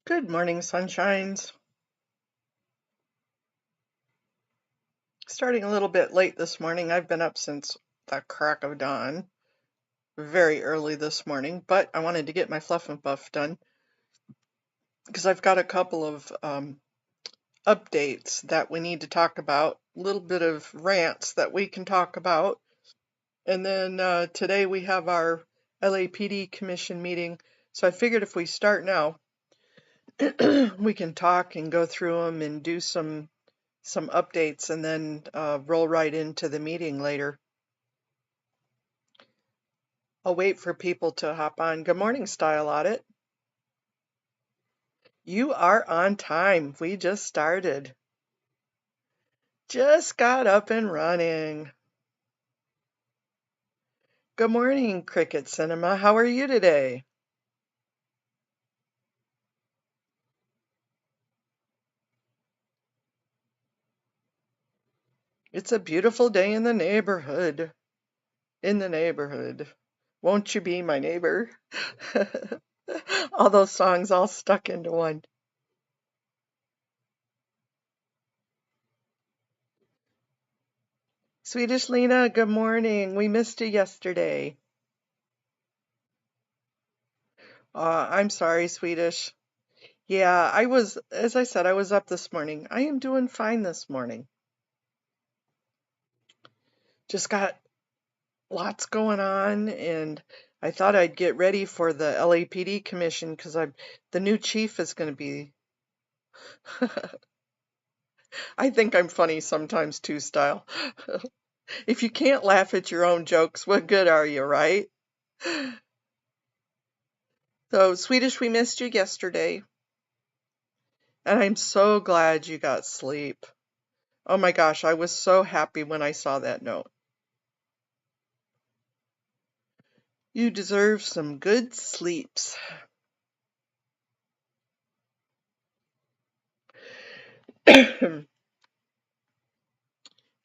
Good morning, sunshines. Starting a little bit late this morning. I've been up since the crack of dawn, very early this morning, but I wanted to get my fluff and buff done because I've got a couple of updates that we need to talk about, a little bit of rants that we can talk about. And then today we have our LAPD commission meeting. So I figured if we start now, we can talk and go through them and do some updates and then roll right into the meeting later. I'll wait for people to hop on. Good morning, Style Audit. You are on time. We just started. Just got up and running. Good morning, Cricket Cinema. How are you today? It's a beautiful day in the neighborhood. Won't you be my neighbor? All those songs all stuck into one. Swedish Lena, good morning. We missed you yesterday. I'm sorry, Swedish. Yeah, as I said, I was up this morning. I am doing fine this morning. Just got lots going on, and I thought I'd get ready for the LAPD commission because the new chief is going to be. I think I'm funny sometimes too, Style. If you can't laugh at your own jokes, what good are you, right? So, Swedish, we missed you yesterday, and I'm so glad you got sleep. Oh my gosh, I was so happy when I saw that note. You deserve some good sleeps. I've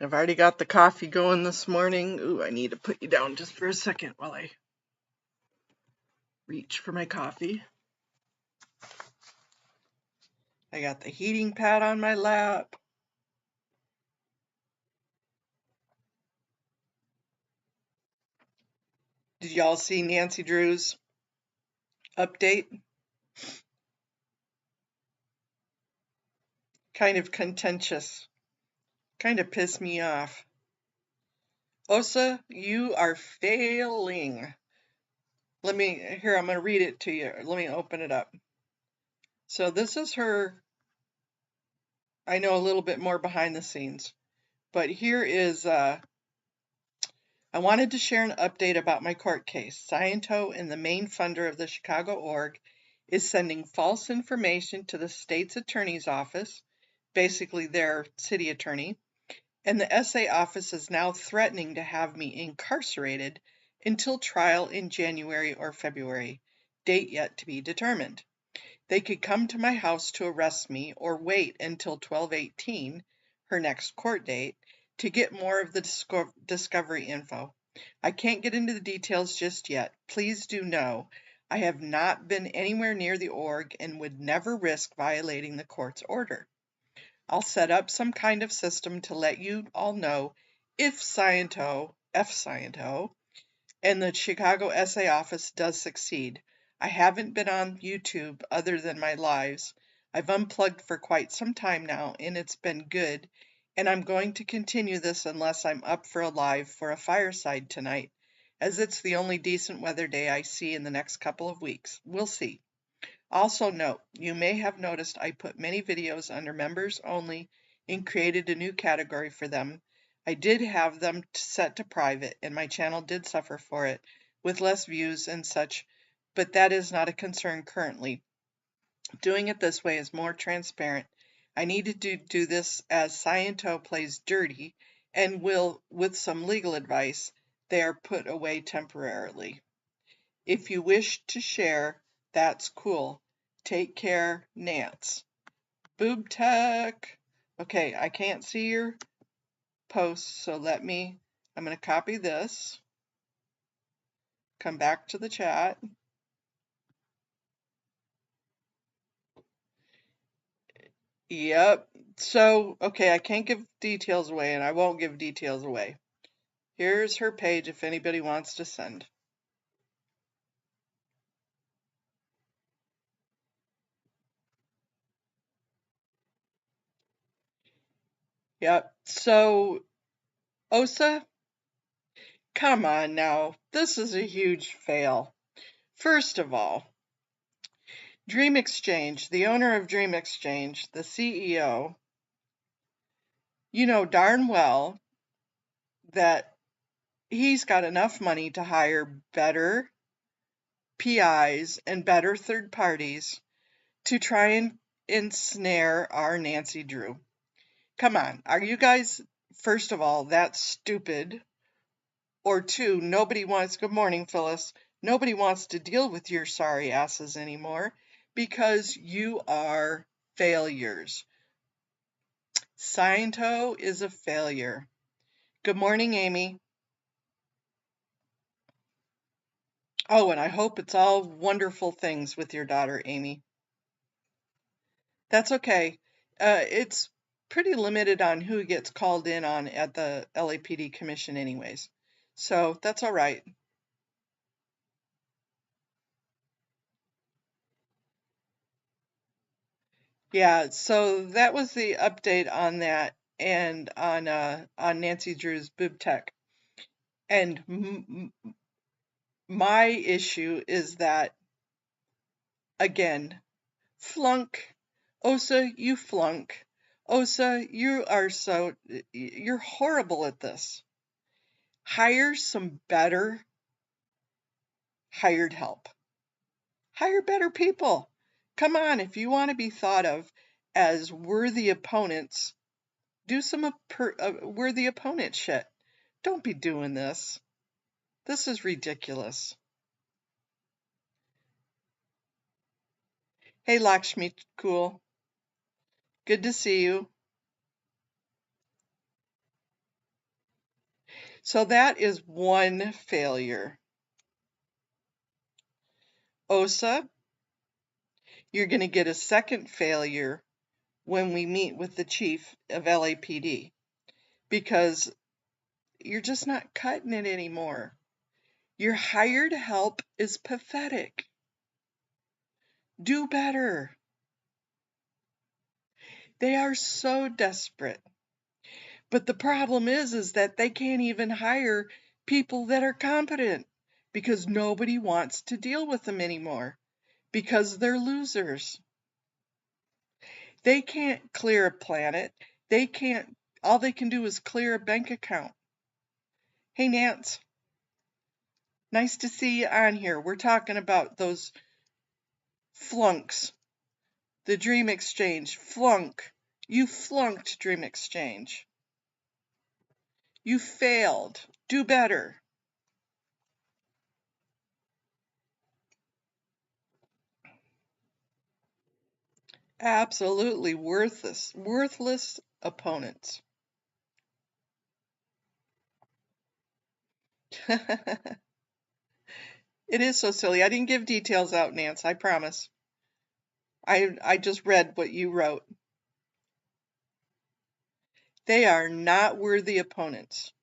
already got the coffee going this morning. Ooh, I need to put you down just for a second while I reach for my coffee. I got the heating pad on my lap. Did y'all see Nancy Drew's update? Kind of contentious. Kind of pissed me off. OSA, you are failing. I'm going to read it to you. Let me open it up. So this is her, I know a little bit more behind the scenes, but here is, I wanted to share an update about my court case. Sciento and the main funder of the Chicago org is sending false information to the state's attorney's office, basically their city attorney, and the SA office is now threatening to have me incarcerated until trial in January or February, date yet to be determined. They could come to my house to arrest me or wait until 12/18, her next court date, to get more of the discovery info. I can't get into the details just yet. Please do know I have not been anywhere near the org and would never risk violating the court's order. I'll set up some kind of system to let you all know if Sciento, and the Chicago SA office does succeed. I haven't been on YouTube other than my lives. I've unplugged for quite some time now, and it's been good, and I'm going to continue this unless I'm up for a live for a fireside tonight, as it's the only decent weather day I see in the next couple of weeks. We'll see. Also note, you may have noticed I put many videos under members only and created a new category for them. I did have them set to private, and my channel did suffer for it, with less views and such, but that is not a concern currently. Doing it this way is more transparent. I needed to do this as Sciento plays dirty, and will, with some legal advice, they are put away temporarily. If you wish to share, that's cool. Take care, Nance. Boob Tech. Okay, I can't see your post, so I'm going to copy this, come back to the chat. Yep. So, okay, I can't give details away, and I won't give details away. Here's her page if anybody wants to send. Yep. So, OSA, come on now. This is a huge fail. First of all, Dream Exchange, the owner of Dream Exchange, the CEO, you know darn well that he's got enough money to hire better PIs and better third parties to try and ensnare our Nancy Drew. Come on, are you guys, first of all, that stupid? Or two, nobody wants, good morning, Phyllis, nobody wants to deal with your sorry asses anymore because you are failures. Sciento is a failure. Good morning, Amy. Oh, and I hope it's all wonderful things with your daughter, Amy. That's okay. It's pretty limited on who gets called in on at the LAPD commission anyways. So that's all right. Yeah, so that was the update on that and on Nancy Drew's boob tech. And my issue is that, again, flunk. OSA, you flunk. OSA, you're horrible at this. Hire some better hired help. Hire better people. Come on, if you want to be thought of as worthy opponents, do some worthy opponent shit. Don't be doing this. This is ridiculous. Hey, Lakshmi, cool. Good to see you. So that is one failure. OSA, you're going to get a second failure when we meet with the chief of LAPD because you're just not cutting it anymore. Your hired help is pathetic. Do better. They are so desperate. But the problem is that they can't even hire people that are competent because nobody wants to deal with them anymore because they're losers. They can't clear a planet. They can't, all they can do is clear a bank account. Hey, Nance, nice to see you on here. We're talking about those flunks. The Dream Exchange, flunk. You flunked Dream Exchange. You failed. Do better. Absolutely worthless opponents. It is so silly. I didn't give details out, Nance, I promise. I just read what you wrote. They are not worthy opponents.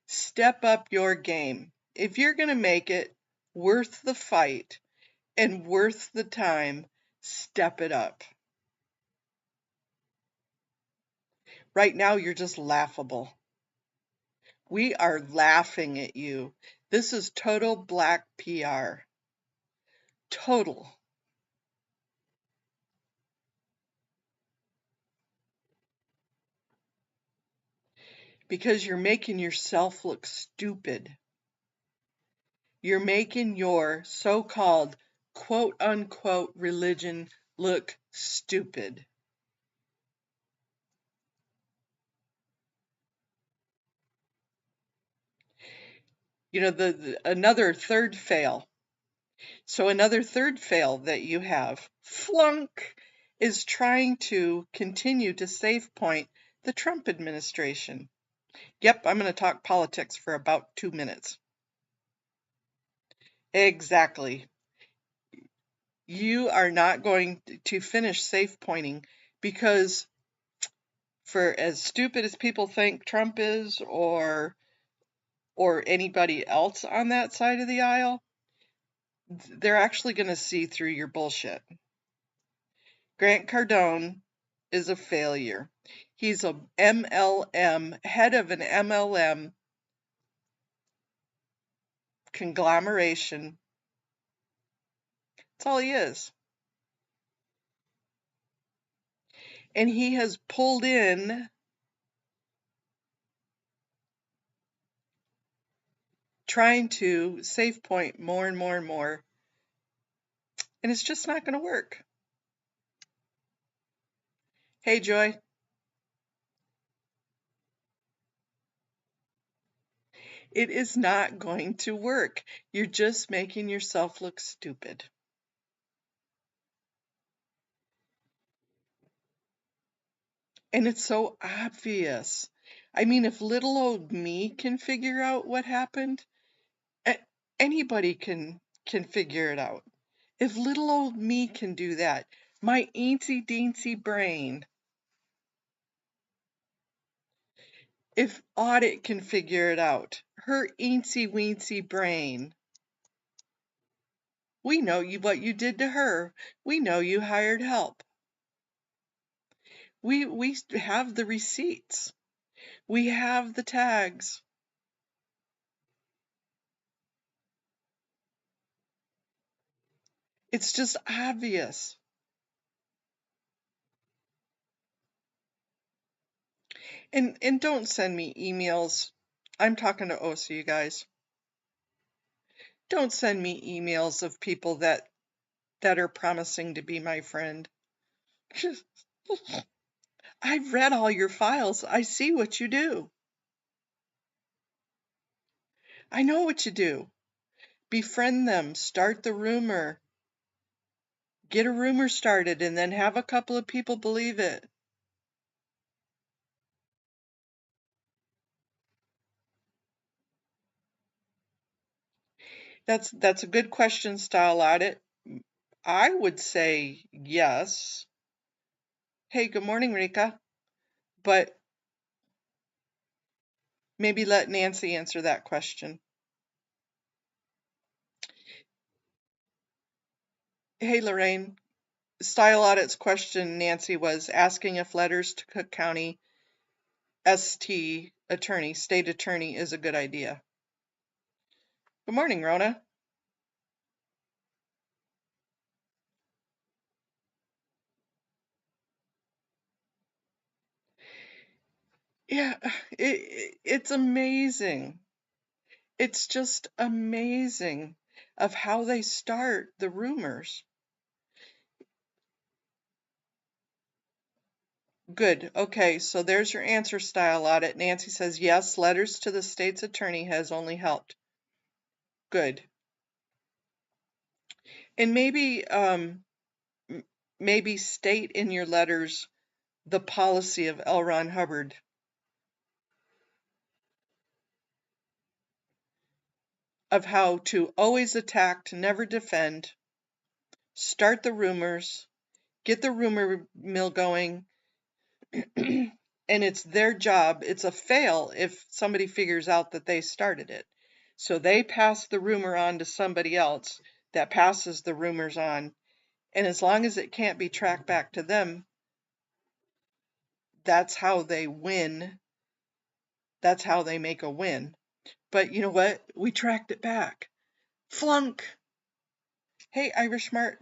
Step up your game. If you're going to make it worth the fight and worth the time, step it up. Right now, you're just laughable. We are laughing at you. This is total black PR. Total. Because you're making yourself look stupid. You're making your so-called quote-unquote religion look stupid. You know, another third fail. So another third fail that you have, flunk, is trying to continue to save point the Trump administration. Yep, I'm going to talk politics for about 2 minutes. Exactly. You are not going to finish safe pointing Because for as stupid as people think Trump is, or anybody else on that side of the aisle, they're actually going to see through your bullshit. Grant Cardone is a failure. He's a MLM, head of an MLM conglomeration. That's all he is. And he has pulled in trying to save point more and more and more. And it's just not going to work. Hey, Joy. It is not going to work. You're just making yourself look stupid. And it's so obvious. I mean, if little old me can figure out what happened, anybody can figure it out. If little old me can do that, my eensy deensy brain. If Audit can figure it out, her eensy weensy brain. We know what you did to her. We know you hired help. We have the receipts. We have the tags. It's just obvious. And don't send me emails. I'm talking to OSA, you guys. Don't send me emails of people that are promising to be my friend. I've read all your files. I see what you do. I know what you do. Befriend them, start the rumor. Get a rumor started and then have a couple of people believe it. That's a good question, Style Audit. I would say yes. Hey, good morning, Rika. But maybe let Nancy answer that question. Hey, Lorraine. Style Audit's question, Nancy, was asking if letters to Cook County state attorney is a good idea. Good morning, Rona. Yeah, it's amazing. It's just amazing of how they start the rumors. Good. Okay, so there's your answer, Style Audit. Nancy says, yes, letters to the state's attorney has only helped. Good. And maybe state in your letters the policy of L. Ron Hubbard. Of how to always attack, to never defend, start the rumors, get the rumor mill going, and it's their job. It's a fail if somebody figures out that they started it. So they pass the rumor on to somebody else that passes the rumors on. And as long as it can't be tracked back to them, that's how they win. That's how they make a win. But you know what? We tracked it back. Flunk. Hey, Irish Mart.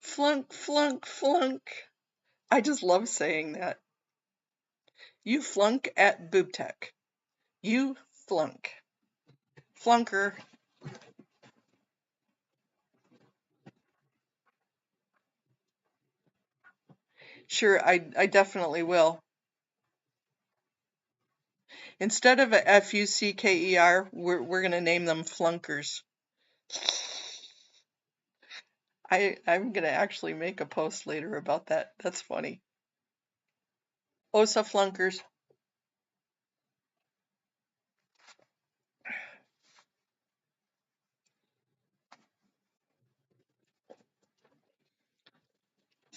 Flunk, flunk, flunk. I just love saying that. You flunk at Boob Tech. You flunk. Flunker. Sure, I definitely will. Instead of a F-U-C-K-E-R, we're going to name them flunkers. I'm going to actually make a post later about that. That's funny. OSA flunkers.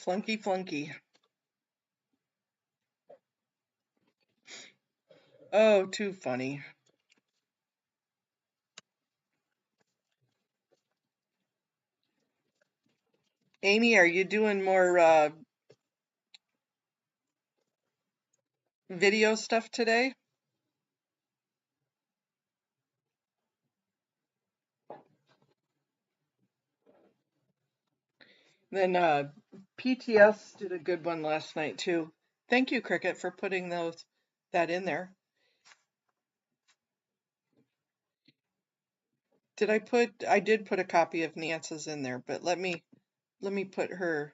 Flunky, flunky. Oh, too funny. Amy, are you doing more video stuff today? Then PTS did a good one last night too. Thank you, Cricket, for putting that in there. I did put a copy of Nance's in there, but let me put her.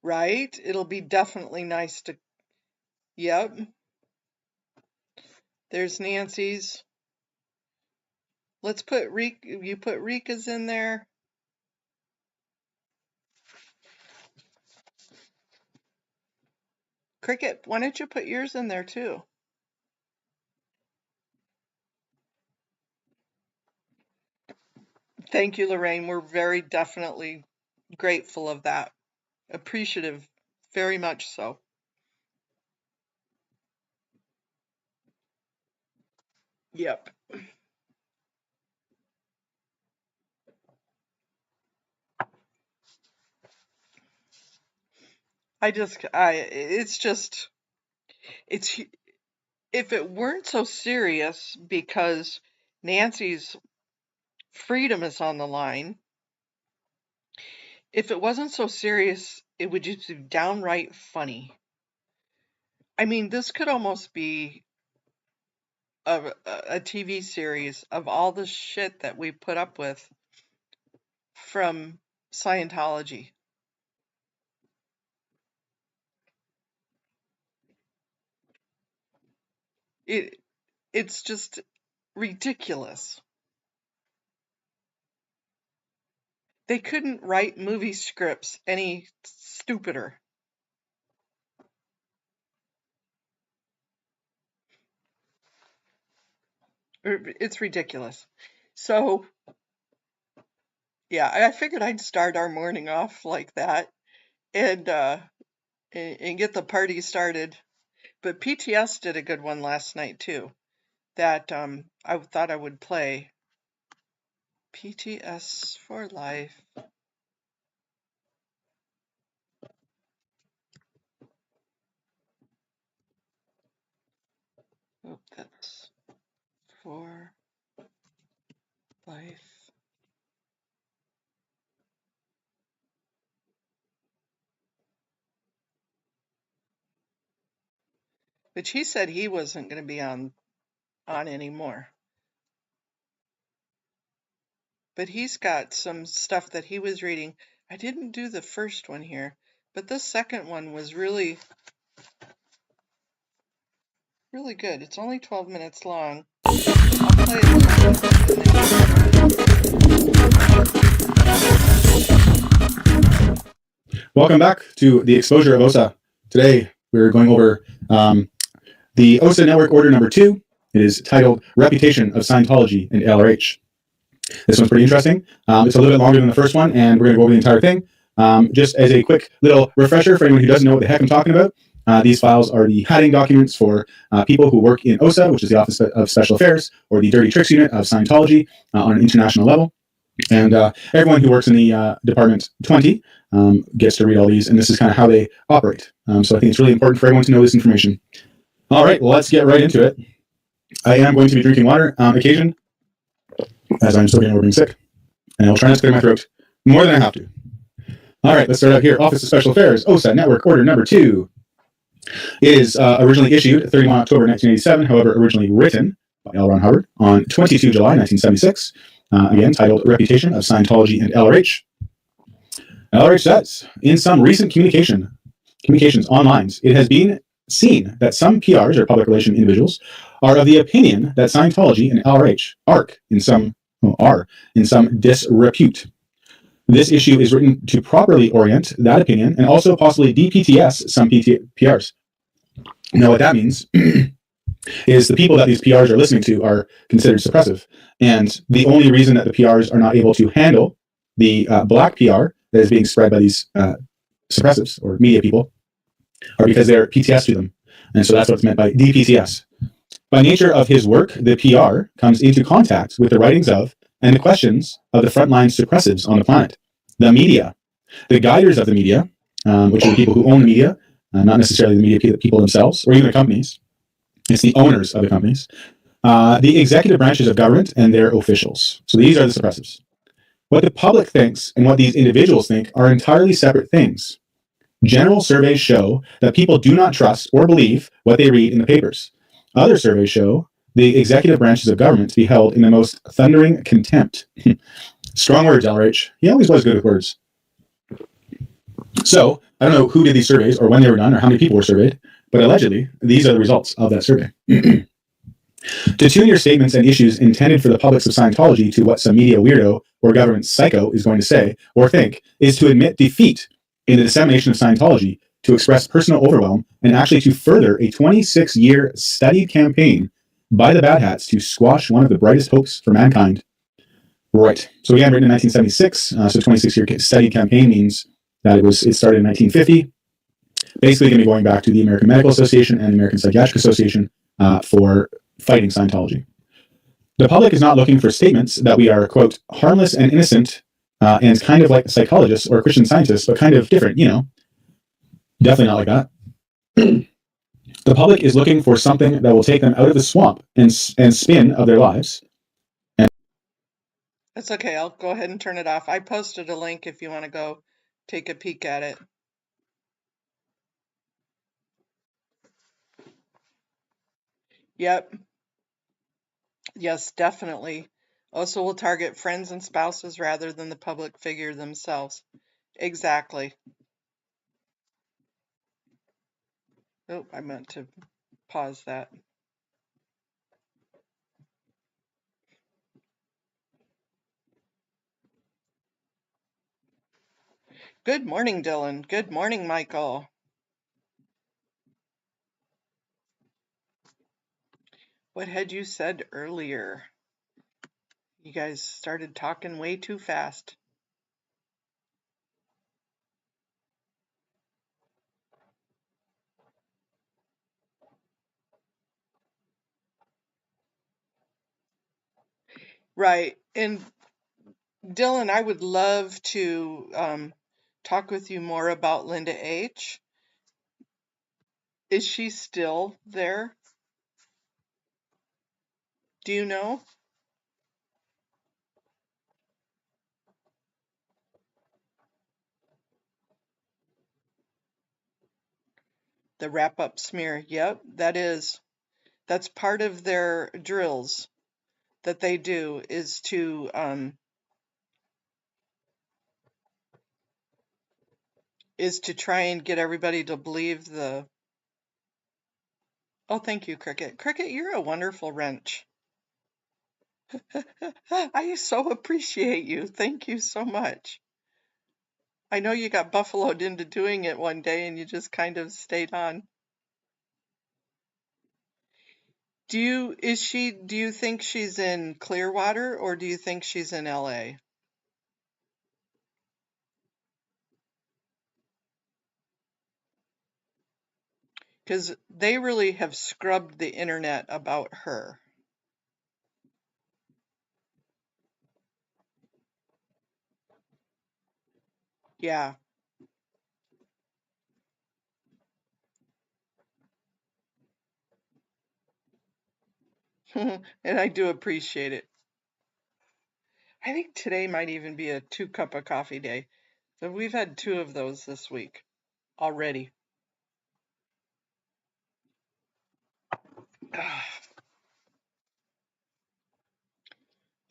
Right? It'll be definitely nice to, yep. There's Nancy's. Let's put you put Rika's in there. Cricket, why don't you put yours in there too? Thank you, Lorraine. We're very definitely grateful of that. Appreciative, very much so. Yep. It's if it weren't so serious because Nancy's freedom is on the line, if it wasn't so serious, it would just be downright funny. I mean, this could almost be a TV series of all the shit that we put up with from Scientology. It's just ridiculous. They couldn't write movie scripts any stupider. It's ridiculous. So, yeah, I figured I'd start our morning off like that and get the party started. But PTS did a good one last night too. That I thought I would play. PTS for life. Oh, that's for life. Which he said he wasn't going to be on anymore. But he's got some stuff that he was reading. I didn't do the first one here, but the second one was really good. It's only 12 minutes long. I'll play it. Welcome back to the exposure of OSA. Today we're going over the OSA Network Order number 2. It is titled Reputation of Scientology and LRH. This one's pretty interesting. It's a little bit longer than the first one, and we're going to go over the entire thing. Just as a quick little refresher for anyone who doesn't know what the heck I'm talking about, these files are the hiding documents for people who work in OSA, which is the Office of Special Affairs, or the Dirty Tricks Unit of Scientology on an international level. And everyone who works in the Department 20 gets to read all these, and this is kind of how they operate. So I think it's really important for everyone to know this information. All right, let's get right into it. I am going to be drinking water on occasion, as I'm still getting over being sick, and I will try not to clear my throat more than I have to. All right, let's start out here. Office of Special Affairs, OSA Network Order number 2. It is originally issued 31 October 1987, however, originally written by L. Ron Hubbard on 22 July 1976, again titled Reputation of Scientology and LRH. LRH says, in some recent communications online, it has been seen that some PRs, or public relation individuals, are of the opinion that Scientology and LRH are in some disrepute. This issue is written to properly orient that opinion and also possibly DPTS some PRs. Now, what that means is the people that these PRs are listening to are considered suppressive. And the only reason that the PRs are not able to handle the black PR that is being spread by these suppressives or media people are because they're PTS to them. And so that's what's meant by DPTS. By nature of his work, the PR comes into contact with the writings of and the questions of the frontline suppressives on the planet. The media, the guiders of the media, which are the people who own the media, not necessarily the media people themselves or even the companies. It's the owners of the companies. The executive branches of government and their officials. So these are the suppressives. What the public thinks and what these individuals think are entirely separate things. General surveys show that people do not trust or believe what they read in the papers. Other surveys show the executive branches of government to be held in the most thundering contempt. Strong words, LRH. He always was good with words. So, I don't know who did these surveys or when they were done or how many people were surveyed, but allegedly, these are the results of that survey. To tune your statements and issues intended for the publics of Scientology to what some media weirdo or government psycho is going to say or think is to admit defeat in the dissemination of Scientology, to express personal overwhelm, and actually to further a 26-year studied campaign by the Bad Hats to squash one of the brightest hopes for mankind. Right. So again, written in 1976, so 26-year studied campaign means that it started in 1950. Basically going to be going back to the American Medical Association and the American Psychiatric Association for fighting Scientology. The public is not looking for statements that we are, quote, harmless and innocent and kind of like psychologists or Christian scientists, but kind of different, Definitely not like that. The public is looking for something that will take them out of the swamp and spin of their lives. That's okay. I'll go ahead and turn it off. I posted a link if you want to go take a peek at it. Yep. Yes, definitely. OSA will target friends and spouses rather than the public figure themselves. Exactly. Oh, I meant to pause that. Good morning, Dylan. Good morning, Michael. What had you said earlier? You guys started talking way too fast. Right. And Dylan, I would love to talk with you more about Linda H. Is she still there? Do you know? The wrap-up smear. Yep, that's part of their drills that they do is to try and get everybody to believe the. Oh, thank you, Cricket. Cricket, you're a wonderful wrench. I so appreciate you. Thank you so much. I know you got buffaloed into doing it one day and you just kind of stayed on. Do you think she's in Clearwater or do you think she's in LA? Because they really have scrubbed the internet about her. Yeah. And I do appreciate it. I think today might even be a 2 cup of coffee day. So we've had 2 of those this week already.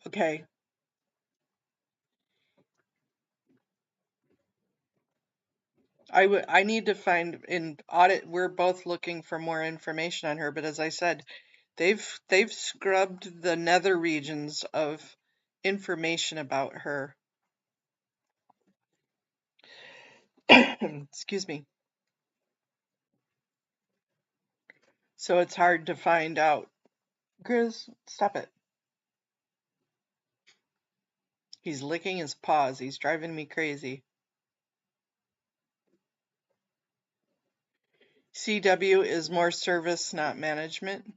Okay. I need to find in audit. We're both looking for more information on her, but as I said, they've scrubbed the nether regions of information about her. Excuse me. So it's hard to find out. Grizz, stop it. He's licking his paws. He's driving me crazy. CW is more service, not management.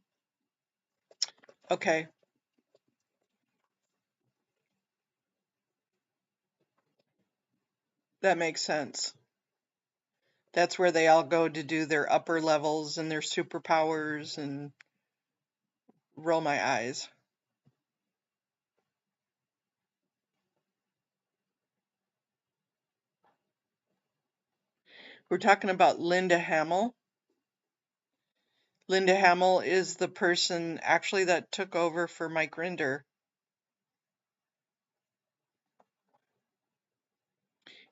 Okay. That makes sense. That's where they all go to do their upper levels and their superpowers and roll my eyes. We're talking about Linda Hamill. Linda Hamill is the person actually that took over for Mike Rinder.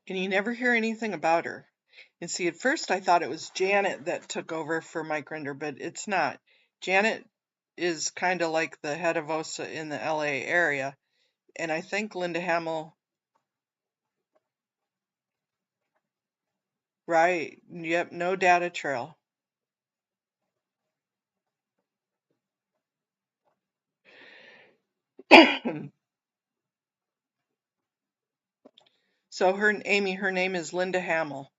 And you never hear anything about her. And see, at first I thought it was Janet that took over for Mike Rinder, but it's not. Janet is kind of like the head of OSA in the LA area. And I think Linda Hamill, right, yep, no data trail. So Amy, her name is Linda Hamill.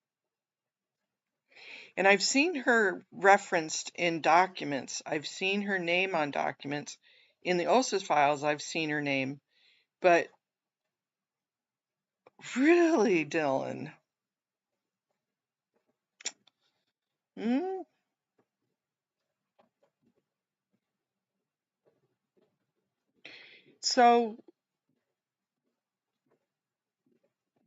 And I've seen her referenced in documents. I've seen her name on documents. In the OSA files, I've seen her name. But really, Dylan? Hmm? So,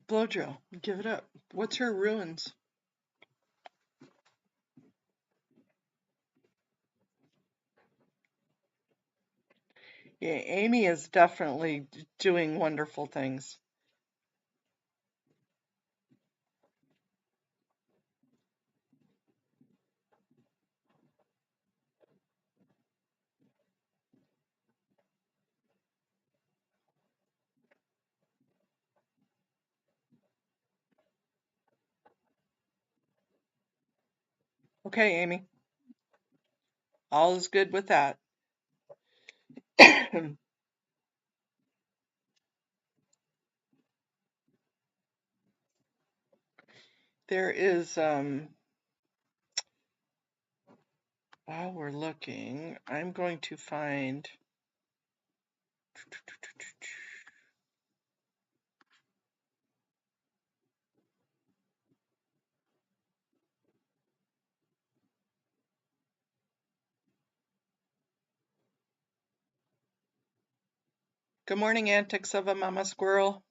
blow drill, give it up. What's her ruins? Yeah, Amy is definitely doing wonderful things. Okay, Amy. All is good with that. There is, while we're looking, I'm going to find. Good morning, antics of a mama squirrel.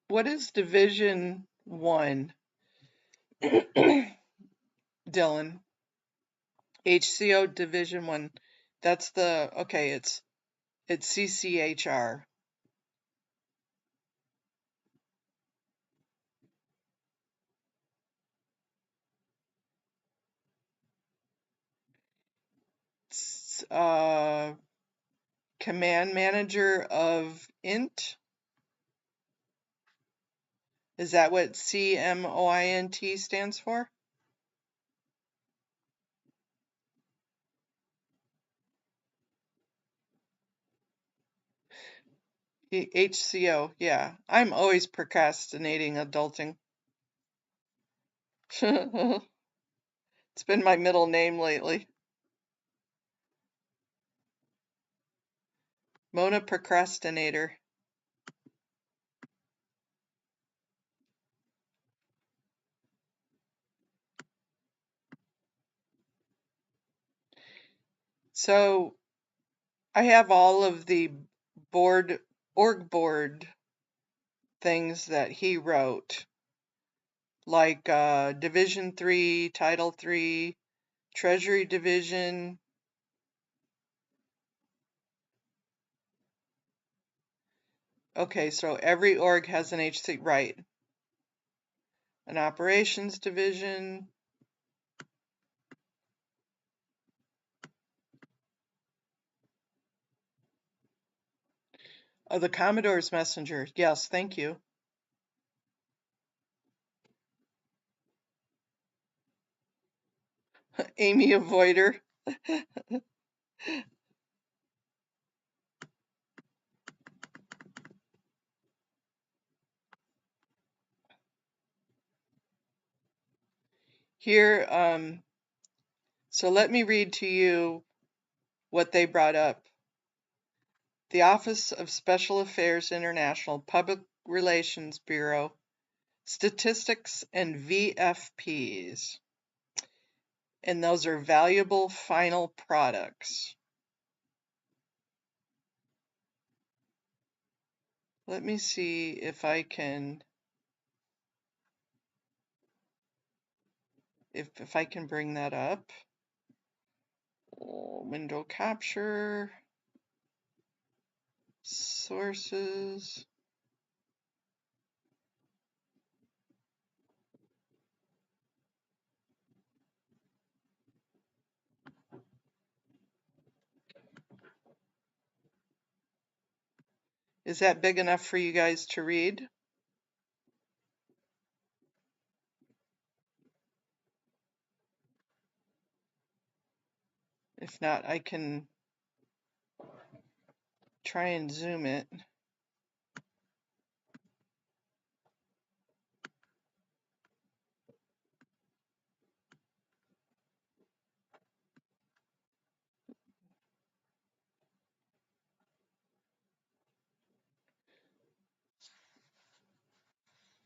What is Division 1? Dylan. HCO Division 1. That's the, okay, it's CCHR. It's, command manager of INT. Is that what CMOINT stands for? HCO, yeah. I'm always procrastinating adulting. It's been my middle name lately. Mona Procrastinator. So I have all of the org board things that he wrote, like Division 3, Title 3, Treasury Division. Okay, so every org has an HC, right. an operations division. Oh, the Commodore's messenger. Yes, thank you. Amy Avoider. Here, so let me read to you what they brought up. The Office of Special Affairs International, Public Relations Bureau, Statistics and VFPs. And those are valuable final products. Let me see if I can if I can bring that up. Window capture, sources. Is that big enough for you guys to read? If not, I can try and zoom it.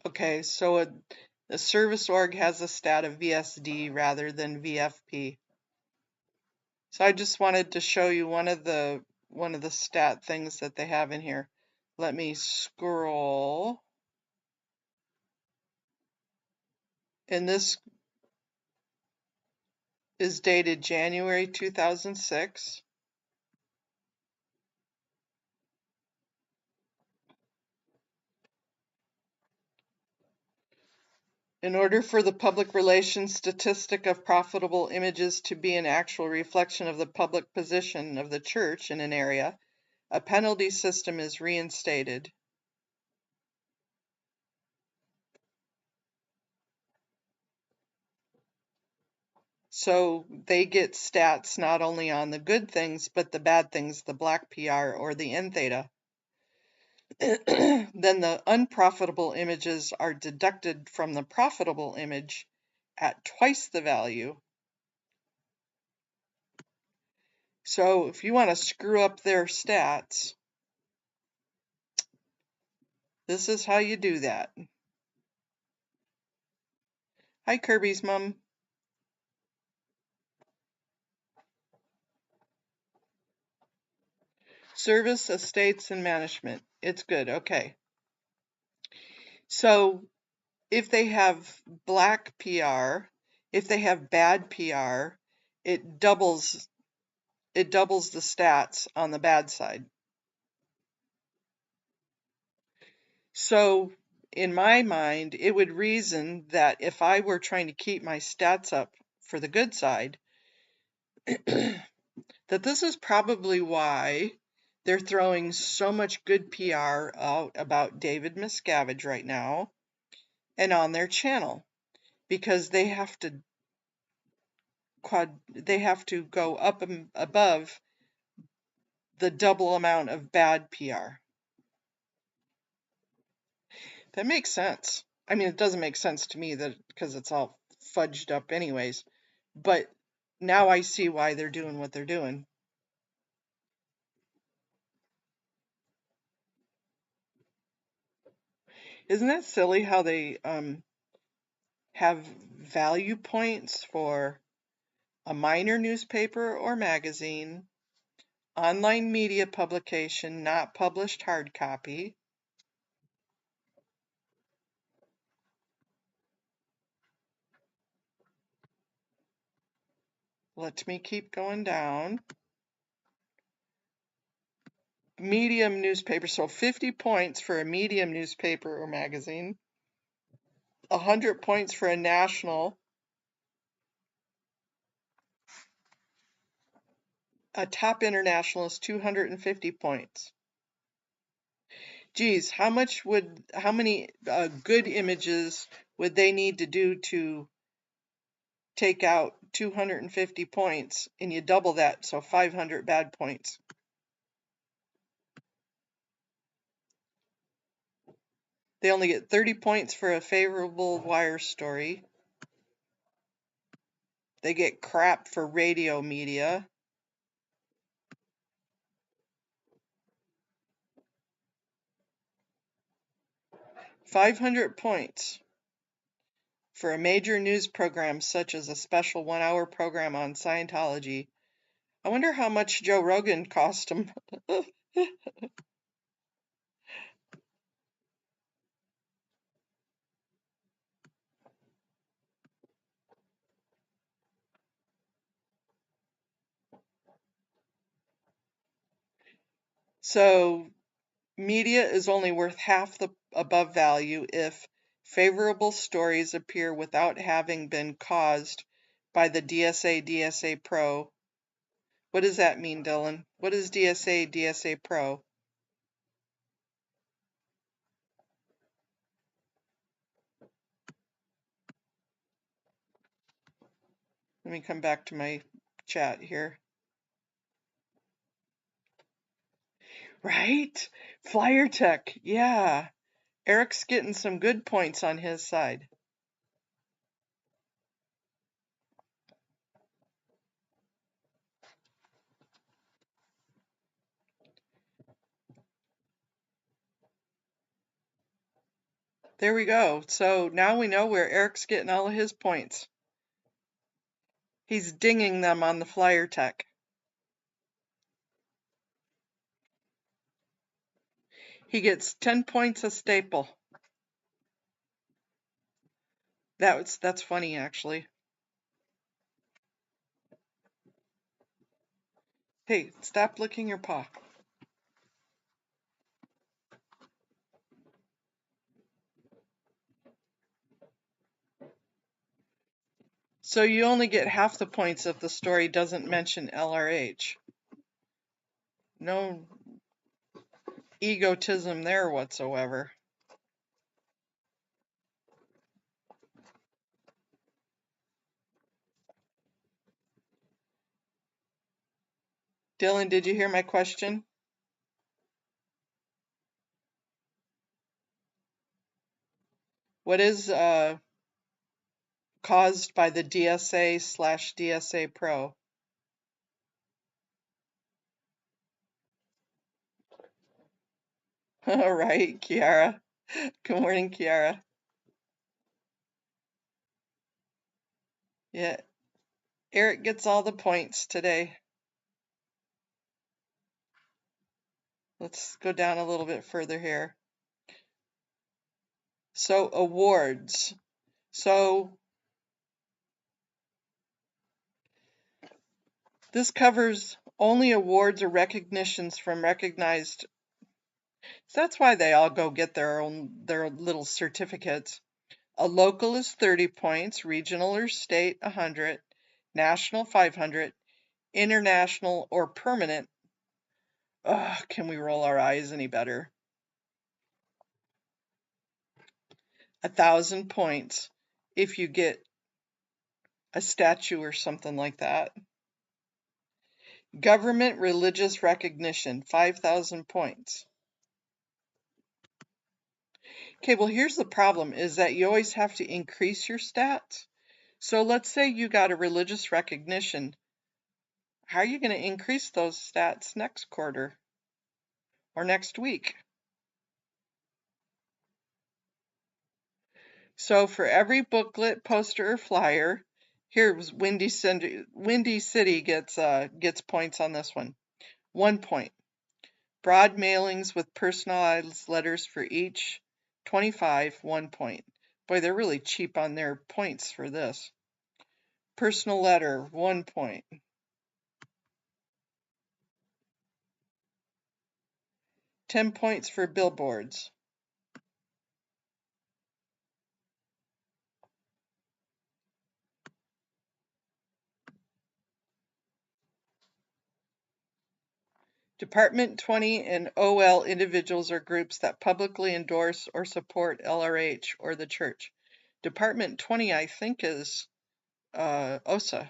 Okay, so a service org has a stat of VSD rather than VFP. So I just wanted to show you one of the stat things that they have in here. Let me scroll. And this is dated January 2006. In order for the public relations statistic of profitable images to be an actual reflection of the public position of the church in an area, a penalty system is reinstated. So they get stats not only on the good things, but the bad things, the black PR or the N theta. Then the unprofitable images are deducted from the profitable image at twice the value. So if you want to screw up their stats, this is how you do that. Hi, Kirby's mom. Service, estates, and management. It's good. Okay. So if they have black PR, if they have bad PR, it doubles the stats on the bad side. So in my mind, it would reason that if I were trying to keep my stats up for the good side, that this is probably why they're throwing so much good PR out about David Miscavige right now and on their channel, because they have to go up and above the double amount of bad PR. That makes sense. I mean, it doesn't make sense to me that because it's all fudged up anyways, but now I see why they're doing what they're doing. Isn't that silly how they have value points for a minor newspaper or magazine, online media publication, not published hard copy. Let me keep going down. Medium newspaper, so 50 points for a medium newspaper or magazine. 100 points for a national. A top international is 250 points. Geez, how many good images would they need to do to take out 250 points? And you double that, so 500 bad points. They only get 30 points for a favorable wire story. They get crap for radio media. $500 points for a major news program such as a special 1-hour program on Scientology. I wonder how much Joe Rogan cost him. So media is only worth half the above value if favorable stories appear without having been caused by the DSA Pro. What does that mean, Dylan? What is DSA Pro? Let me come back to my chat here. Right? Flyer Tech, yeah. Eric's getting some good points on his side. There we go. So now we know where Eric's getting all of his points. He's dinging them on the Flyer Tech. He gets 10 points a staple. That's funny, actually. Hey, stop licking your paw. So you only get half the points if the story doesn't mention LRH. No egotism there whatsoever. Dylan, did you hear my question? What is caused by the DSA/DSA Pro? All right, Kiara. Good morning, Kiara. Yeah, Eric gets all the points today. Let's go down a little bit further here. So awards. So this covers only awards or recognitions from recognized. So that's why they all go get their little certificates. A local is 30 points, regional or state 100, national 500, international or permanent. Ugh, can we roll our eyes any better? 1,000 points if you get a statue or something like that. Government religious recognition, 5,000 points. Okay, well, here's the problem is that you always have to increase your stats. So let's say you got a religious recognition. How are you going to increase those stats next quarter or next week? So for every booklet, poster, or flyer, here's Windy City gets points on this one. 1 point. Broad mailings with personalized letters for each, 25, 1 point. Boy, they're really cheap on their points for this. Personal letter, 1 point. $10 points for billboards. Department 20 and OL individuals or groups that publicly endorse or support LRH or the church. Department 20, I think, is OSA.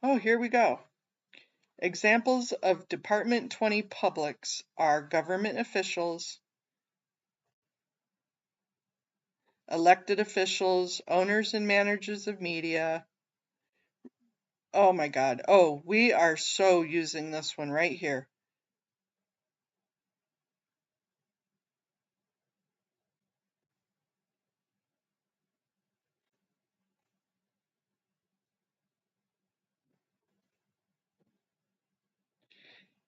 Oh, here we go. Examples of Department 20 publics are government officials, elected officials, owners and managers of media. Oh my God. Oh, we are so using this one right here.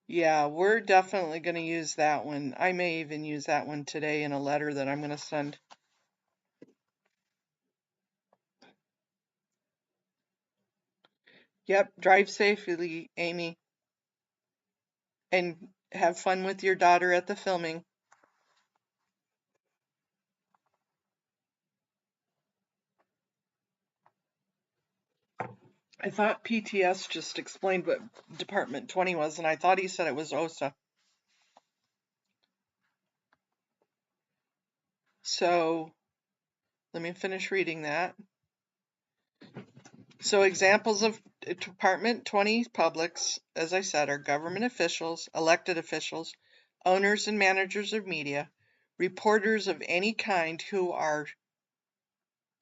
Yeah, we're definitely going to use that one. I may even use that one today in a letter that I'm going to send. Yep, drive safely, Amy, and have fun with your daughter at the filming. I thought PTS just explained what Department 20 was, and I thought he said it was OSA. So let me finish reading that. So examples of Department 20 publics, as I said, are government officials, elected officials, owners and managers of media, reporters of any kind who are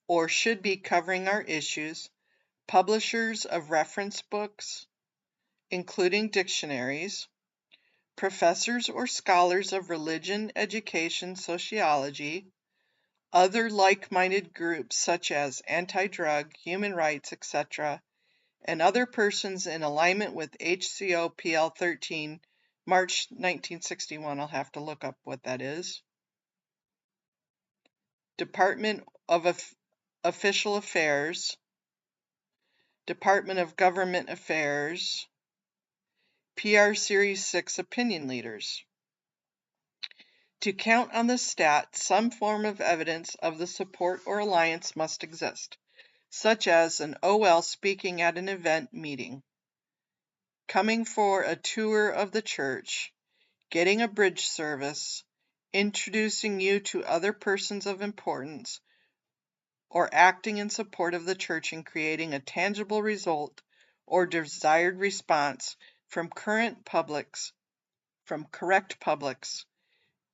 or should be covering our issues, publishers of reference books, including dictionaries, professors or scholars of religion, education, sociology, other like-minded groups such as anti-drug, human rights, etc., and other persons in alignment with HCO PL 13, March 1961. I'll have to look up what that is. Department of Official Affairs, Department of Government Affairs, PR Series 6 Opinion Leaders. To count on the stat, some form of evidence of the support or alliance must exist, such as an OL speaking at an event meeting, coming for a tour of the church, getting a bridge service, introducing you to other persons of importance, or acting in support of the church in creating a tangible result or desired response from correct publics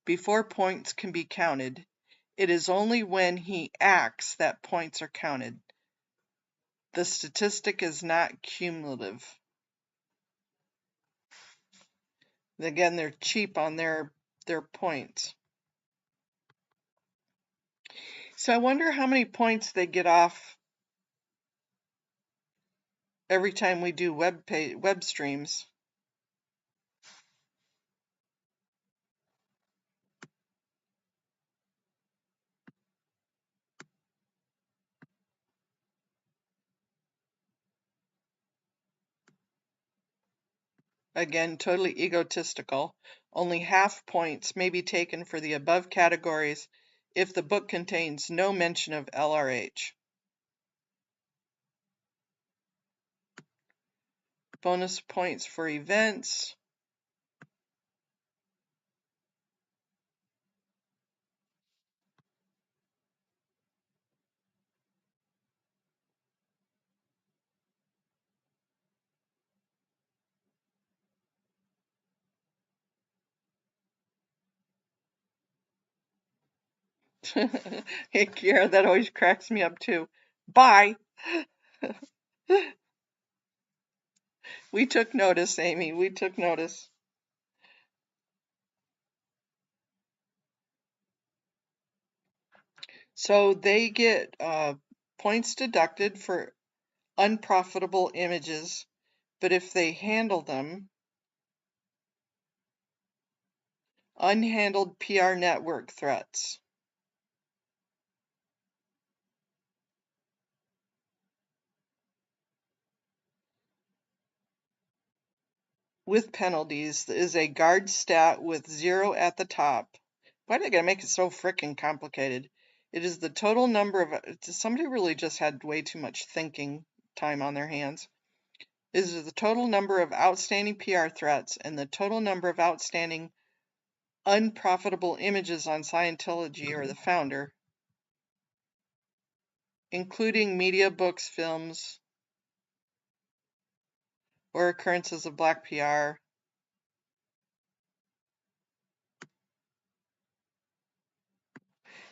before points can be counted. It is only when he acts that points are counted. The statistic is not cumulative. Again, they're cheap on their points. So I wonder how many points they get off every time we do web streams. Again, totally egotistical. Only half points may be taken for the above categories if the book contains no mention of LRH. Bonus points for events. Hey, Kiara, that always cracks me up too. Bye. We took notice, Amy. We took notice. So they get points deducted for unprofitable images, but if they handle them, unhandled PR network threats. With penalties is a guard stat with 0 at the top, Why did I gotta make it so frickin' complicated? It is the total number of, somebody really just had way too much thinking time on their hands. It is the total number of outstanding PR threats and the total number of outstanding unprofitable images on Scientology or the founder, including media, books, films, or occurrences of black PR.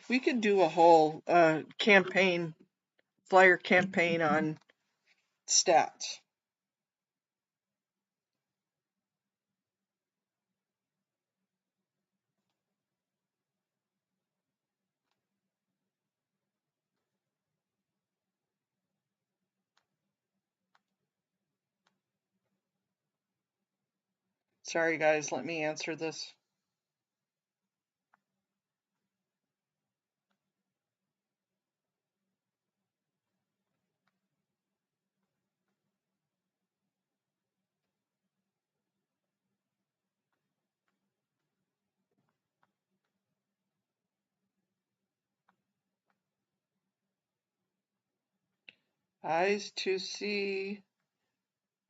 We could do a whole flyer campaign on stats. Sorry guys, let me answer this. Eyes to see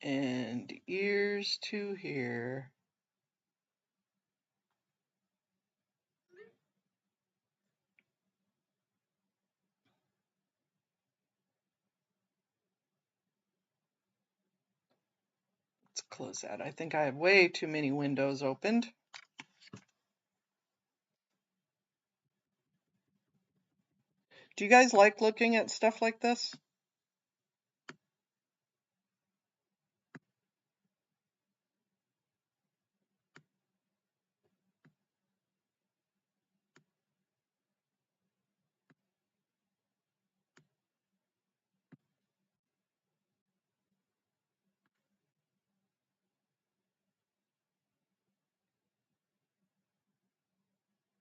and ears to hear. Let's close that. I think I have way too many windows opened. Do you guys like looking at stuff like this?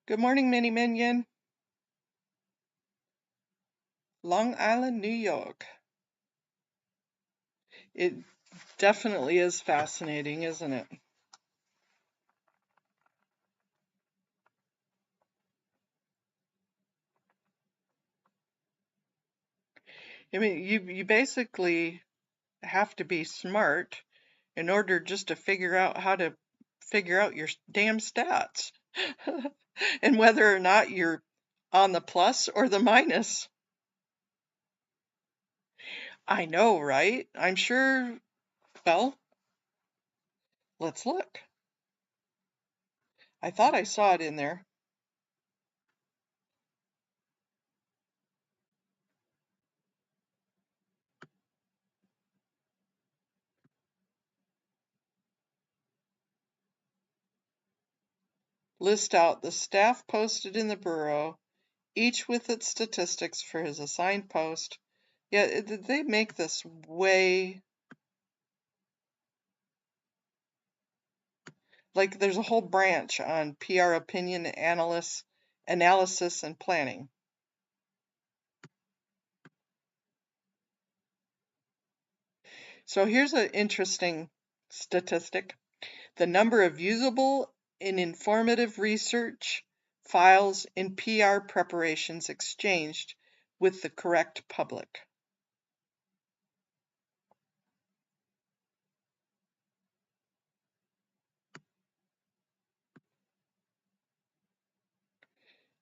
Good morning, Mini Minion. Long Island, New York. It definitely is fascinating, isn't it? I mean, you basically have to be smart in order just to figure out how to figure out your damn stats and whether or not you're on the plus or the minus. I know, right? I'm sure. Well, let's look. I thought I saw it in there. List out the staff posted in the Bureau, each with its statistics for his assigned post. Yeah, they make this way... Like there's a whole branch on PR opinion analysis and planning. So here's an interesting statistic. The number of usable and informative research files in PR preparations exchanged with the correct public.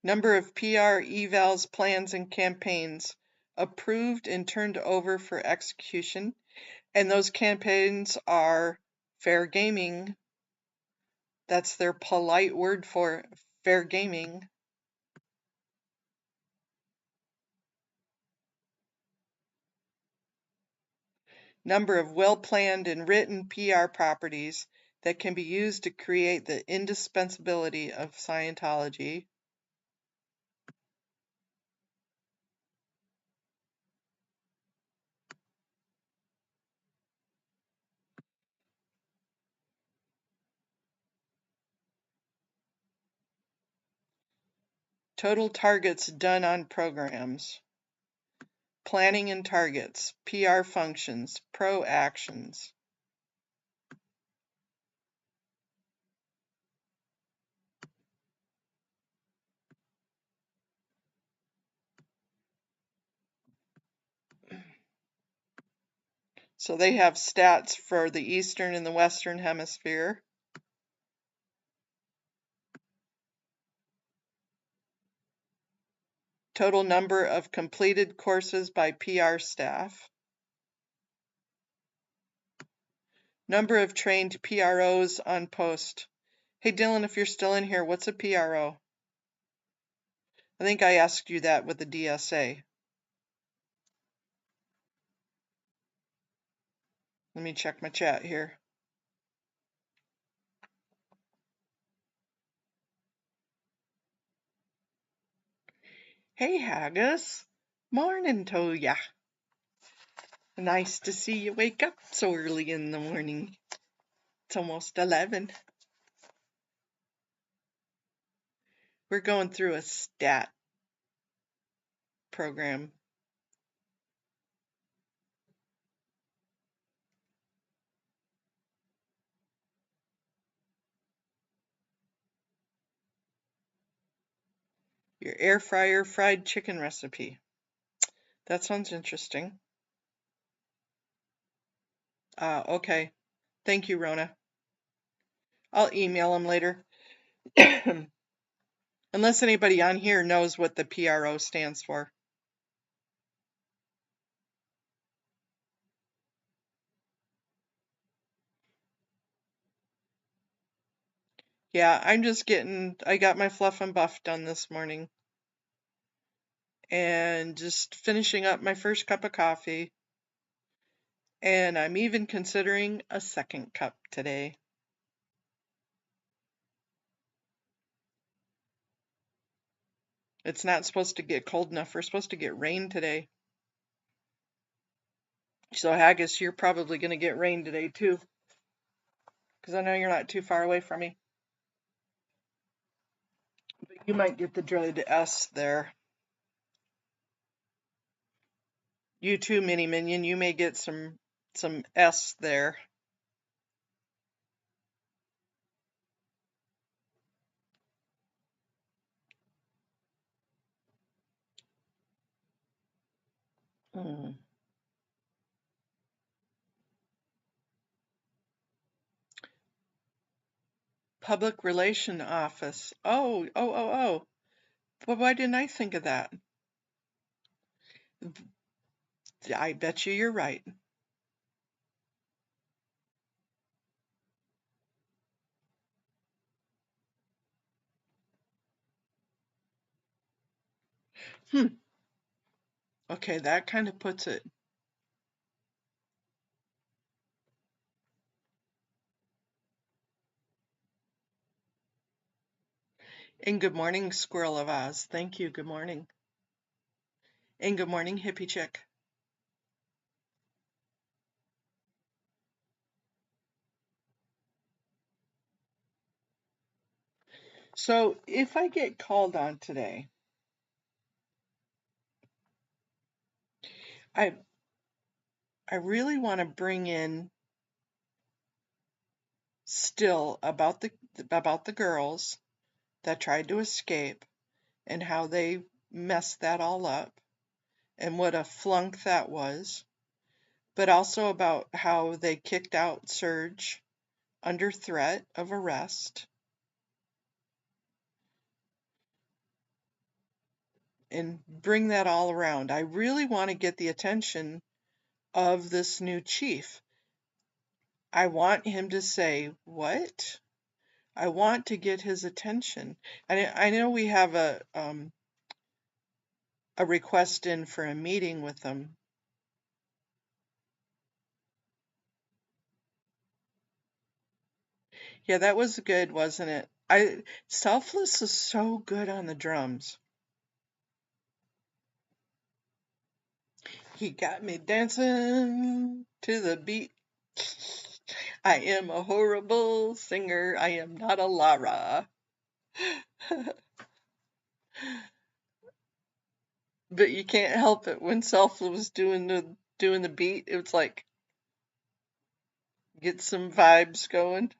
Number of PR evals, plans, and campaigns approved and turned over for execution. And those campaigns are fair gaming. That's their polite word for fair gaming. Number of well-planned and written PR properties that can be used to create the indispensability of Scientology. Total targets done on programs. Planning and targets, PR functions, pro actions. So they have stats for the Eastern and the Western Hemisphere. Total number of completed courses by PR staff. Number of trained PROs on post. Hey Dylan, if you're still in here, what's a PRO? I think I asked you that with the DSA. Let me check my chat here. Hey Haggis, morning to ya. Nice to see you wake up so early in the morning. It's almost 11. We're going through a stat program. Your air fryer fried chicken recipe. That sounds interesting. Okay. Thank you, Rona. I'll email him later. Unless anybody on here knows what the PRO stands for. Yeah, I got my fluff and buff done this morning. And just finishing up my first cup of coffee. And I'm even considering a second cup today. It's not supposed to get cold enough. We're supposed to get rain today. So Haggis, you're probably going to get rain today too. Because I know you're not too far away from me. But you might get the dreaded S there. You too, Mini Minion. You may get some S there. Mm. Public Relation Office. Oh. Well, why didn't I think of that? I bet you're right. Okay, that kind of puts it. And good morning, Squirrel of Oz. Thank you. Good morning. And good morning, Hippie Chick. So if I get called on today, I really want to bring in still about the girls that tried to escape and how they messed that all up and what a flunk that was, but also about how they kicked out Serge under threat of arrest. And bring that all around. I really want to get the attention of this new chief. I want him to say, what? I want to get his attention. I know we have a request in for a meeting with them. Yeah, that was good, wasn't it? Selfless is so good on the drums. He got me dancing to the beat. I am a horrible singer. I am not a Lara. But you can't help it when Self was doing the beat. It was like get some vibes going.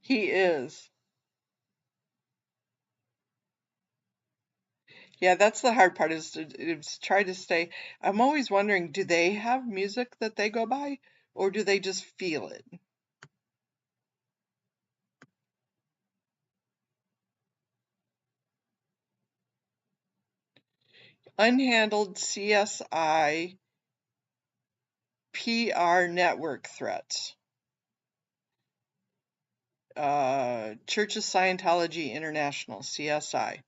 He is. Yeah, that's the hard part is to try to stay. I'm always wondering, do they have music that they go by, or do they just feel it? Unhandled CSI PR network threats. Church of Scientology International, CSI.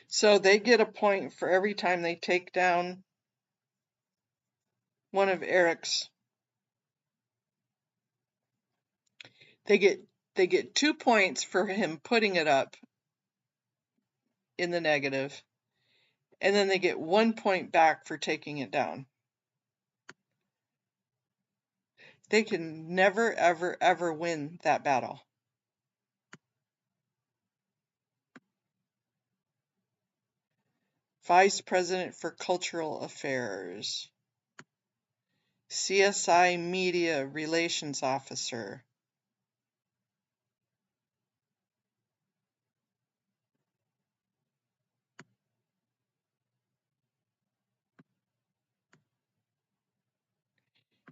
So they get a point for every time they take down one of Eric's. They get 2 points for him putting it up in the negative, and then they get 1 point back for taking it down. They can never, ever, ever win that battle. Vice President for Cultural Affairs. CSI Media Relations Officer.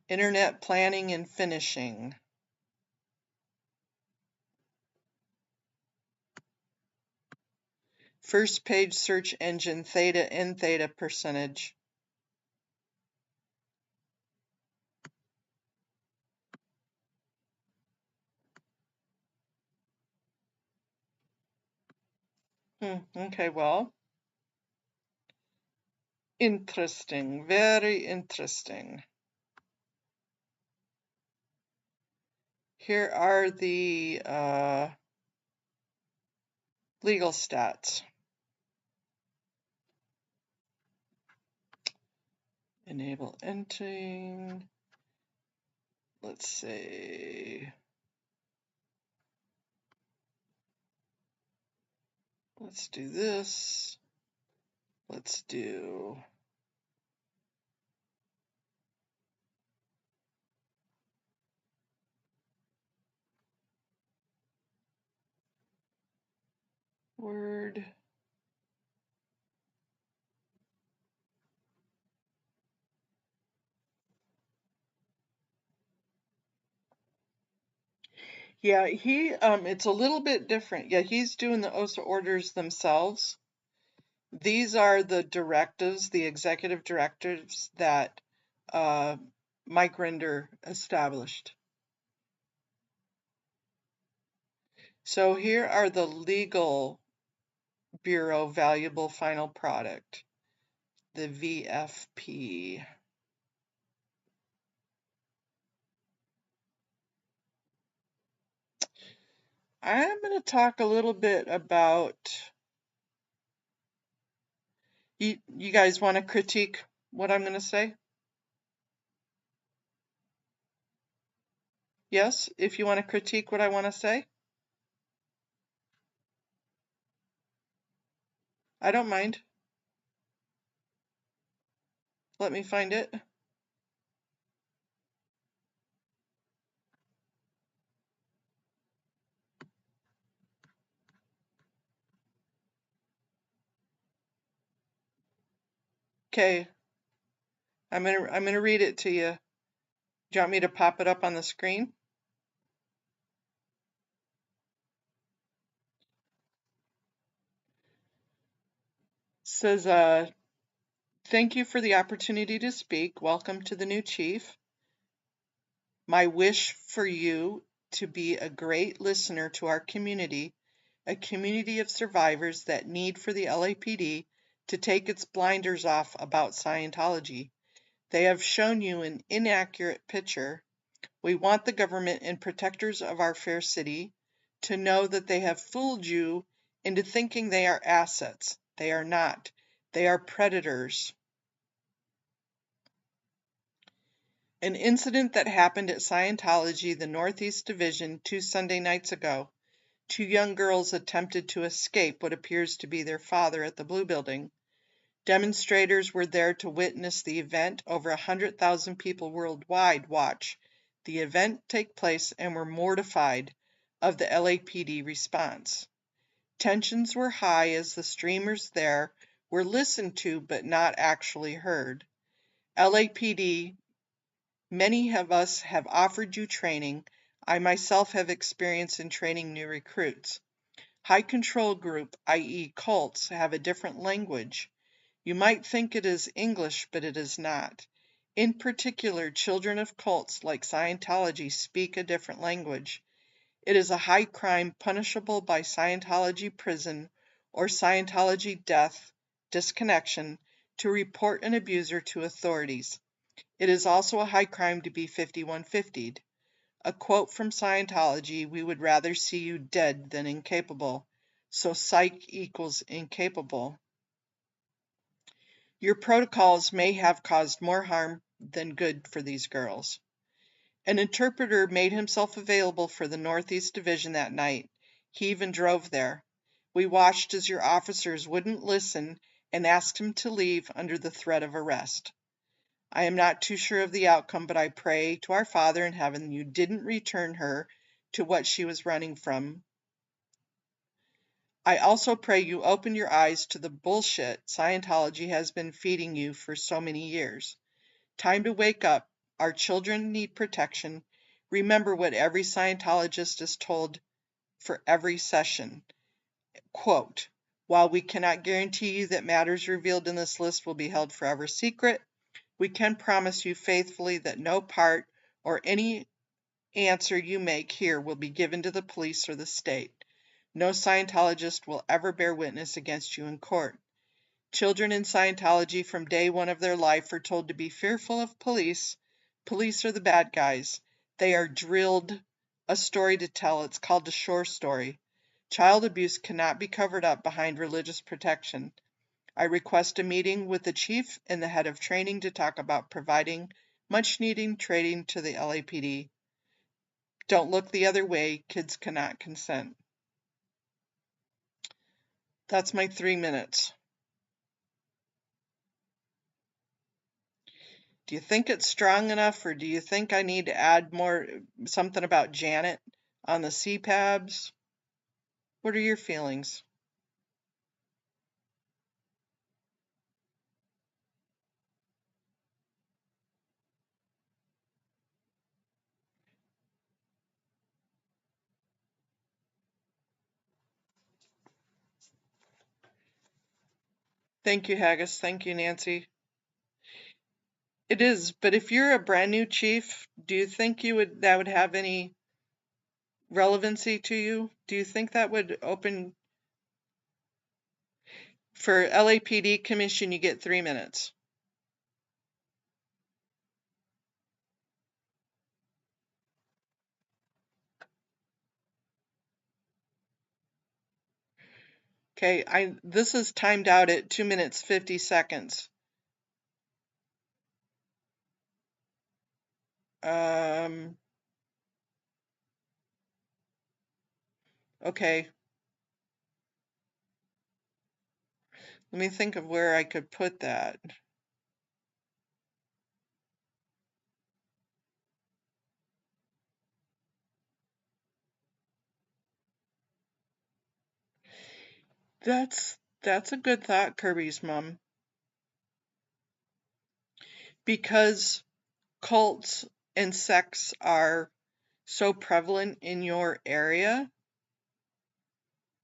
Internet Planning and Finishing. First page search engine theta and theta percentage. Okay, well. Interesting, very interesting. Here are the legal stats. Enable entering. Let's say. Let's do this. Let's do. Word. Yeah, it's a little bit different. Yeah, he's doing the OSA orders themselves. These are the directives, the executive directives that Mike Rinder established. So here are the legal bureau valuable final product, the VFP. I'm going to talk a little bit about, you guys want to critique what I'm going to say? Yes, if you want to critique what I want to say? I don't mind. Let me find it. Okay, I'm gonna read it to you. Do you want me to pop it up on the screen? It says, thank you for the opportunity to speak. Welcome to the new chief. My wish for you to be a great listener to our community, a community of survivors that need for the LAPD to take its blinders off about Scientology. They have shown you an inaccurate picture. We want the government and protectors of our fair city to know that they have fooled you into thinking they are assets. They are not. They are predators. An incident that happened at Scientology, the Northeast Division, 2 Sunday nights ago. Two young girls attempted to escape what appears to be their father at the Blue Building. Demonstrators were there to witness the event. Over 100,000 people worldwide watch the event take place and were mortified of the LAPD response. Tensions were high as the streamers there were listened to but not actually heard. LAPD, many of us have offered you training. I myself have experience in training new recruits. High control group, i.e. cults, have a different language. You might think it is English, but it is not. In particular, children of cults like Scientology speak a different language. It is a high crime punishable by Scientology prison or Scientology death, disconnection, to report an abuser to authorities. It is also a high crime to be 5150'd. A quote from Scientology, we would rather see you dead than incapable. So psych equals incapable. Your protocols may have caused more harm than good for these girls. An interpreter made himself available for the Northeast Division that night. He even drove there. We watched as your officers wouldn't listen and asked him to leave under the threat of arrest. I am not too sure of the outcome, but I pray to our Father in heaven you didn't return her to what she was running from. I also pray you open your eyes to the bullshit Scientology has been feeding you for so many years. Time to wake up. Our children need protection. Remember what every Scientologist is told for every session. Quote, while we cannot guarantee you that matters revealed in this list will be held forever secret, we can promise you faithfully that no part or any answer you make here will be given to the police or the state. No Scientologist will ever bear witness against you in court. Children in Scientology from day one of their life are told to be fearful of police. Police are the bad guys. They are drilled a story to tell. It's called the Shore Story. Child abuse cannot be covered up behind religious protection. I request a meeting with the chief and the head of training to talk about providing much-needed training to the LAPD. Don't look the other way. Kids cannot consent. That's my 3 minutes. Do you think it's strong enough, or do you think I need to add something about Janet on the CPABs? What are your feelings? Thank you, Haggis. Thank you, Nancy. It is, but if you're a brand new chief, do you think that would have any relevancy to you? Do you think that would open for LAPD commission? You get 3 minutes. Okay, this is timed out at 2 minutes 50 seconds. Okay. Let me think of where I could put that. That's a good thought, Kirby's mom. Because cults and sects are so prevalent in your area,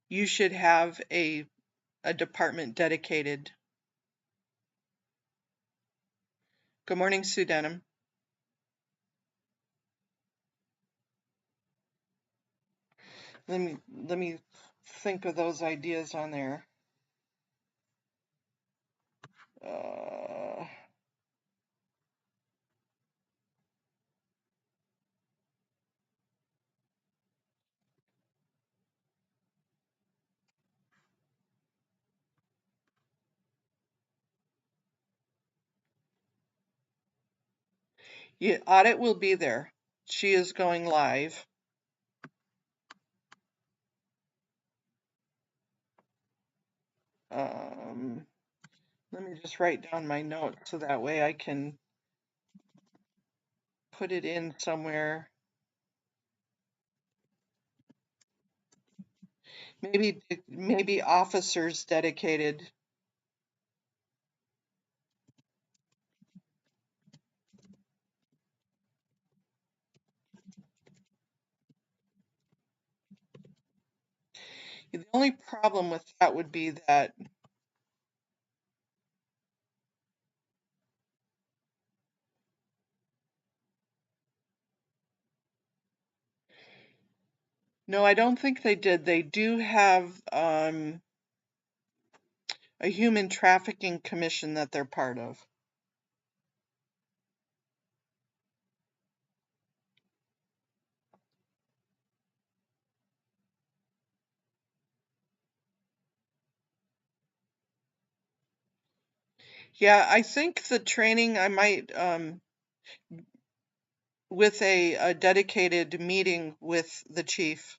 you should have a department dedicated. Good morning, Sue Denham. Let me think of those ideas on there. Yeah, Audit will be there. She is going live. let me just write down my notes so that way I can put it in somewhere. Maybe officers dedicated. The only problem with that would be that no, I don't think they did. They do have a human trafficking commission that they're part of. Yeah, I think the training I might with a dedicated meeting with the chief.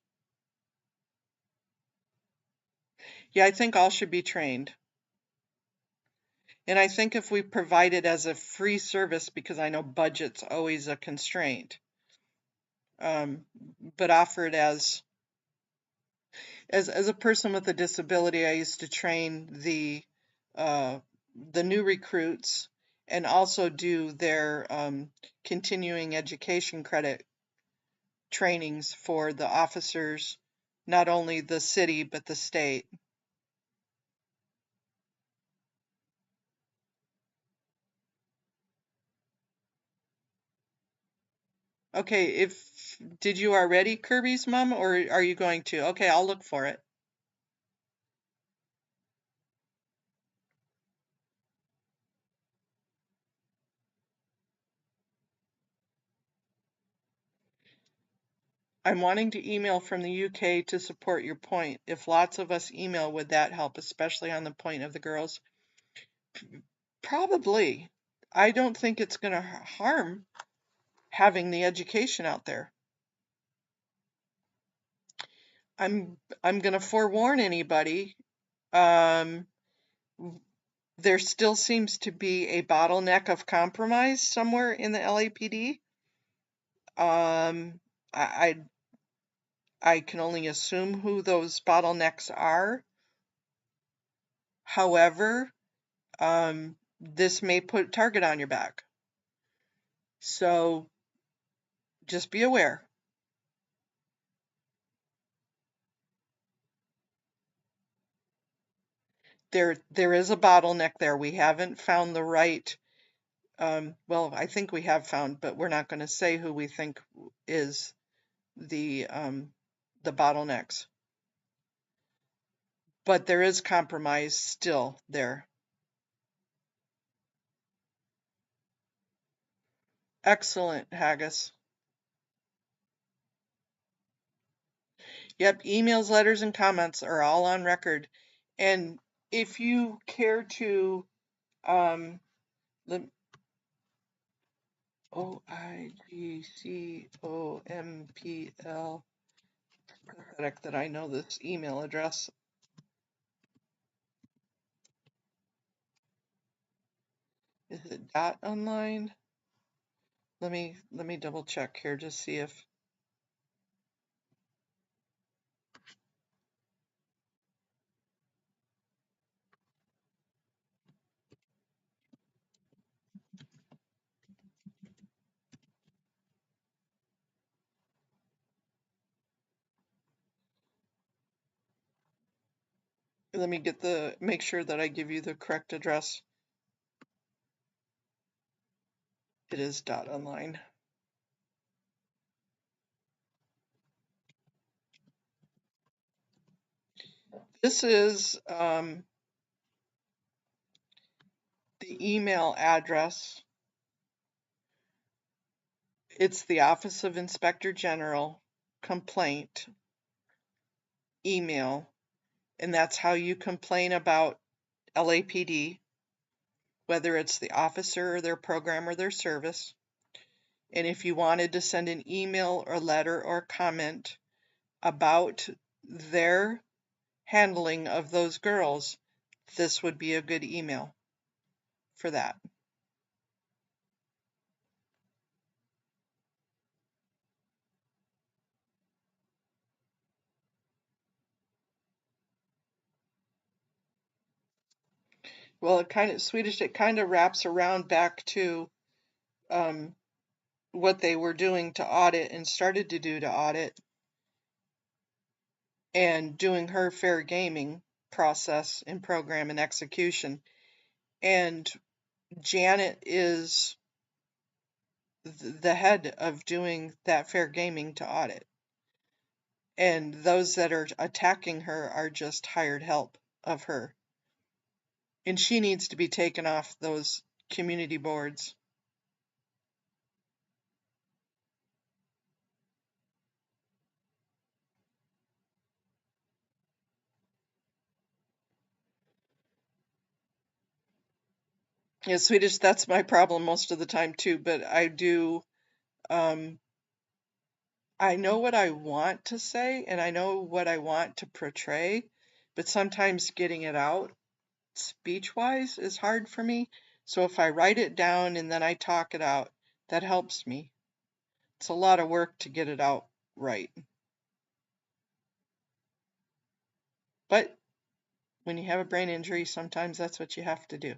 Yeah, I think all should be trained. And I think if we provide it as a free service, because I know budget's always a constraint, but offer it as a person with a disability, I used to train uh, the new recruits and also do their continuing education credit trainings for the officers, not only the city, but the state. Okay, did you already, Kirby's mom, or are you going to? Okay, I'll look for it. I'm wanting to email from the UK to support your point. If lots of us email, would that help, especially on the point of the girls? Probably. I don't think it's going to harm having the education out there. I'm going to forewarn anybody. Um, there still seems to be a bottleneck of compromise somewhere in the LAPD. I I can only assume who those bottlenecks are. However, this may put a target on your back. So just be aware. There is a bottleneck there. We haven't found the right, well, I think we have found, but we're not going to say who we think is the bottlenecks. But there is compromise still there. Excellent, Haggis. Yep, emails, letters, and comments are all on record. And if you care to, the OIGCOMPL, pathetic that I know this email address. Is it .online? Let me double check here to see if let me make sure that I give you the correct address. It is .online. This is the email address. It's the Office of Inspector General complaint email, and that's how you complain about LAPD, whether it's the officer or their program or their service. And if you wanted to send an email or letter or comment about their handling of those girls, this would be a good email for that. Well, it kind of Swedish, it kind of wraps around back to um, what they were doing to audit and started to do to audit, and doing her fair gaming process and program and execution. And Janet is the head of doing that fair gaming to audit. And those that are attacking her are just hired help of her. And she needs to be taken off those community boards. Yeah, Swedish, that's my problem most of the time too, but I know what I want to say and I know what I want to portray, but sometimes getting it out speech-wise is hard for me. So if I write it down and then I talk it out, that helps me. It's a lot of work to get it out right. But when you have a brain injury, sometimes that's what you have to do.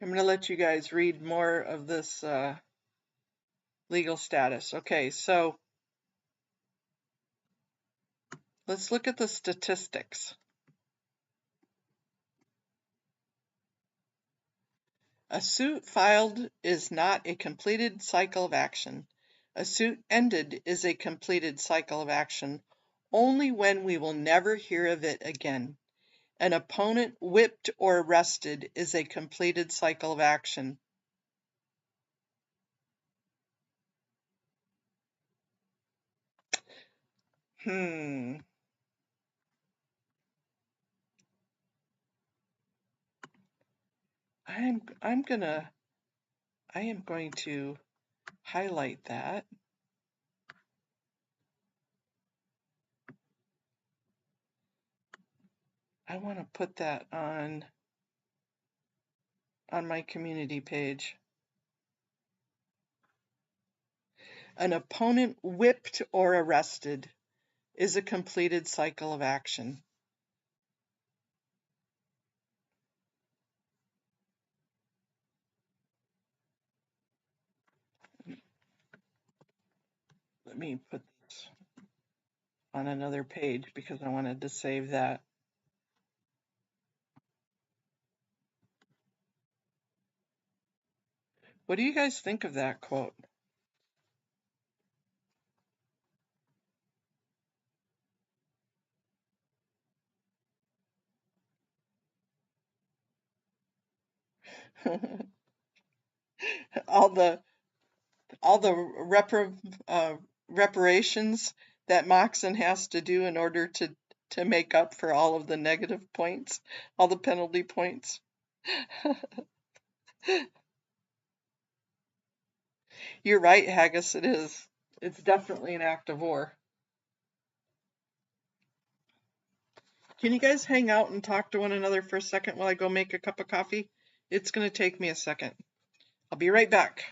I'm going to let you guys read more of this legal status. Okay, so let's look at the statistics. A suit filed is not a completed cycle of action. A suit ended is a completed cycle of action only when we will never hear of it again. An opponent whipped or arrested is a completed cycle of action. Hmm. I'm gonna I am going to highlight that. I want to put that on my community page. An opponent whipped or arrested is a completed cycle of action. Let me put this on another page because I wanted to save that. What do you guys think of that quote? all the reparations that Moxon has to do in order to make up for all of the negative points, all the penalty points. You're right, Haggis, it is. It's definitely an act of war. Can you guys hang out and talk to one another for a second while I go make a cup of coffee? It's going to take me a second. I'll be right back.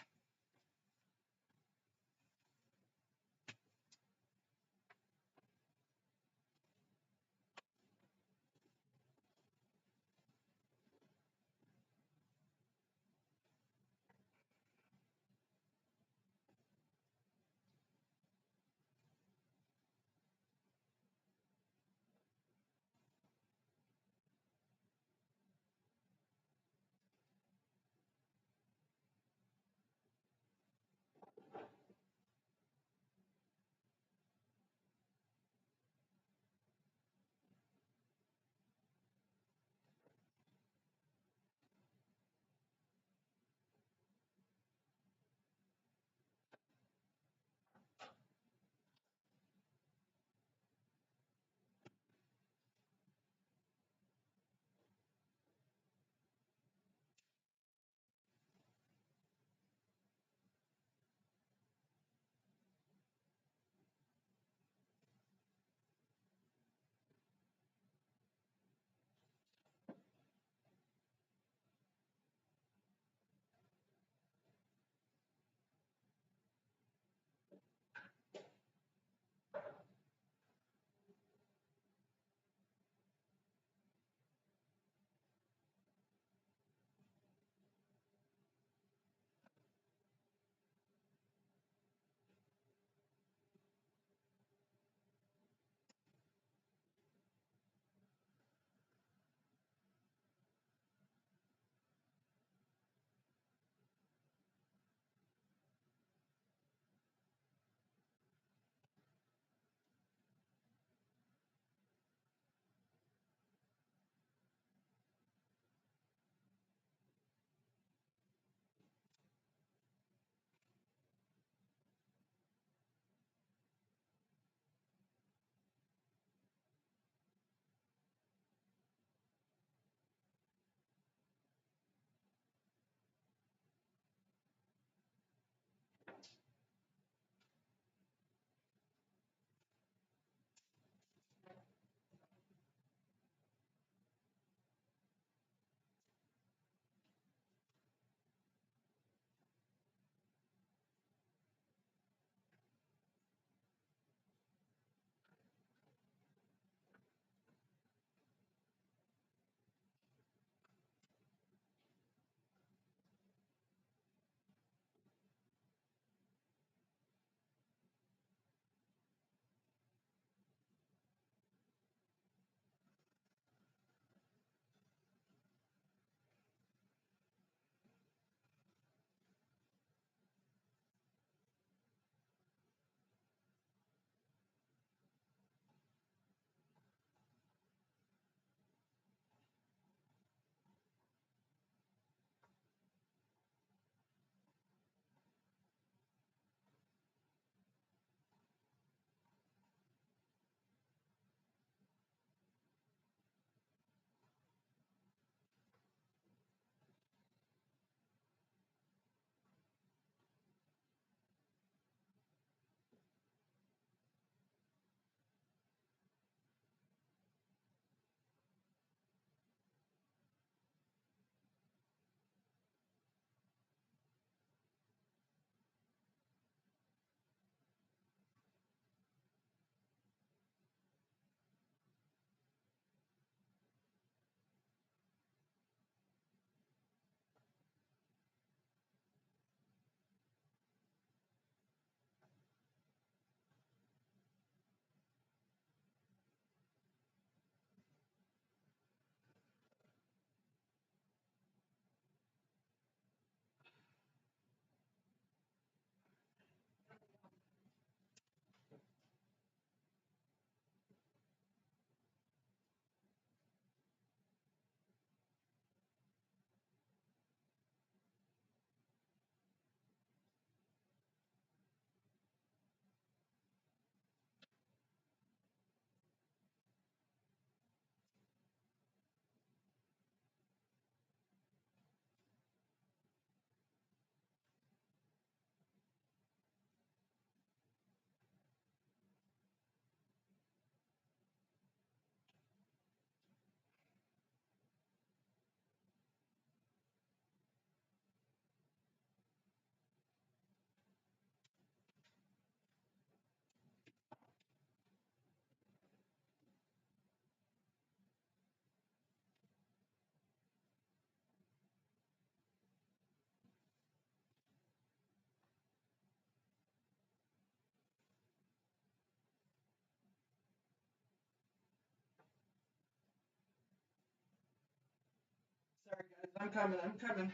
I'm coming, I'm coming.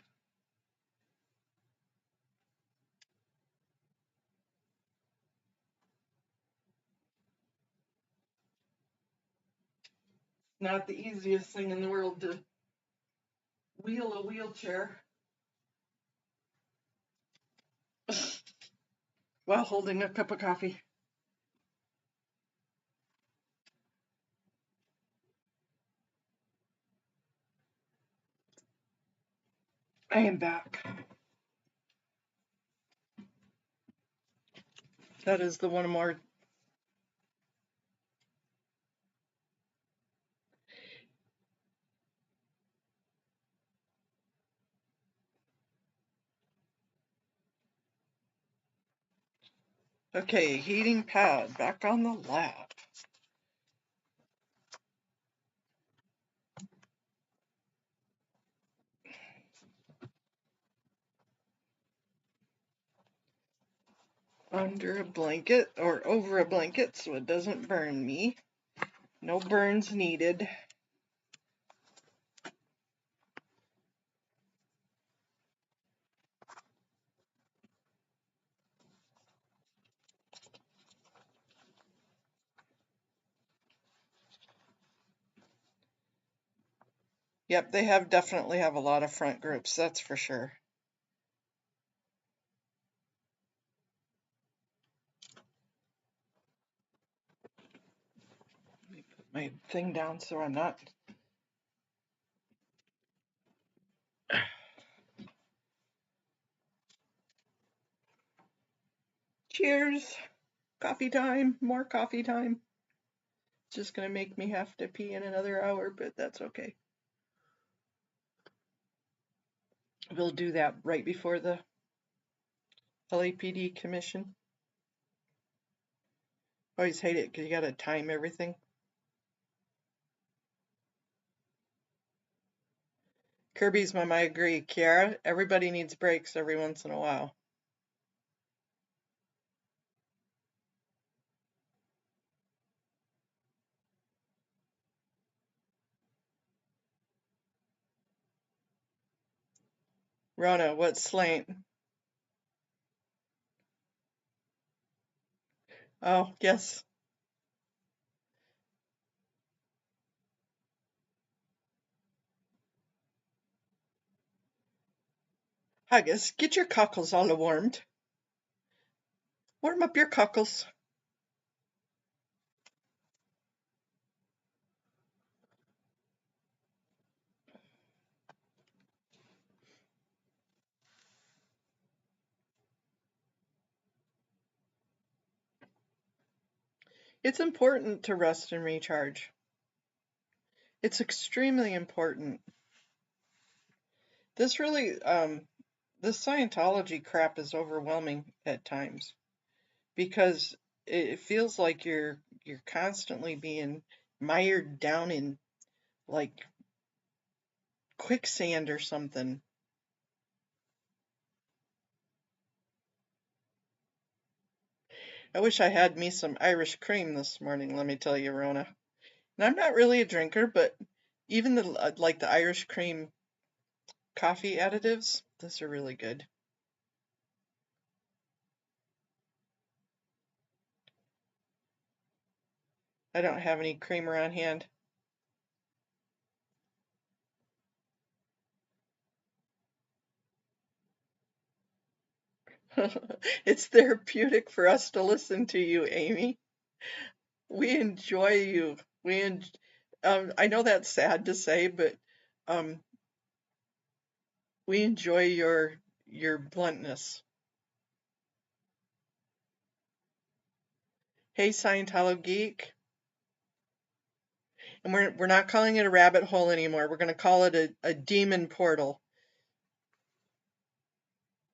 Not the easiest thing in the world to wheel a wheelchair while holding a cup of coffee. I am back. That is the one more. Okay, heating pad back on the lap. Under a blanket or over a blanket so it doesn't burn me. No burns needed. Yep, they definitely have a lot of front groups, that's for sure. Let me put my thing down so I'm not. Cheers. Coffee time, more coffee time. It's just gonna make me have to pee in another hour, but that's okay. We'll do that right before the LAPD commission. I always hate it because you gotta time everything. Kirby's mom, I agree. Kiara, everybody needs breaks every once in a while. Rona, what's slant? Oh, yes. Haggis, get your cockles all warmed. Warm up your cockles. It's important to rest and recharge. It's extremely important. This really, this Scientology crap is overwhelming at times because it feels like you're constantly being mired down in like quicksand or something. I wish I had me some Irish cream this morning, let me tell you, Rona. And I'm not really a drinker, but even the like the Irish cream coffee additives, those are really good. I don't have any creamer on hand. It's therapeutic for us to listen to you, Amy. We enjoy you. I know that's sad to say, but um, we enjoy your bluntness. Hey, Scientology geek, and we're not calling it a rabbit hole anymore. We're going to call it a demon portal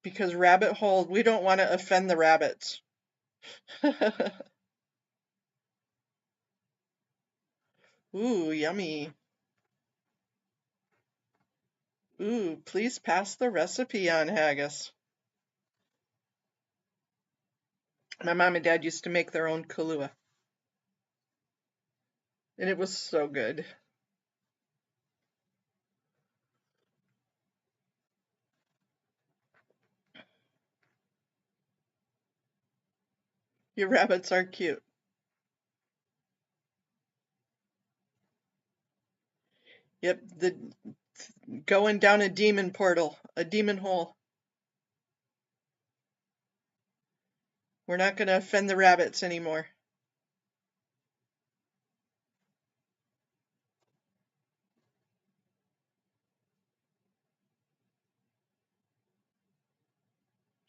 because rabbit hole. We don't want to offend the rabbits. Ooh, yummy. Ooh, please pass the recipe on, haggis. My mom and dad used to make their own Kahlua, and it was so good. Your rabbits are cute. Yep, going down a demon portal, a demon hole. We're not going to offend the rabbits anymore.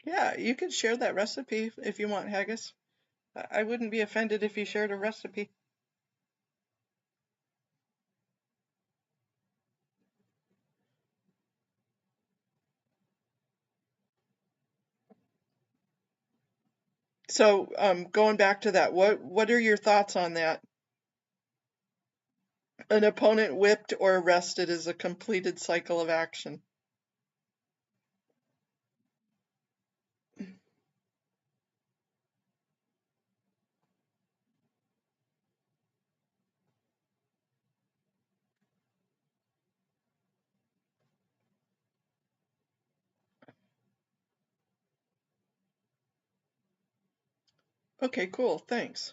Yeah, you could share that recipe if you want, Haggis. I wouldn't be offended if you shared a recipe. So, going back to that, what are your thoughts on that? An opponent whipped or arrested is a completed cycle of action. Okay, cool. Thanks.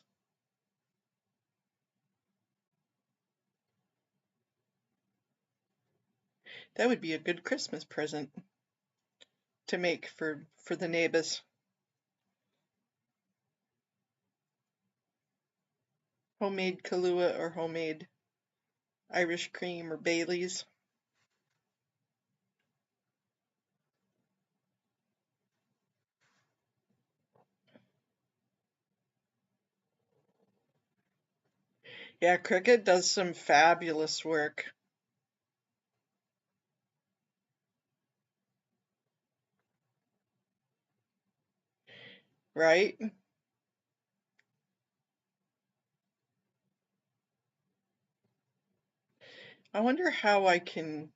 That would be a good Christmas present to make for the neighbors. Homemade Kahlua or homemade Irish cream or Bailey's. Yeah, Cricket does some fabulous work, right? I wonder how I can.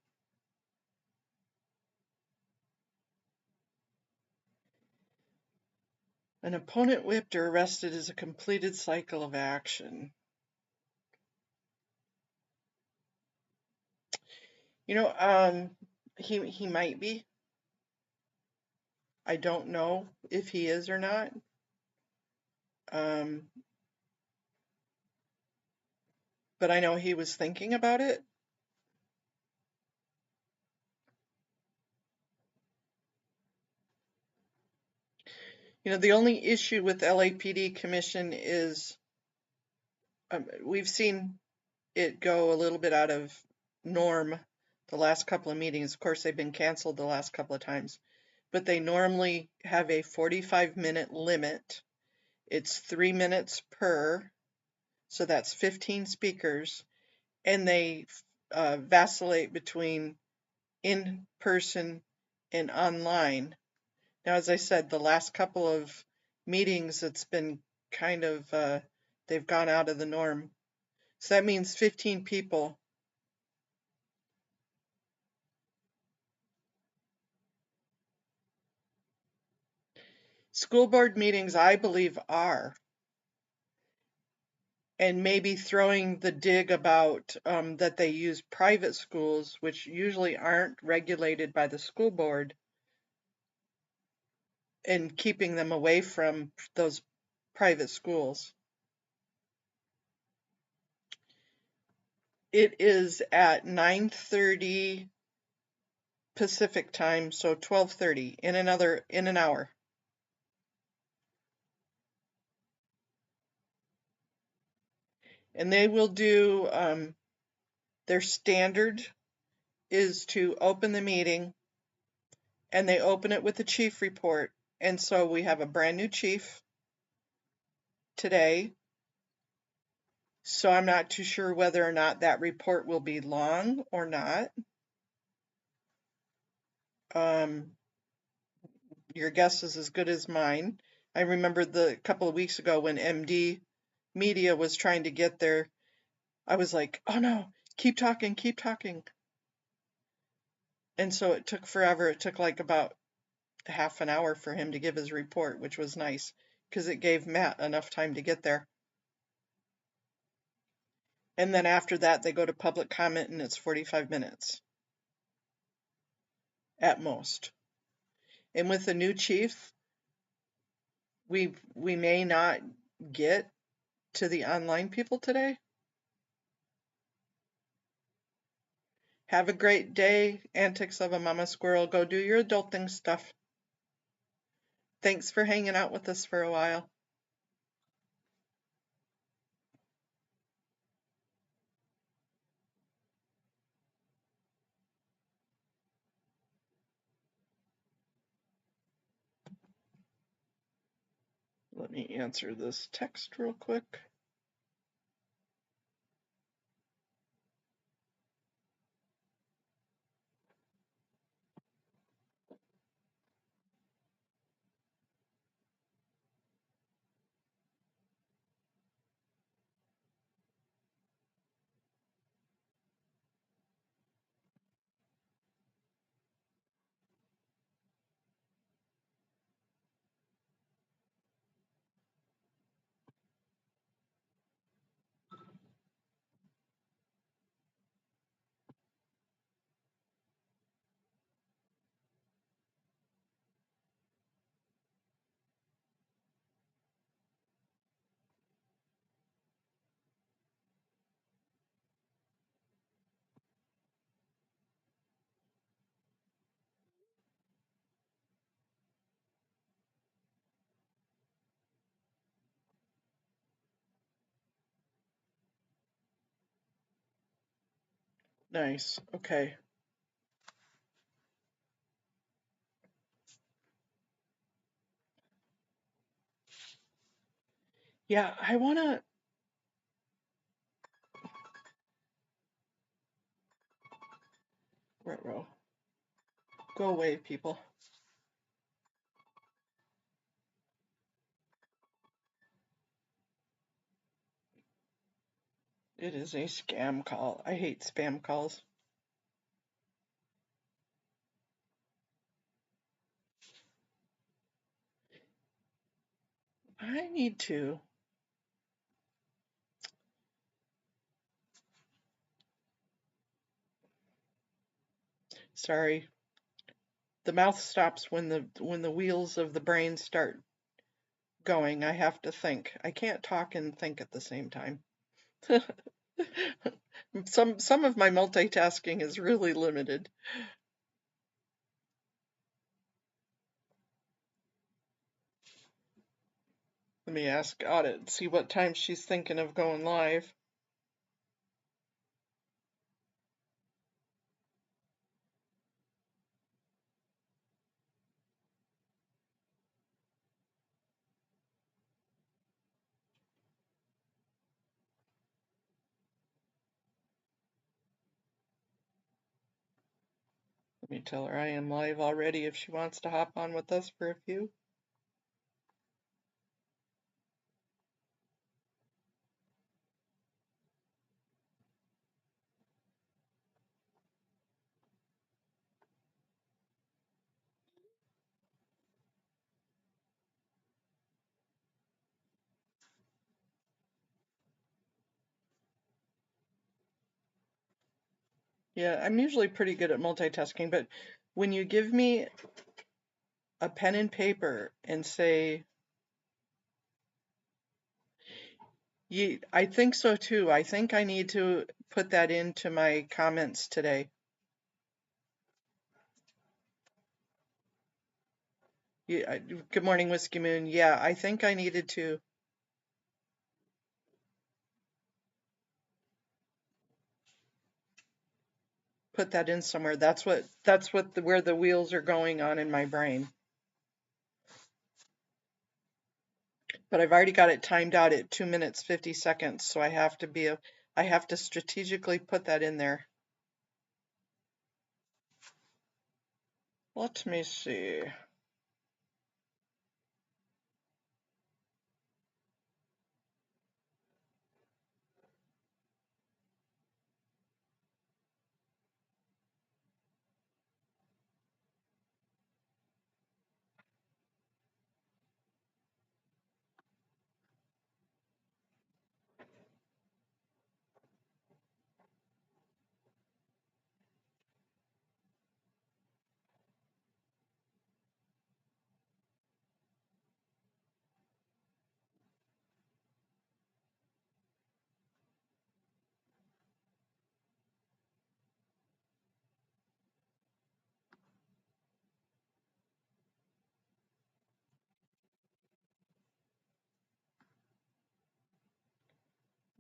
An opponent whipped or arrested is a completed cycle of action. You know, he might be. I don't know if he is or not. Um, but I know he was thinking about it. You know, the only issue with LAPD Commission is we've seen it go a little bit out of norm the last couple of meetings. Of course, they've been canceled the last couple of times, but they normally have a 45-minute limit. It's 3 minutes per, so that's 15 speakers, and they vacillate between in person and online. Now, as I said, the last couple of meetings, it's been kind of, they've gone out of the norm. So that means 15 people. School board meetings, I believe, are. And maybe throwing the dig about that they use private schools, which usually aren't regulated by the school board, and keeping them away from those private schools. It is at 9:30 Pacific time, so 12:30 in an hour. And they will do their standard is to open the meeting, and they open it with the chief report. And so we have a brand new chief today. So I'm not too sure whether or not that report will be long or not. Your guess is as good as mine. I remember the couple of weeks ago when MD Media was trying to get there, I was like, oh no, keep talking, keep talking. And so it took forever. It took like about half an hour for him to give his report, which was nice because it gave Matt enough time to get there. And then after that, they go to public comment and it's 45 minutes at most. And with the new chief, we may not get to the online people today. Have a great day, Antics of a Mama Squirrel. Go do your adulting stuff. Thanks for hanging out with us for a while. Let me answer this text real quick. Nice. Okay. Yeah, I wanna Ruh-roh. Go away, people. It is a scam call. I hate spam calls. I need to. Sorry. The mouth stops when the wheels of the brain start going. I have to think. I can't talk and think at the same time. Some of my multitasking is really limited. Let me ask Audit, see what time she's thinking of going live. Let me tell her I am live already if she wants to hop on with us for a few. Yeah, I'm usually pretty good at multitasking, but when you give me a pen and paper and say, I think so too. I think I need to put that into my comments today. Good morning, Whiskey Moon. Yeah, I think I needed to put that in somewhere. That's what where the wheels are going on in my brain. But I've already got it timed out at 2 minutes 50 seconds, so I have to strategically put that in there. Let me see.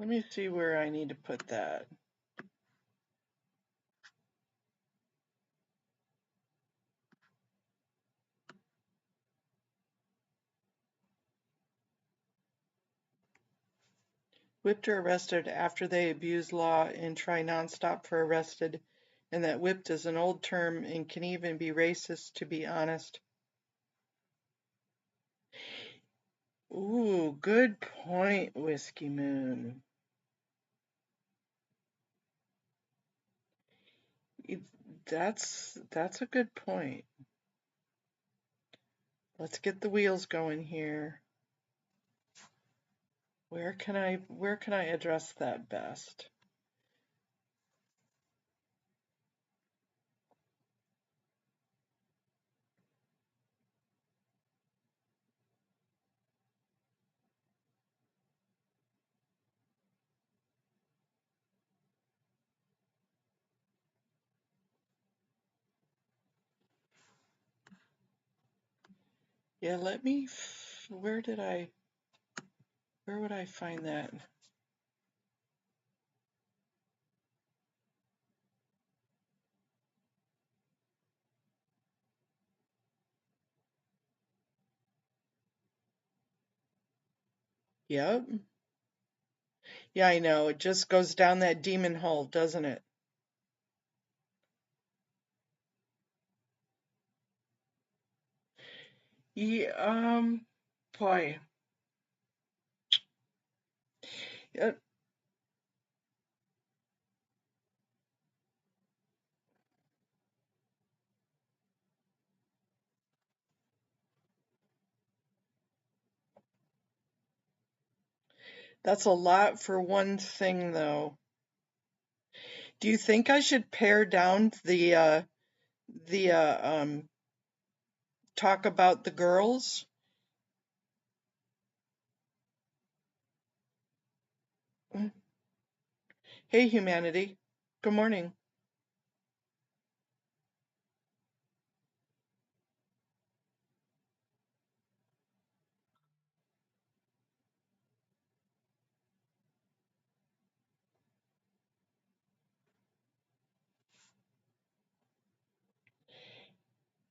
Let me see where I need to put that. Whipped or arrested after they abuse law and try nonstop for arrested, and that whipped is an old term and can even be racist, to be honest. Ooh, good point, Whiskey Moon. It- that's a good point. Let's get the wheels going here. Where can I address that best? Yeah, where would I find that? Yep. Yeah, I know. It just goes down that demon hole, doesn't it? Yeah, boy. Uh, That's a lot for one thing, though. Do you think I should pare down the talk about the girls? Mm. Hey, humanity. Good morning.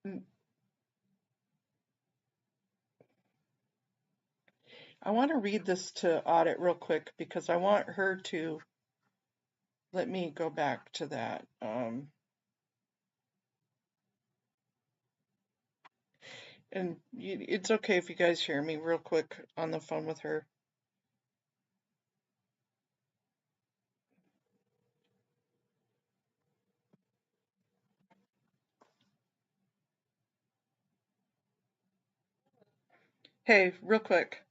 Mm, I want to read this to Audit real quick because I want her to let me go back to that. And it's okay if you guys hear me real quick on the phone with her. Hey, real quick.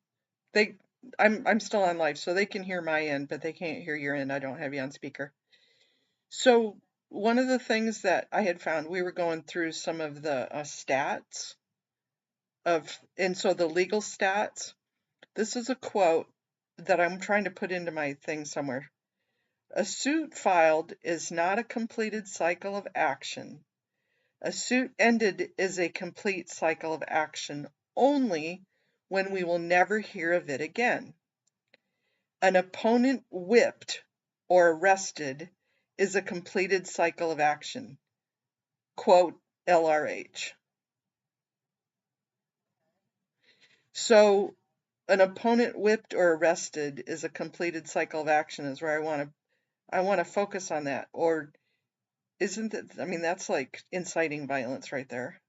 They I'm still on live, so they can hear my end, but they can't hear your end. I don't have you on speaker. So one of the things that I had found, we were going through some of the stats and so the legal stats. This is a quote that I'm trying to put into my thing somewhere. A suit filed is not a completed cycle of action. A suit ended is a complete cycle of action only when we will never hear of it again. An opponent whipped or arrested is a completed cycle of action. Quote LRH. So an opponent whipped or arrested is a completed cycle of action is where I want to focus on that. Or isn't it, I mean, that's like inciting violence right there.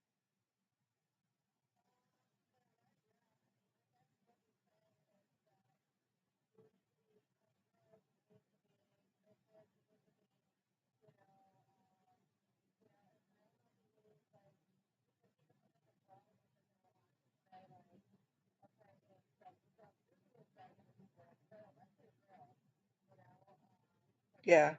Yeah,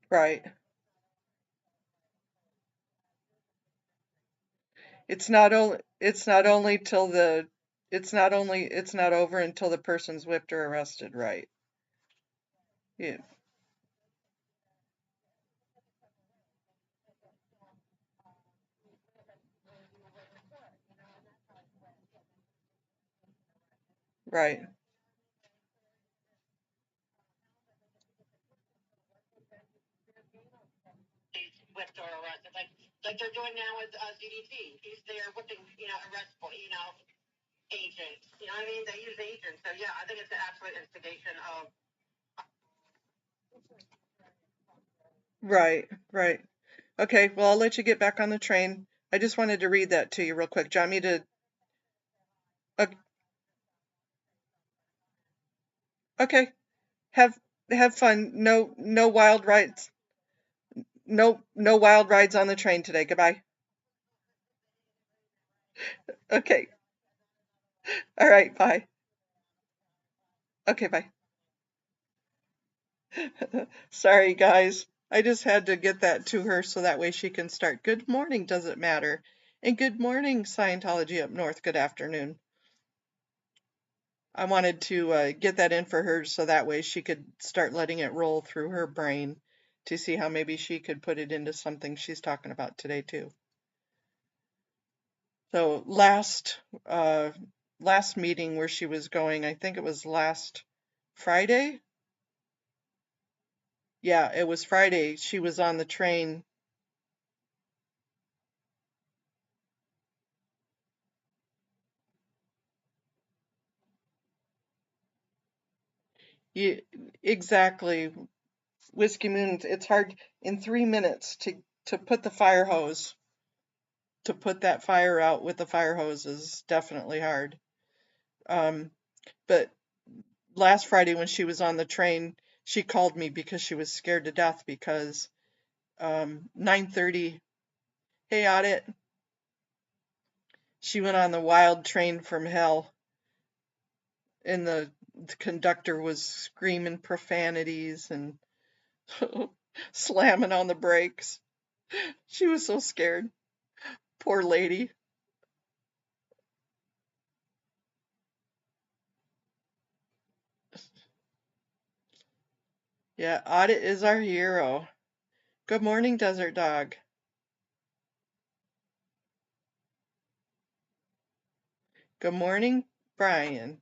right. It's not only till the it's not over until the person's whipped or arrested, right? Yeah, right. Right, right. Okay, well, I'll let you get back on the train. I just wanted to read that to you real quick. Do you want me to? o- Okay, have have fun. No wild rides. No wild rides on the train today. Goodbye. Okay. All right. Bye. Okay. Bye. Sorry, guys. I just had to get that to her so that way she can start. Good morning, does it matter? And good morning, Scientology up north. Good afternoon. I wanted to get that in for her so that way she could start letting it roll through her brain to see how maybe she could put it into something she's talking about today too. So last meeting where she was going, I think it was last Friday. Yeah, it was Friday. She was on the train. You, exactly. Whiskey Moon, it's hard in 3 minutes to put the fire hose, to put that fire out with the fire hose is definitely hard. Um, but last Friday when she was on the train, she called me because she was scared to death because 9:30, hey Audit, she went on the wild train from hell and the conductor was screaming profanities and slamming on the brakes. She was so scared. Poor lady. Yeah, Audit is our hero. Good morning, Desert Dog. Good morning, Brian.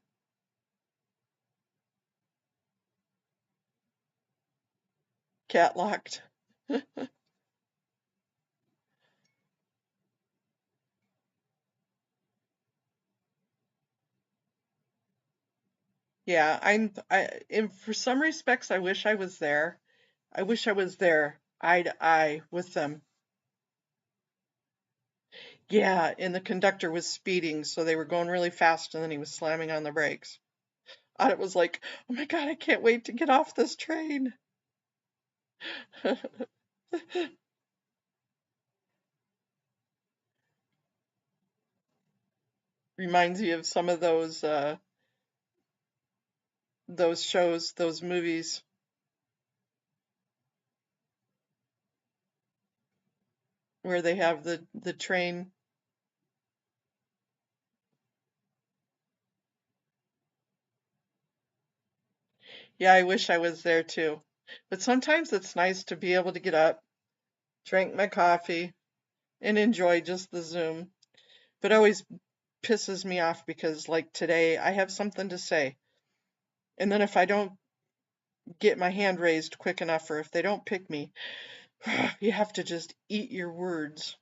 Cat locked. Yeah, in for some respects, I wish I was there. I wish I was there, eye to eye with them. Yeah, and the conductor was speeding, so they were going really fast, and then he was slamming on the brakes. And it was like, oh my God, I can't wait to get off this train. Reminds me of some of those shows, those movies where they have the train. Yeah, I wish I was there too. But sometimes it's nice to be able to get up, drink my coffee, and enjoy just the Zoom. But it always pisses me off because, like today, I have something to say. And then if I don't get my hand raised quick enough, or if they don't pick me, you have to just eat your words.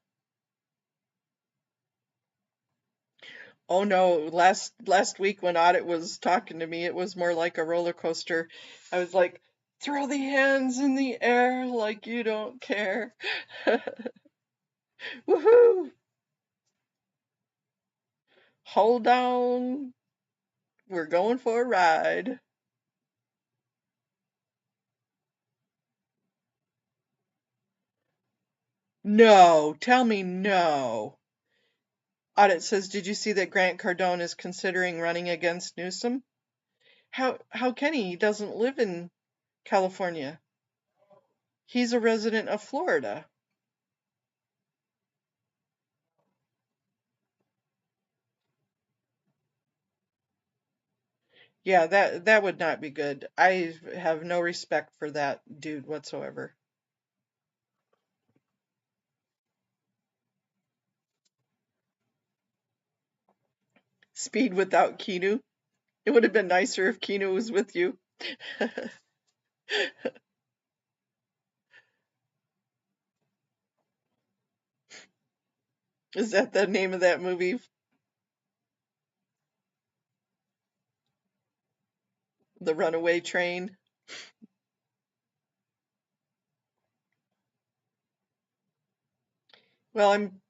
Oh no, last week when Audit was talking to me, it was more like a roller coaster. I was like, throw the hands in the air like you don't care. Woohoo! Hold on. We're going for a ride. No, tell me no. Audit says, did you see that Grant Cardone is considering running against Newsom? How can he? He doesn't live in California. He's a resident of Florida. Yeah, that would not be good. I have no respect for that dude whatsoever. Speed without Keanu. It would have been nicer if Keanu was with you. Is that the name of that movie? The Runaway Train? Well, I'm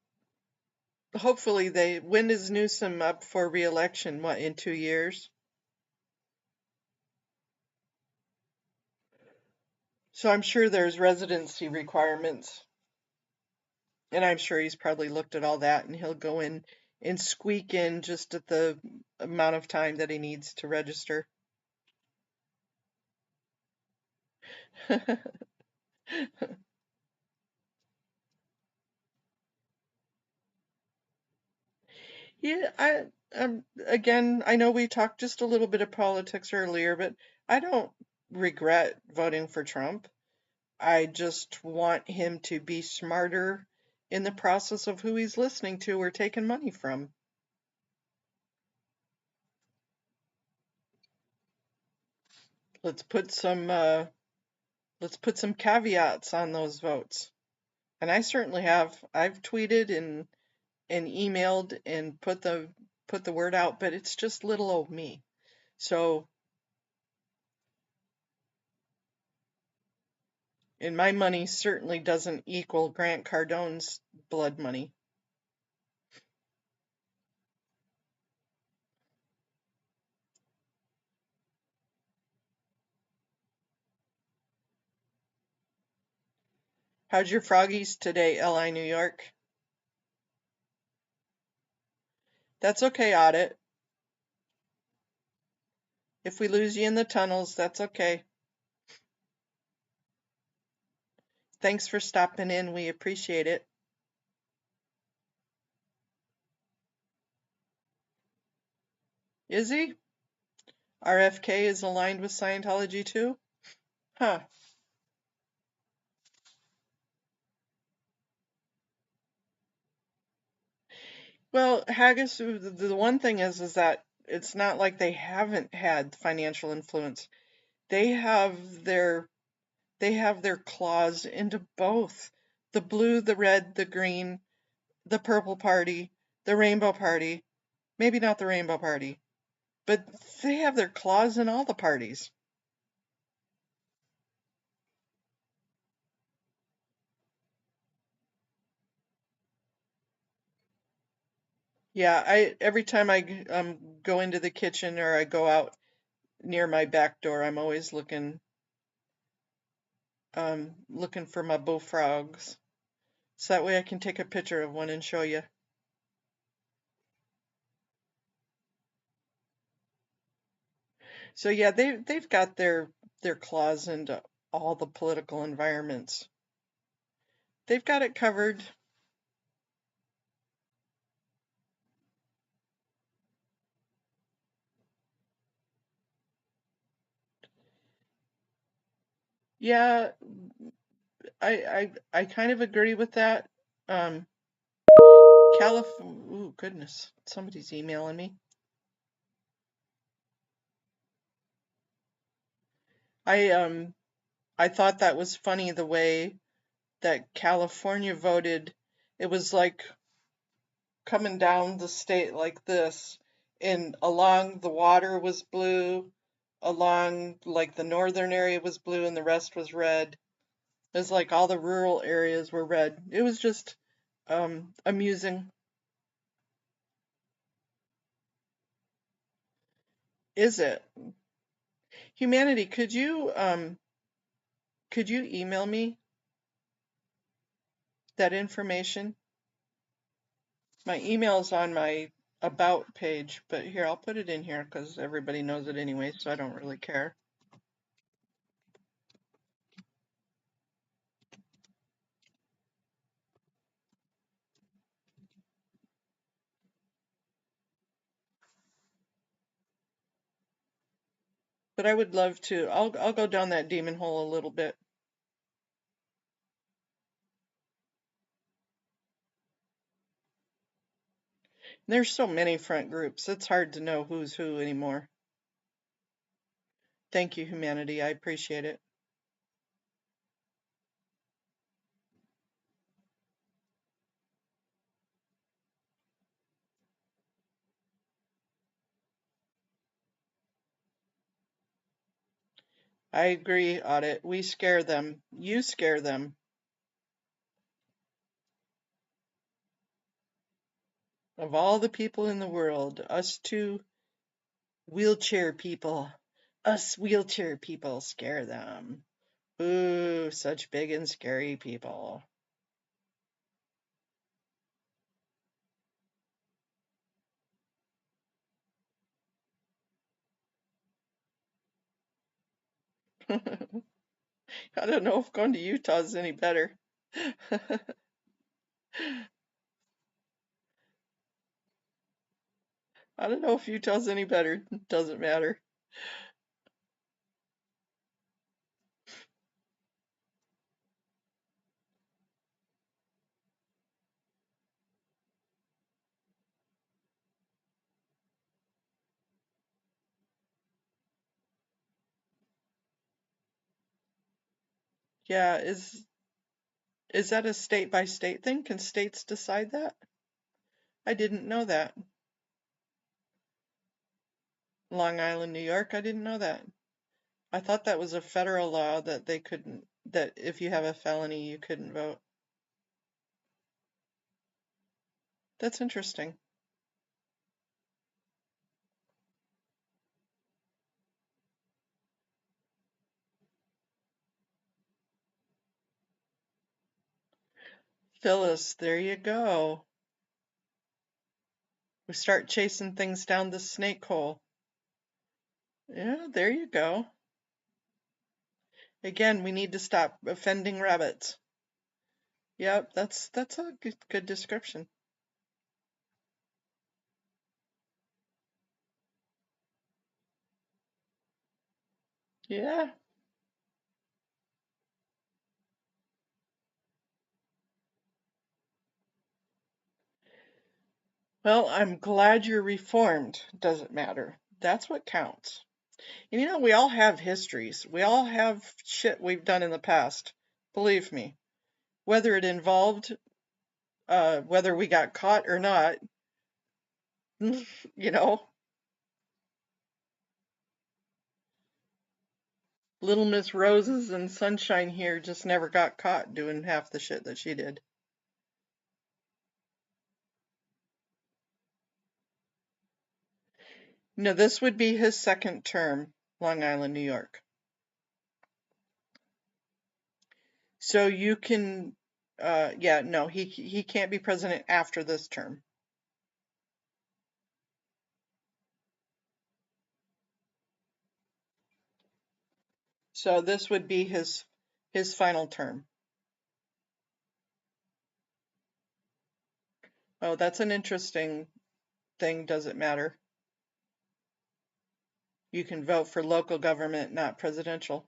hopefully when is Newsom up for re-election? What, in 2 years? So I'm sure there's residency requirements, and I'm sure he's probably looked at all that, and he'll go in and squeak in just at the amount of time that he needs to register. Yeah, again, I know we talked just a little bit of politics earlier, but I don't regret voting for Trump. I just want him to be smarter in the process of who he's listening to or taking money from. Let's put some uh, let's put some caveats on those votes. And I certainly have. I've tweeted and emailed and put the word out, but it's just little old me. So, and my money certainly doesn't equal Grant Cardone's blood money. How's your froggies today, LI New York? That's okay, Audit. If we lose you in the tunnels, that's okay. Thanks for stopping in. We appreciate it. Is he? RFK is aligned with Scientology too? Huh. Well, Haggis, the one thing is that it's not like they haven't had financial influence. They have their they have their claws into both the blue, the red, the green, the purple party, the rainbow party. Maybe not the rainbow party, but they have their claws in all the parties. Yeah, I every time I go into the kitchen or I go out near my back door, I'm always looking for my bullfrogs. So that way I can take a picture of one and show you. So yeah, they've got their claws into all the political environments. They've got it covered. Yeah, I kind of agree with that. Um, Ooh, goodness, somebody's emailing me. I um I thought that was funny the way that California voted. It was like coming down the state like this, and along the water was blue, along like the northern area was blue, and the rest was red. It was like all the rural areas were red. It was just amusing. Is it? Humanity, could you email me that information? My email's on my about page, but here, I'll put it in here because everybody knows it anyway, so I don't really care. But I would love to. I'll go down that demon hole a little bit. There's so many front groups. It's hard to know who's who anymore. Thank you, humanity. I appreciate it. I agree, Audit. We scare them. You scare them. Of all the people in the world, us two wheelchair people, us wheelchair people scare them. Ooh, such big and scary people. I don't know if going to Utah is any better. I don't know if Utah's any better. Doesn't matter. Yeah, is that a state by state thing? Can states decide that? I didn't know that. Long Island, New York, I didn't know that. I thought that was a federal law that they couldn't, that if you have a felony, you couldn't vote. That's interesting. Phyllis, there you go. We start chasing things down the snake hole. Yeah, there you go. Again, we need to stop offending rabbits. Yep, that's a good description. Yeah. Well, I'm glad you're reformed. Doesn't matter. That's what counts. And you know, we all have histories. We all have shit we've done in the past. Believe me. Whether it involved, whether we got caught or not, you know, Little Miss Roses and Sunshine here just never got caught doing half the shit that she did. No, this would be his second term, Long Island, New York. So you can, yeah, no, he can't be president after this term. So this would be his final term. Oh, that's an interesting thing. Does it matter? You can vote for local government, not presidential.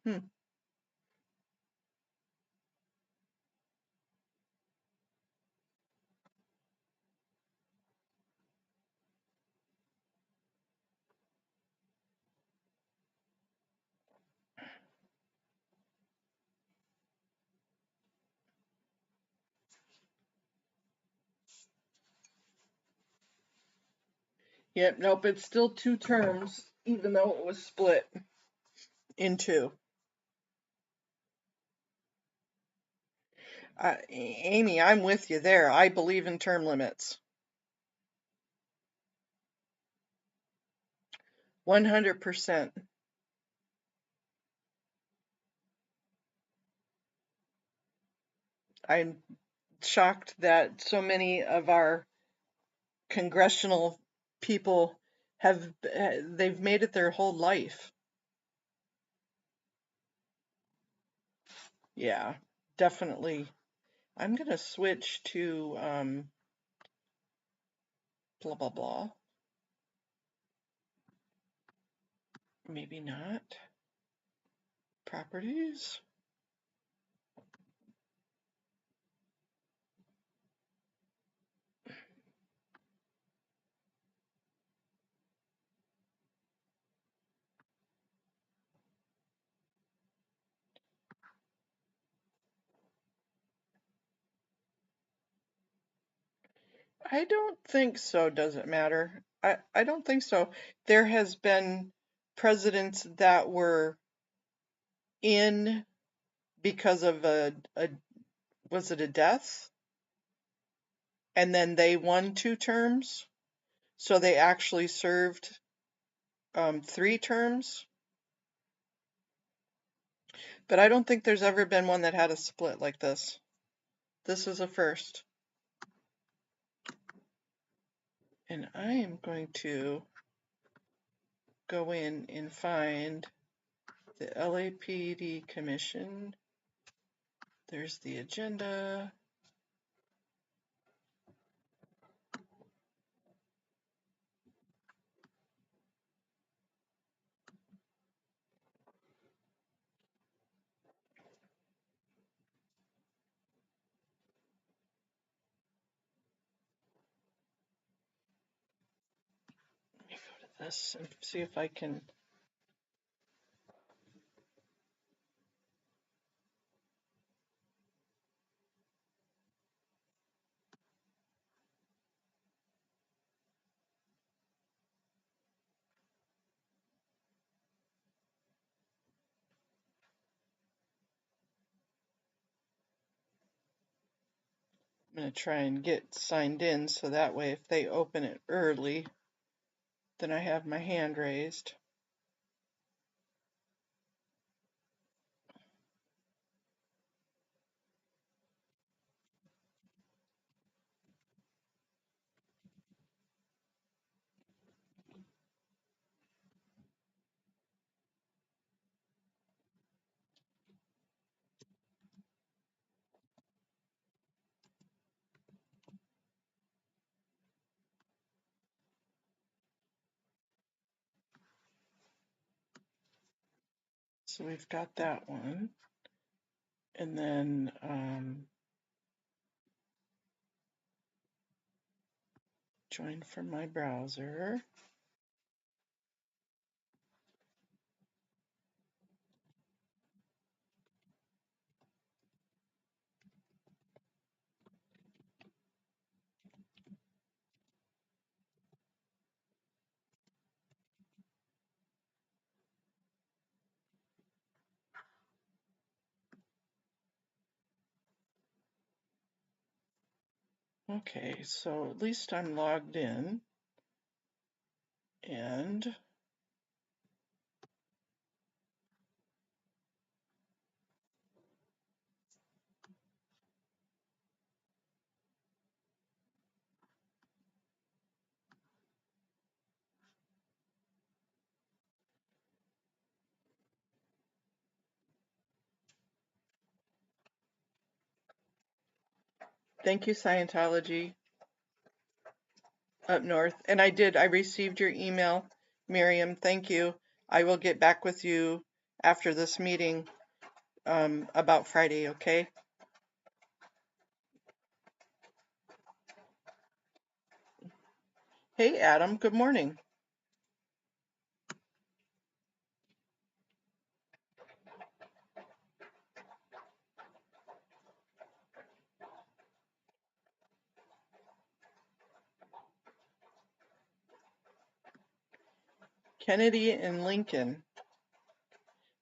Yep, nope, it's still 2 terms, even though it was split in two. Amy, I'm with you there. I believe in term limits. 100%. I'm shocked that so many of our congressional people they've made it their whole life. Yeah, definitely. I'm gonna switch to blah blah blah. Maybe not. Properties. I don't think so. Does it matter? I don't think so. There has been presidents that were in because of a was it a death? And then they won 2 terms. So they actually served 3 terms. But I don't think there's ever been one that had a split like this. This is a first. And I am going to go in and find the LAPD Commission. There's the agenda. Let me go to this and see if I can. I'm going to try and get signed in so that way if they open it early, then I have my hand raised. So we've got that one. And then join from my browser. Okay, so at least I'm logged in. And thank you, Scientology up north. And I received your email, Miriam. Thank you. I will get back with you after this meeting about Friday, okay? Hey, Adam, good morning. Kennedy and Lincoln,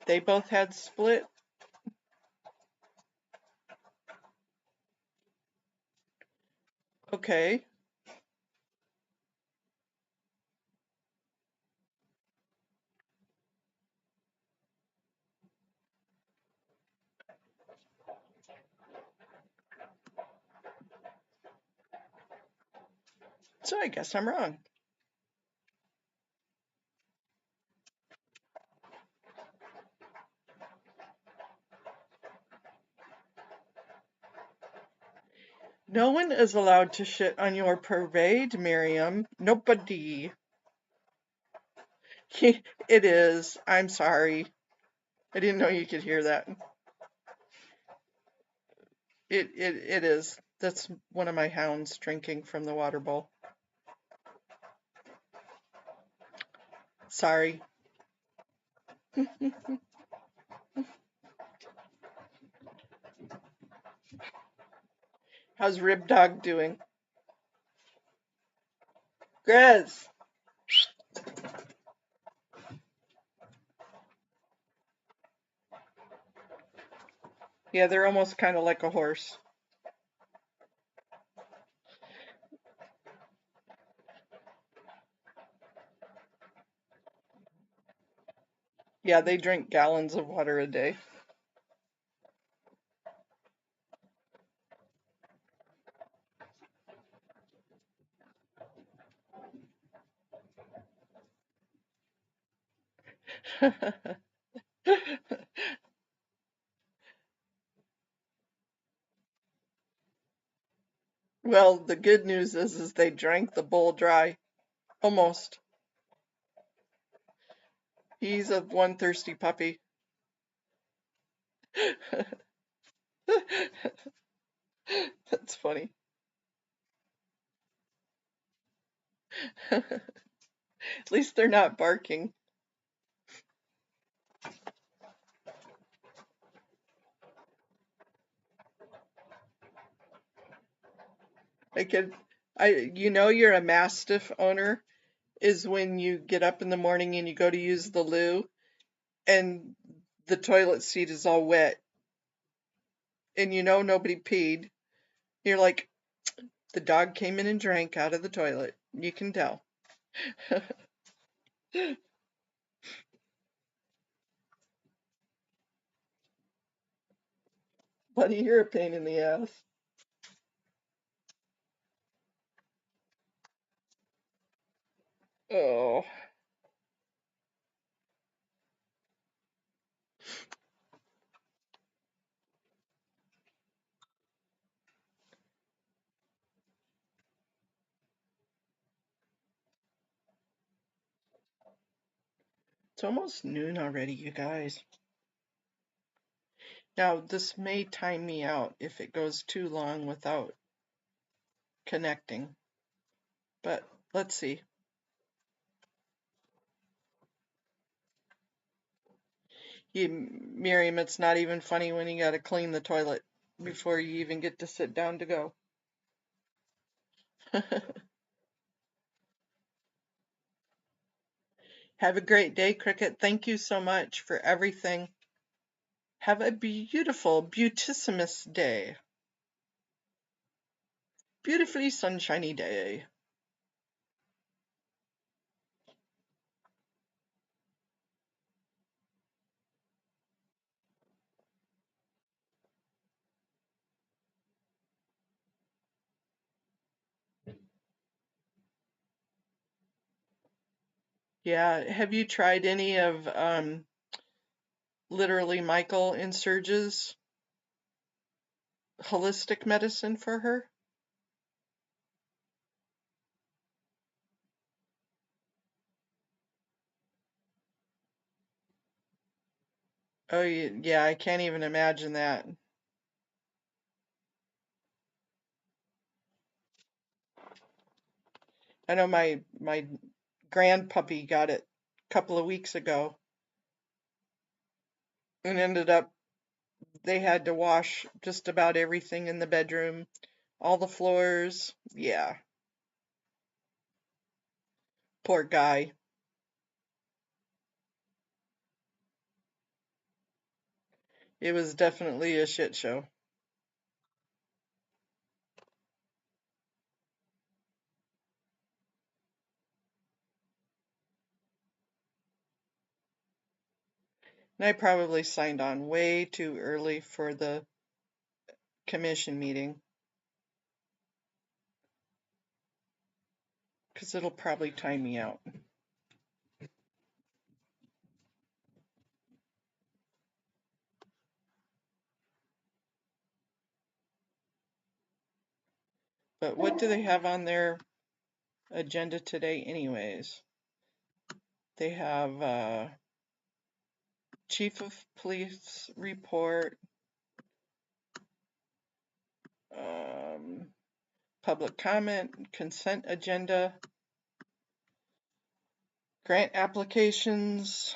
they both had split. Okay. So I guess I'm wrong. No one is allowed to shit on your parade, Miriam. Nobody. It is. I'm sorry. I didn't know you could hear that. It is. That's one of my hounds drinking from the water bowl. Sorry. How's Rib Dog doing? Grizz. Yeah, they're almost kind of like a horse. Yeah, they drink gallons of water a day. Well, the good news is they drank the bowl dry. Almost. He's a one thirsty puppy. That's funny. At least they're not barking. You know you're a Mastiff owner is when you get up in the morning and you go to use the loo and the toilet seat is all wet and you know nobody peed. You're like, the dog came in and drank out of the toilet. You can tell. Buddy, you're a pain in the ass. Oh, it's almost noon already, you guys. Now, this may time me out if it goes too long without connecting, but let's see. Miriam, it's not even funny when you gotta clean the toilet before you even get to sit down to go. Have a great day, Cricket. Thank you so much for everything. Have a beautiful, beautissimus day. Beautifully sunshiny day. Yeah, have you tried any of literally Michael Insurge's holistic medicine for her? Oh, yeah, I can't even imagine that. I know my grandpuppy got it a couple of weeks ago and ended up they had to wash just about everything in the bedroom, all the floors. Yeah, poor guy. It was definitely a shit show. And I probably signed on way too early for the commission meeting because it'll probably time me out. But what do they have on their agenda today anyways? They have Chief of Police report, public comment, consent agenda, grant applications,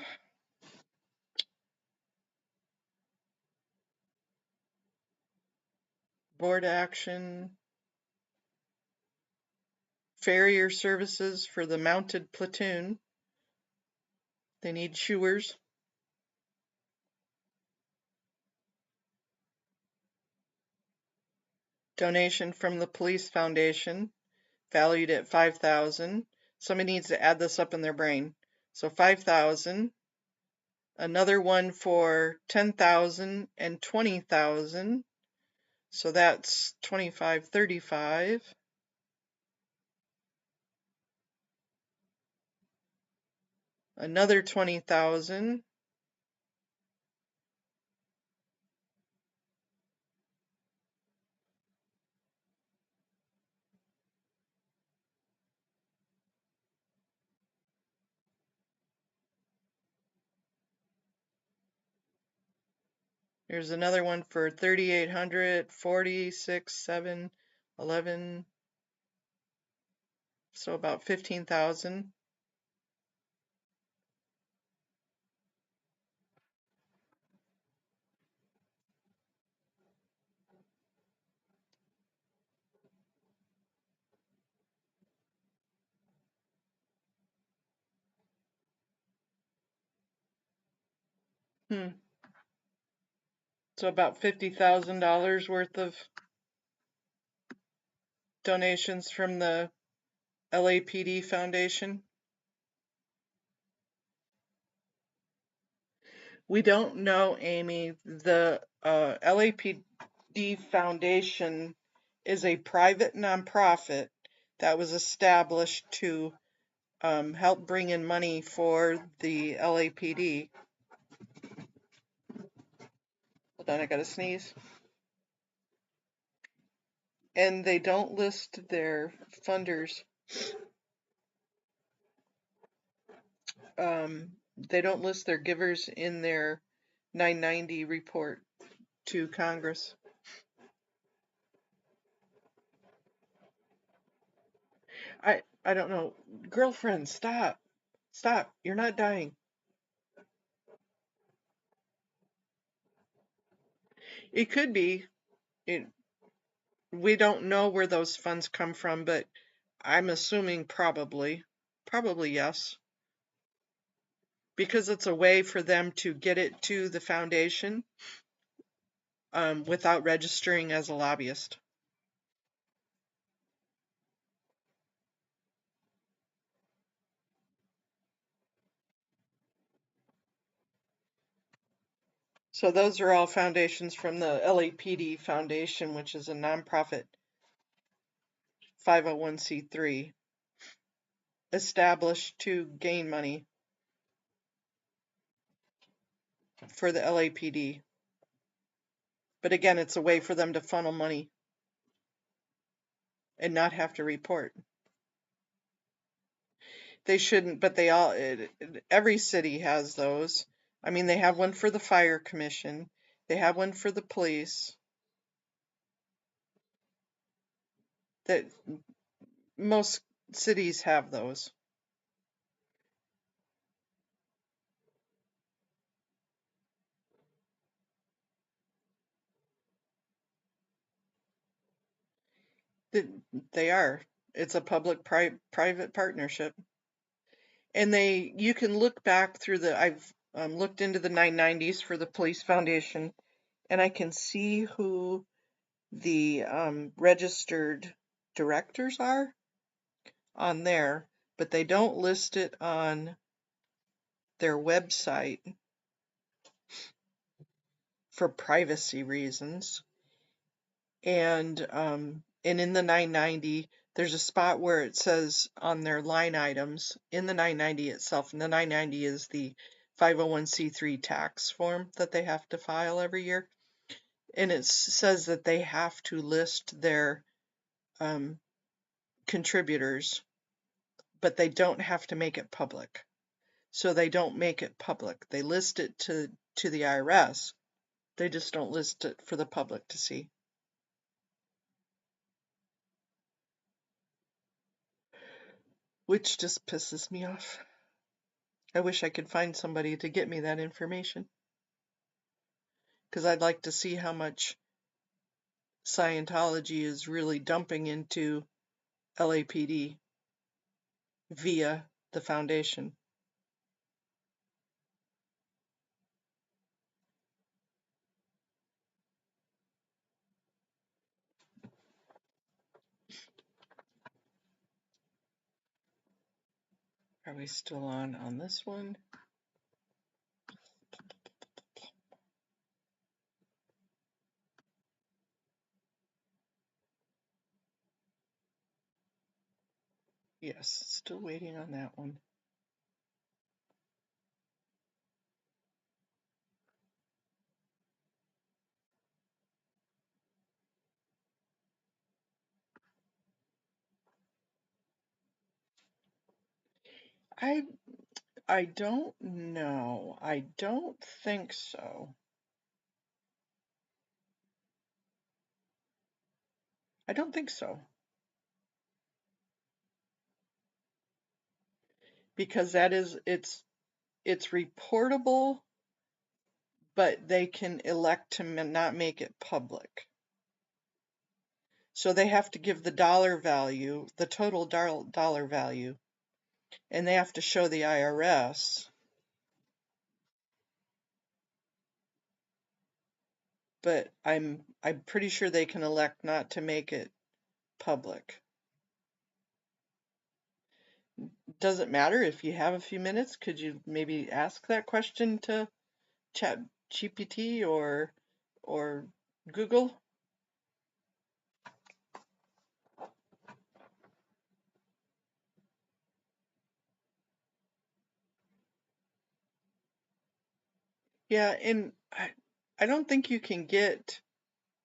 board action, farrier services for the mounted platoon. They need shoers. Donation from the police foundation, valued at $5,000. Somebody needs to add this up in their brain. So $5,000. Another one for $10,000 and $20,000. So that's $25,000, $35,000. Another $20,000. Here's another one for $3,800, 46, 7, 11. So about $15,000. So about $50,000 worth of donations from the LAPD Foundation. We don't know, Amy. The LAPD Foundation is a private nonprofit that was established to help bring in money for the LAPD. Hold on, I gotta sneeze. And they don't list their funders. They don't list their givers in their 990 report to Congress. I don't know. Girlfriend, stop. Stop. You're not dying. It could be. We don't know where those funds come from, but I'm assuming probably. Probably yes. Because it's a way for them to get it to the foundation without registering as a lobbyist. So those are all foundations from the LAPD Foundation, which is a nonprofit 501c3 established to gain money for the LAPD. But again, it's a way for them to funnel money and not have to report. They shouldn't, but they all, every city has those. I mean, they have one for the fire commission. They have one for the police. That most cities have those. They are. It's a public-private partnership. And you can look back through I've looked into the 990s for the Police Foundation, and I can see who the registered directors are on there, but they don't list it on their website for privacy reasons. And in the 990, there's a spot where it says on their line items in the 990 itself, and the 990 is the 501c3 tax form that they have to file every year. And it says that they have to list their contributors, but they don't have to make it public. so they don't make it public. They list it to the IRS. They just don't list it for the public to see. Which just pisses me off. I wish I could find somebody to get me that information, because I'd like to see how much Scientology is really dumping into LAPD via the foundation. Are we still on this one? Yes, still waiting on that one. I don't know. I don't think so. I don't think so. Because it's reportable, but they can elect to not make it public. So they have to give the dollar value, the total dollar value, and they have to show the IRS. But I'm pretty sure they can elect not to make it public. Does it matter if you have a few minutes? Could you maybe ask that question to ChatGPT or Google? Yeah, and I don't think you can get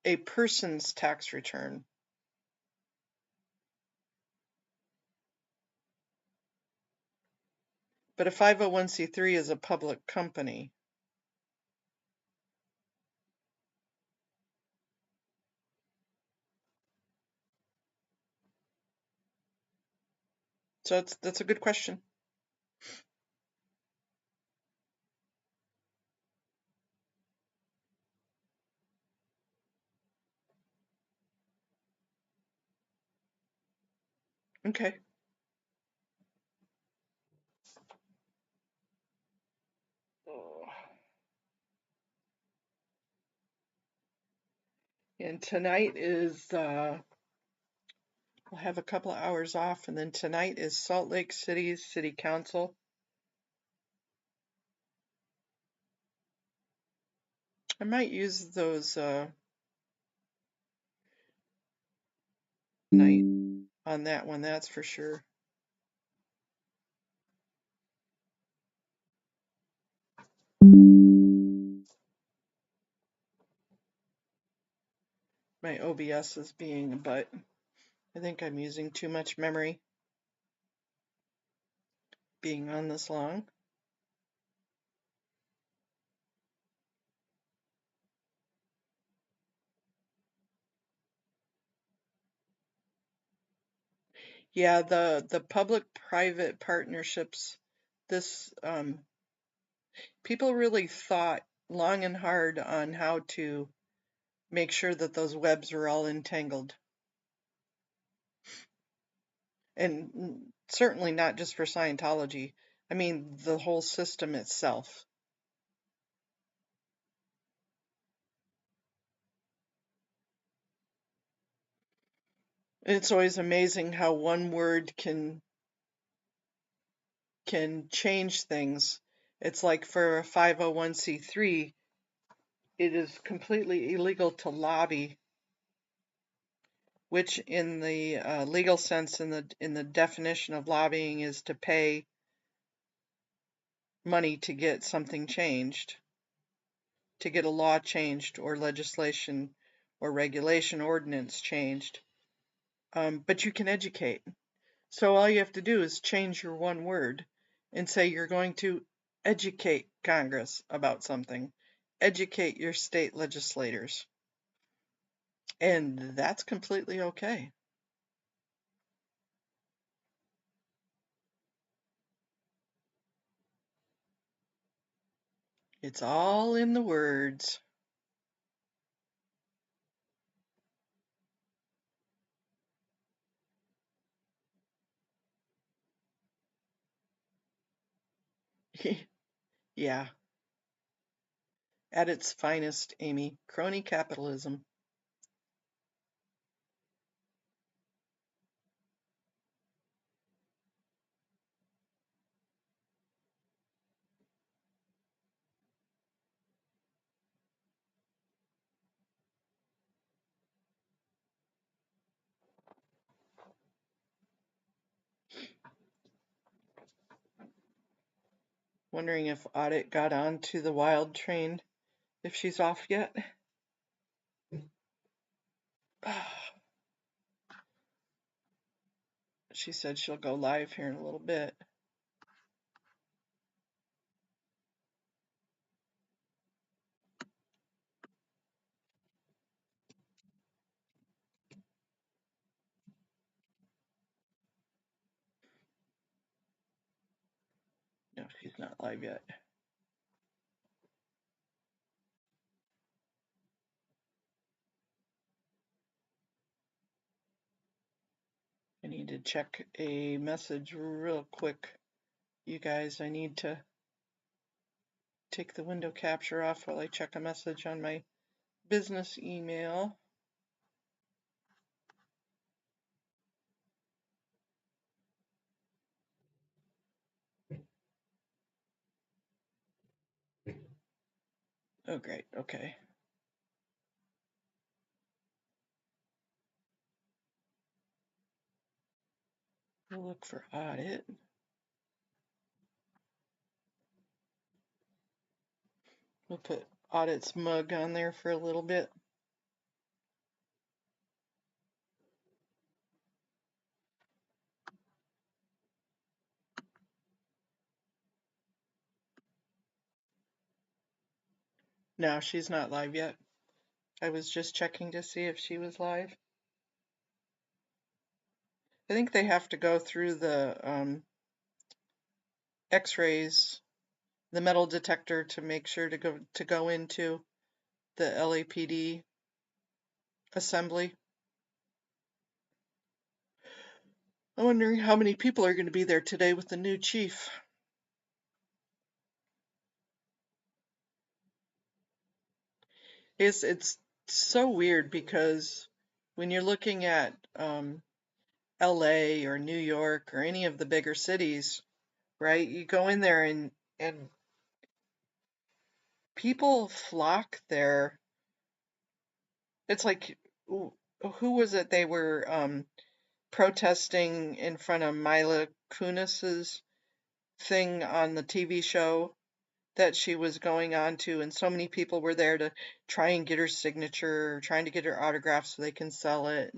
a person's tax return. But a 501c3 is a public company. So that's a good question. Okay. And tonight is we'll have a couple of hours off, and then tonight is Salt Lake City's City Council. I might use those night on that one, that's for sure. My OBS is being a butt. I think I'm using too much memory being on this long. Yeah, the public-private partnerships, this people really thought long and hard on how to make sure that those webs are all entangled. And certainly not just for Scientology. I mean, the whole system itself. It's always amazing how one word can change things. It's like for a 501c3, it is completely illegal to lobby, which in the legal sense, in the definition of lobbying, is to pay money to get something changed, to get a law changed or legislation or regulation ordinance changed. But you can educate. So all you have to do is change your one word, and say you're going to educate Congress about something, educate your state legislators, and that's completely okay. It's all in the words. Yeah, at its finest, Amy. Crony capitalism. Wondering if Audit got on to the wild train, if she's off yet. She said she'll go live here in a little bit. No, she's not live yet. I need to check a message real quick. You guys, I need to take the window capture off while I check a message on my business email. Oh, great. Okay. We'll look for Audit. We'll put Audit's mug on there for a little bit. No, she's not live yet. I was just checking to see if she was live. I think they have to go through the X-rays, the metal detector, to make sure to go into the LAPD assembly. I'm wondering how many people are going to be there today with the new chief. It's so weird because when you're looking at LA or New York or any of the bigger cities, right? You go in there and people flock there. It's like, who was it? They were protesting in front of Mila Kunis's thing on the TV show that she was going on to, and so many people were there to try and get her signature, trying to get her autograph so they can sell it,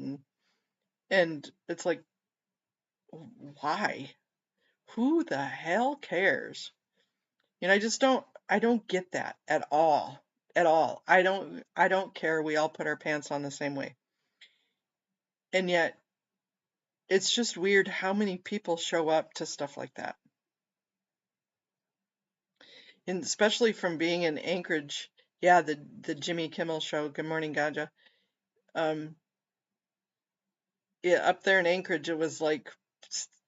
and it's like, why? Who the hell cares? I just don't get that at all. At all. I don't care. We all put our pants on the same way. And yet it's just weird how many people show up to stuff like that. And especially from being in Anchorage. Yeah, the Jimmy Kimmel show, Good Morning Gaja. Yeah, up there in Anchorage, it was like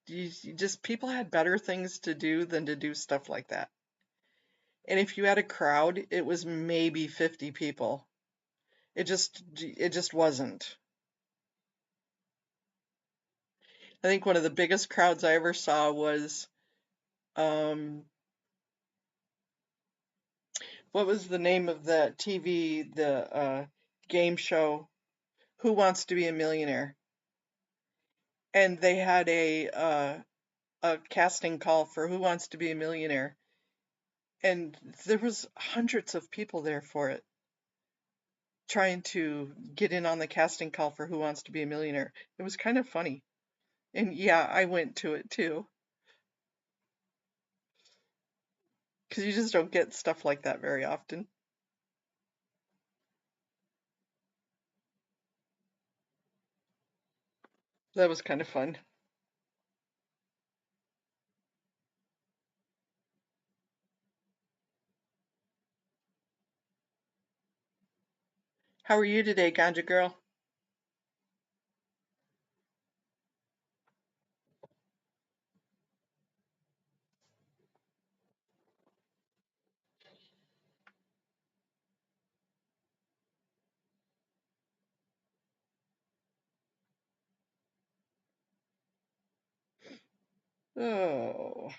you just people had better things to do than to do stuff like that. And if you had a crowd, it was maybe 50 people. It just wasn't. I think one of the biggest crowds I ever saw was um what was the name of that the game show, Who Wants to Be a Millionaire? And they had a casting call for Who Wants to Be a Millionaire, and there was hundreds of people there for it, trying to get in on the casting call for Who Wants to Be a Millionaire. It was kind of funny. And yeah, I went to it too. because you just don't get stuff like that very often. That was kind of fun. How are you today, Ganja girl? Oh,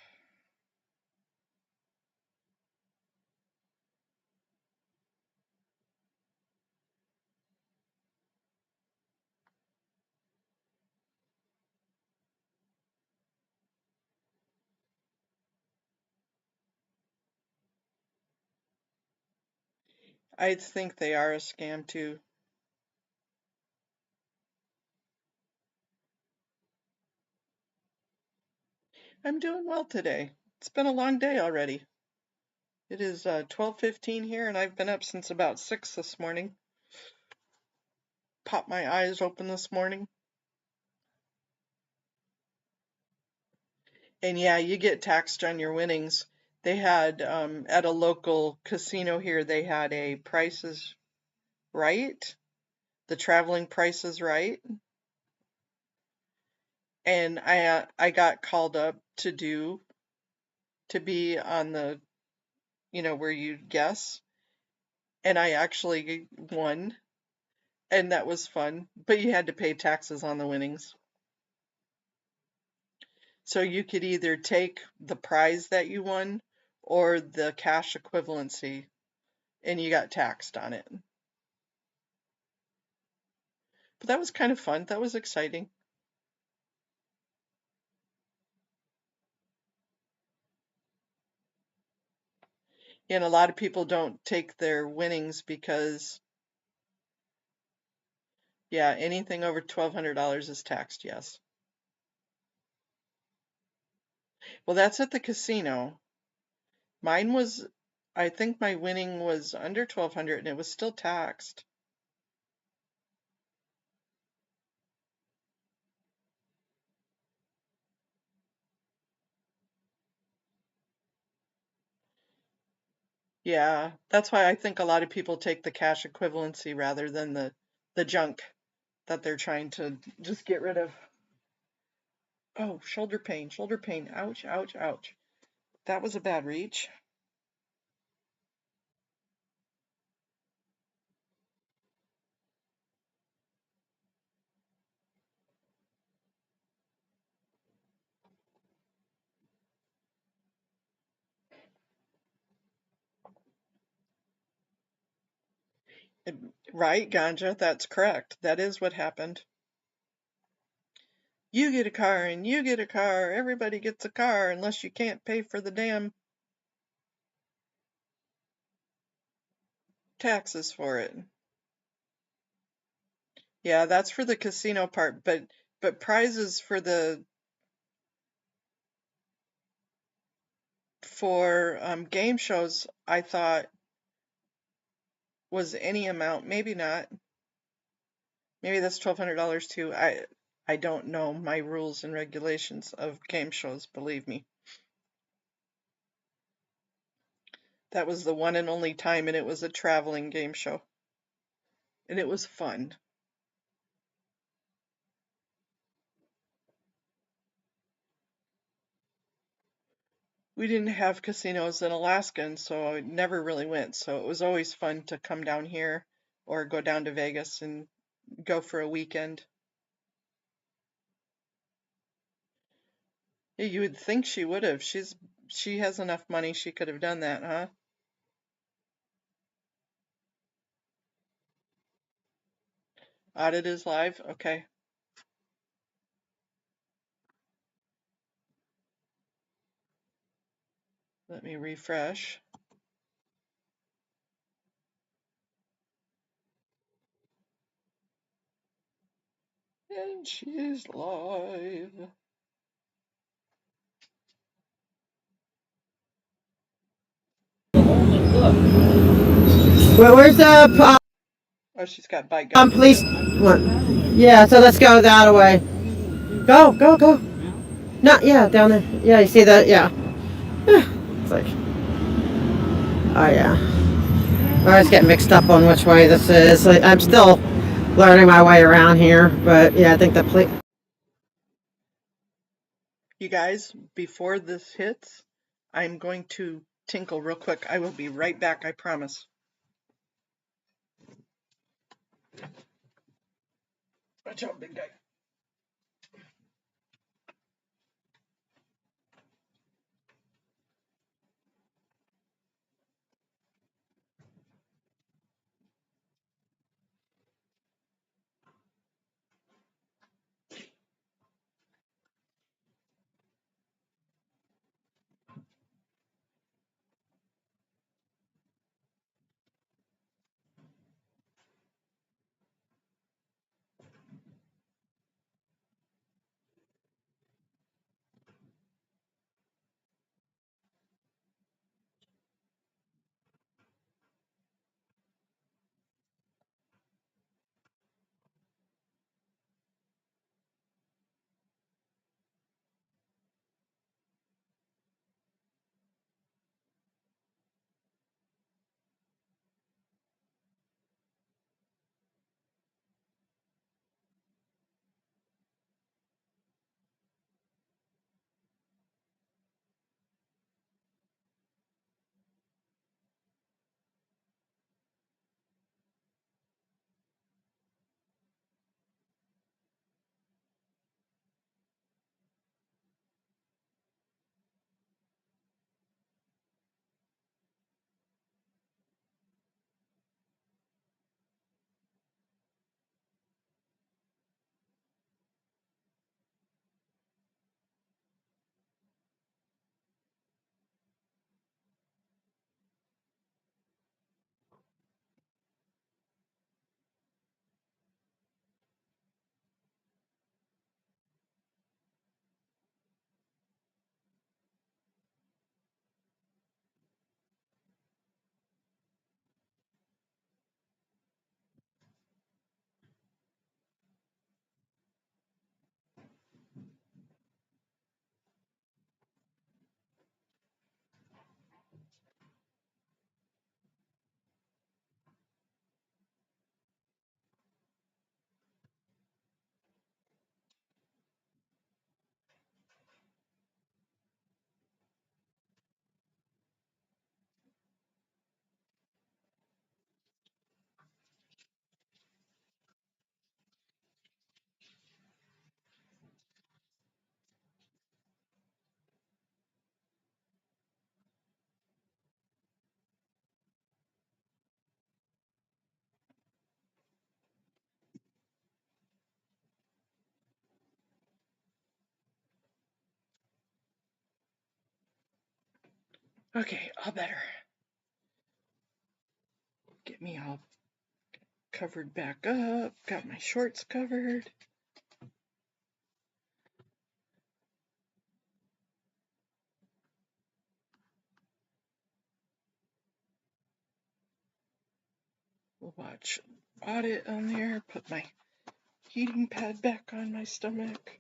I think they are a scam too. I'm doing well today. It's been a long day already. It is 12:15 here, and I've been up since about 6 this morning. Popped my eyes open this morning. And yeah, you get taxed on your winnings. They had, at a local casino here, they had a Price is Right, the traveling Price is Right. And I got called up to be on the, where you guess. And I actually won, and that was fun. But you had to pay taxes on the winnings. So you could either take the prize that you won or the cash equivalency, and you got taxed on it. But that was kind of fun. That was exciting. And a lot of people don't take their winnings because, yeah, anything over $1,200 is taxed, yes. Well, that's at the casino. Mine was, I think my winning was under 1,200 and it was still taxed. Yeah, that's why I think a lot of people take the cash equivalency rather than the junk that they're trying to just get rid of. Oh, shoulder pain, shoulder pain. Ouch, ouch, ouch. That was a bad reach. Right, Ganja, that's correct. That is what happened. You get a car and you get a car. Everybody gets a car unless you can't pay for the damn taxes for it. Yeah, that's for the casino part, but prizes for game shows, I thought was any amount. Maybe not. Maybe that's $1,200 too. I don't know my rules and regulations of game shows, believe me. That was the one and only time, and it was a traveling game show. And it was fun. We didn't have casinos in Alaska, and so I never really went. So it was always fun to come down here or go down to Vegas and go for a weekend. Yeah, you would think she would have. She has enough money she could have done that, huh? Audit is live. Okay. Let me refresh. And she's live. Where's the Oh, she's got bike guys. police? What? Yeah, so let's go that way. Go, go, go. No, yeah, down there. Yeah, you see that? Yeah. It's like, oh yeah. I always get mixed up on which way this is. Like, I'm still learning my way around here, but yeah, I think the police. You guys, before this hits, I'm going to tinkle real quick. I will be right back, I promise. Watch out, big guy. Okay, all better. Get me all covered back up. Got my shorts covered. We'll watch audit on there. Put my heating pad back on my stomach.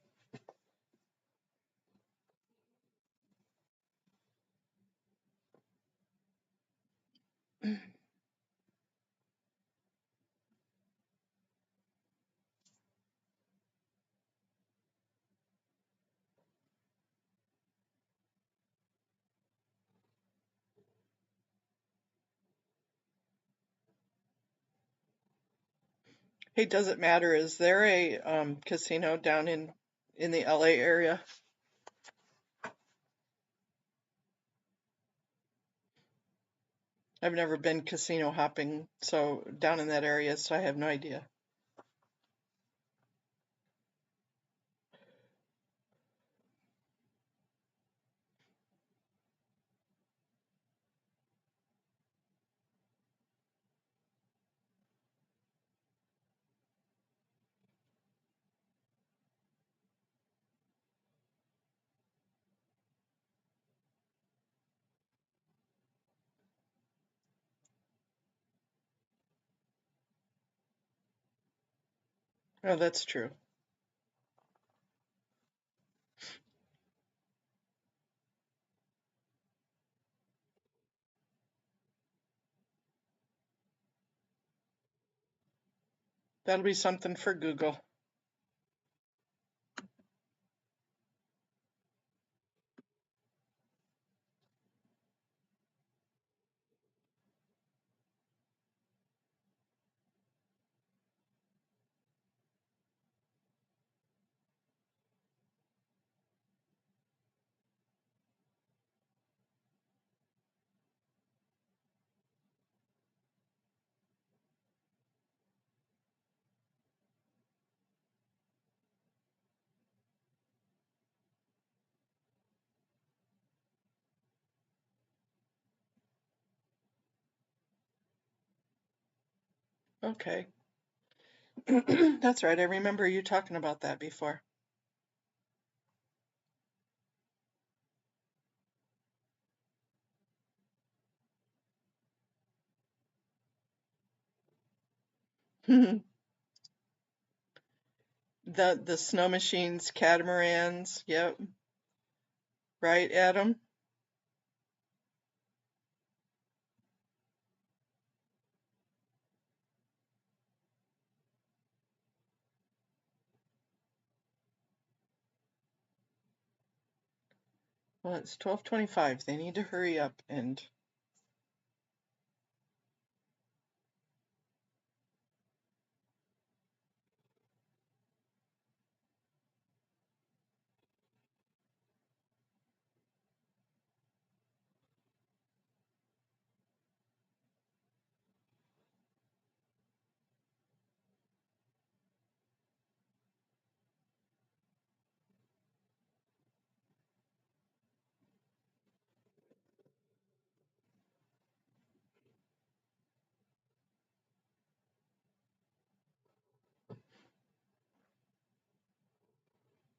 Hey, does it matter? Is there a casino down in the LA area? I've never been casino hopping, so down in that area, so I have no idea. Oh, that's true. That'll be something for Google. Okay. That's right. I remember you talking about that before. The snow machines, catamarans. Yep. Right, Adam? Well, it's 12:25. They need to hurry up and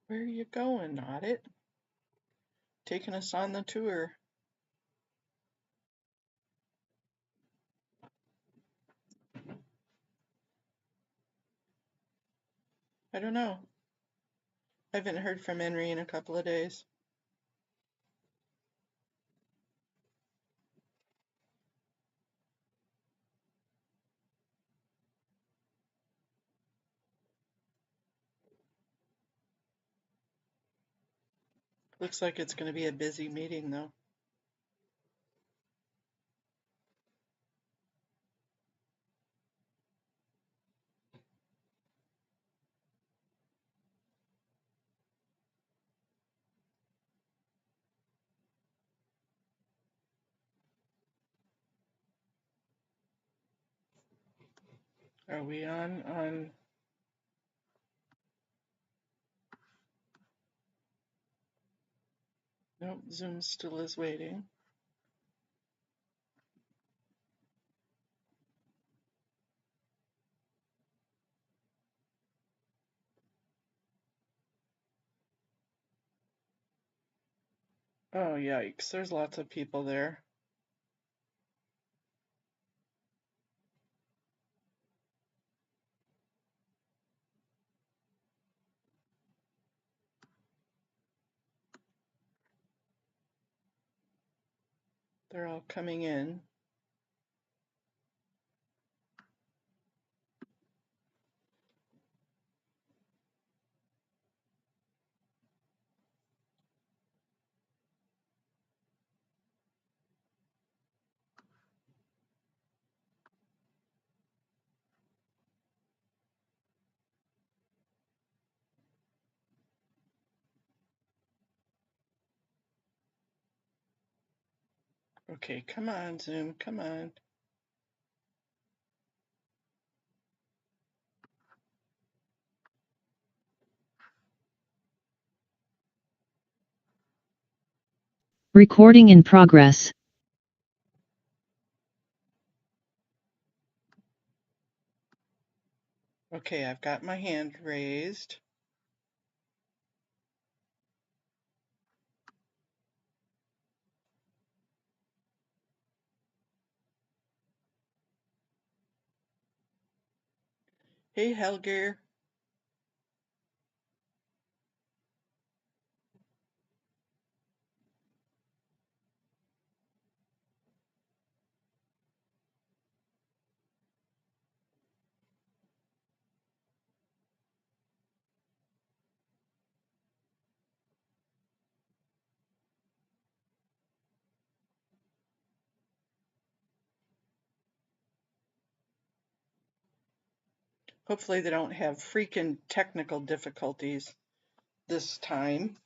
where are you going, Audit? Taking us on the tour. I don't know. I haven't heard from Henry in a couple of days. Looks like it's going to be a busy meeting, though. Are we on? Nope, Zoom still is waiting. Oh, yikes. There's lots of people there. They're all coming in. Okay, come on, Zoom, come on. Recording in progress. Okay, I've got my hand raised. Hey, Helger. Hopefully they don't have freaking technical difficulties this time.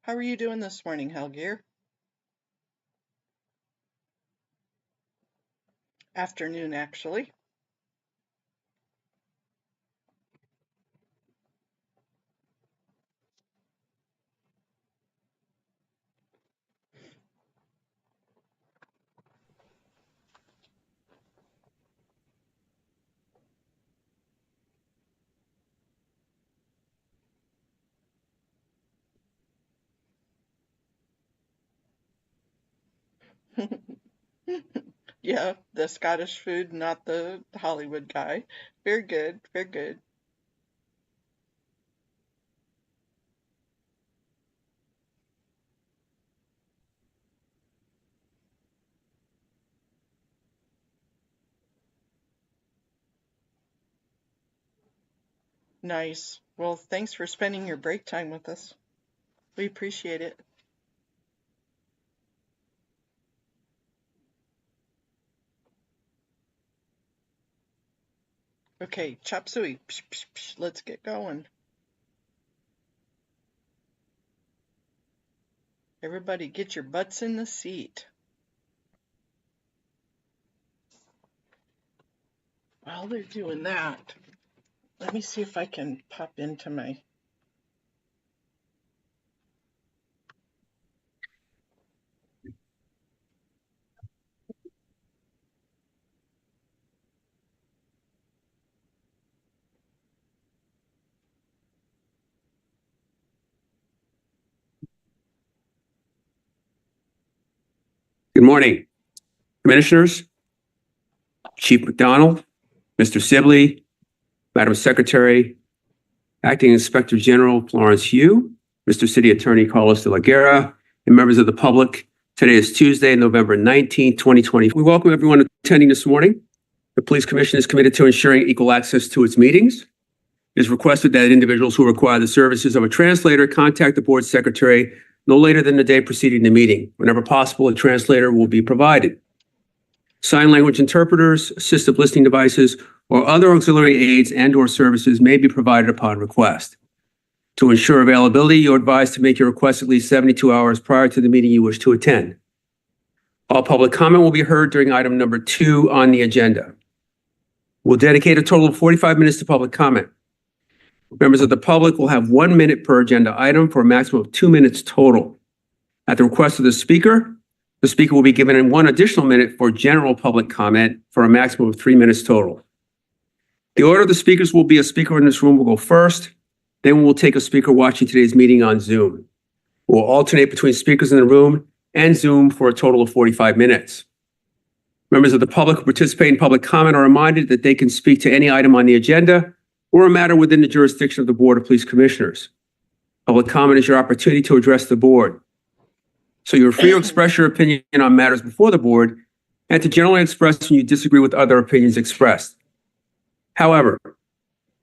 How are you doing this morning, Helgier? Afternoon, actually. Yeah, the Scottish food, not the Hollywood guy. Very good, very good. Nice. Well, thanks for spending your break time with us. We appreciate it. Okay, chop suey. Psh, psh, psh. Let's get going. Everybody get your butts in the seat. While they're doing that, let me see if I can pop into my... Good morning, Commissioners, Chief McDonald, Mr. Sibley, Madam Secretary, Acting Inspector General Florence Hugh, Mr. City Attorney Carlos de la Guerra, and members of the public. Today is Tuesday, November 19, 2020. We welcome everyone attending this morning. The Police Commission is committed to ensuring equal access to its meetings. It is requested that individuals who require the services of a translator contact the board secretary no later than the day preceding the meeting. Whenever possible, a translator will be provided. Sign language interpreters, assistive listening devices, or other auxiliary aids and/or services may be provided upon request. To ensure availability, you're advised to make your request at least 72 hours prior to the meeting you wish to attend. All public comment will be heard during item number 2 on the agenda. We'll dedicate a total of 45 minutes to public comment. Members of the public will have 1 minute per agenda item for a maximum of 2 minutes total. At the request of the speaker will be given 1 additional minute for general public comment for a maximum of 3 minutes total. The order of the speakers will be: a speaker in this room will go first, then we'll take a speaker watching today's meeting on Zoom. We'll alternate between speakers in the room and Zoom for a total of 45 minutes. Members of the public who participate in public comment are reminded that they can speak to any item on the agenda or a matter within the jurisdiction of the Board of Police Commissioners. Public comment is your opportunity to address the board. So you're free to express your opinion on matters before the board and to generally express when you disagree with other opinions expressed. However,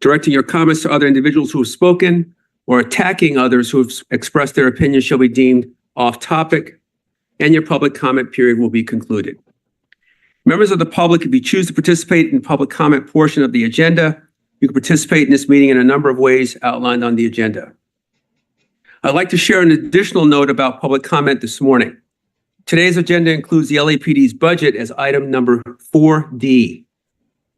directing your comments to other individuals who have spoken or attacking others who have expressed their opinion shall be deemed off topic, and your public comment period will be concluded. Members of the public, if you choose to participate in the public comment portion of the agenda, you can participate in this meeting in a number of ways outlined on the agenda. I'd like to share an additional note about public comment this morning. Today's agenda includes the LAPD's budget as item number 4D.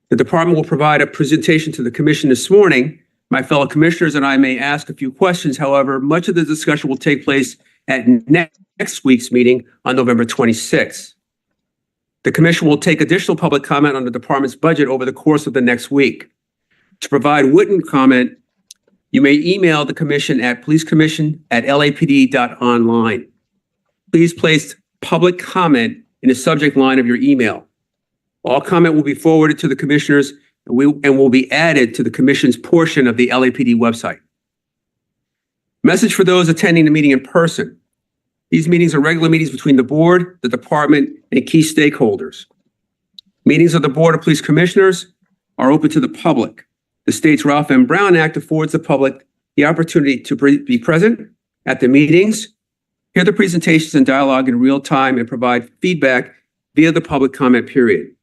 The department will provide a presentation to the commission this morning. My fellow commissioners and I may ask a few questions. However, much of the discussion will take place at next week's meeting on November 26th. The commission will take additional public comment on the department's budget over the course of the next week. To provide written comment, you may email the commission at policecommission@lapd.online. Please place public comment in the subject line of your email. All comment will be forwarded to the commissioners and will be added to the commission's portion of the LAPD website. Message for those attending the meeting in person. These meetings are regular meetings between the board, the department, and key stakeholders. Meetings of the Board of Police Commissioners are open to the public. The state's Ralph M. Brown Act affords the public the opportunity to be present at the meetings hear the presentations and dialogue in real time, and provide feedback via the public comment period.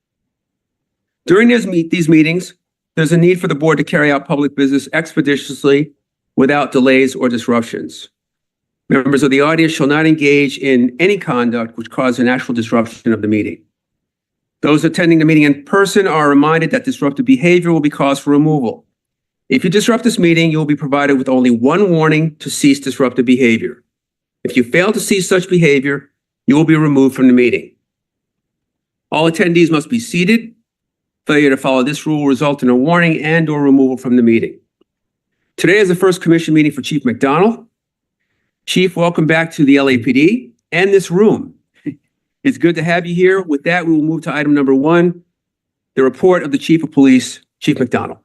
During these meetings, there's a need for the board to carry out public business expeditiously without delays or disruptions. Members of the audience shall not engage in any conduct which causes an actual disruption of the meeting. Those attending the meeting in person are reminded that disruptive behavior will be cause for removal. If you disrupt this meeting, you will be provided with only one warning to cease disruptive behavior. If you fail to cease such behavior, you will be removed from the meeting. All attendees must be seated. Failure to follow this rule will result in a warning and/or removal from the meeting. Today is the first commission meeting for Chief McDonald. Chief, welcome back to the LAPD and this room. It's good to have you here. With that, we will move to item number 1, the report of the Chief of Police, Chief McDonald.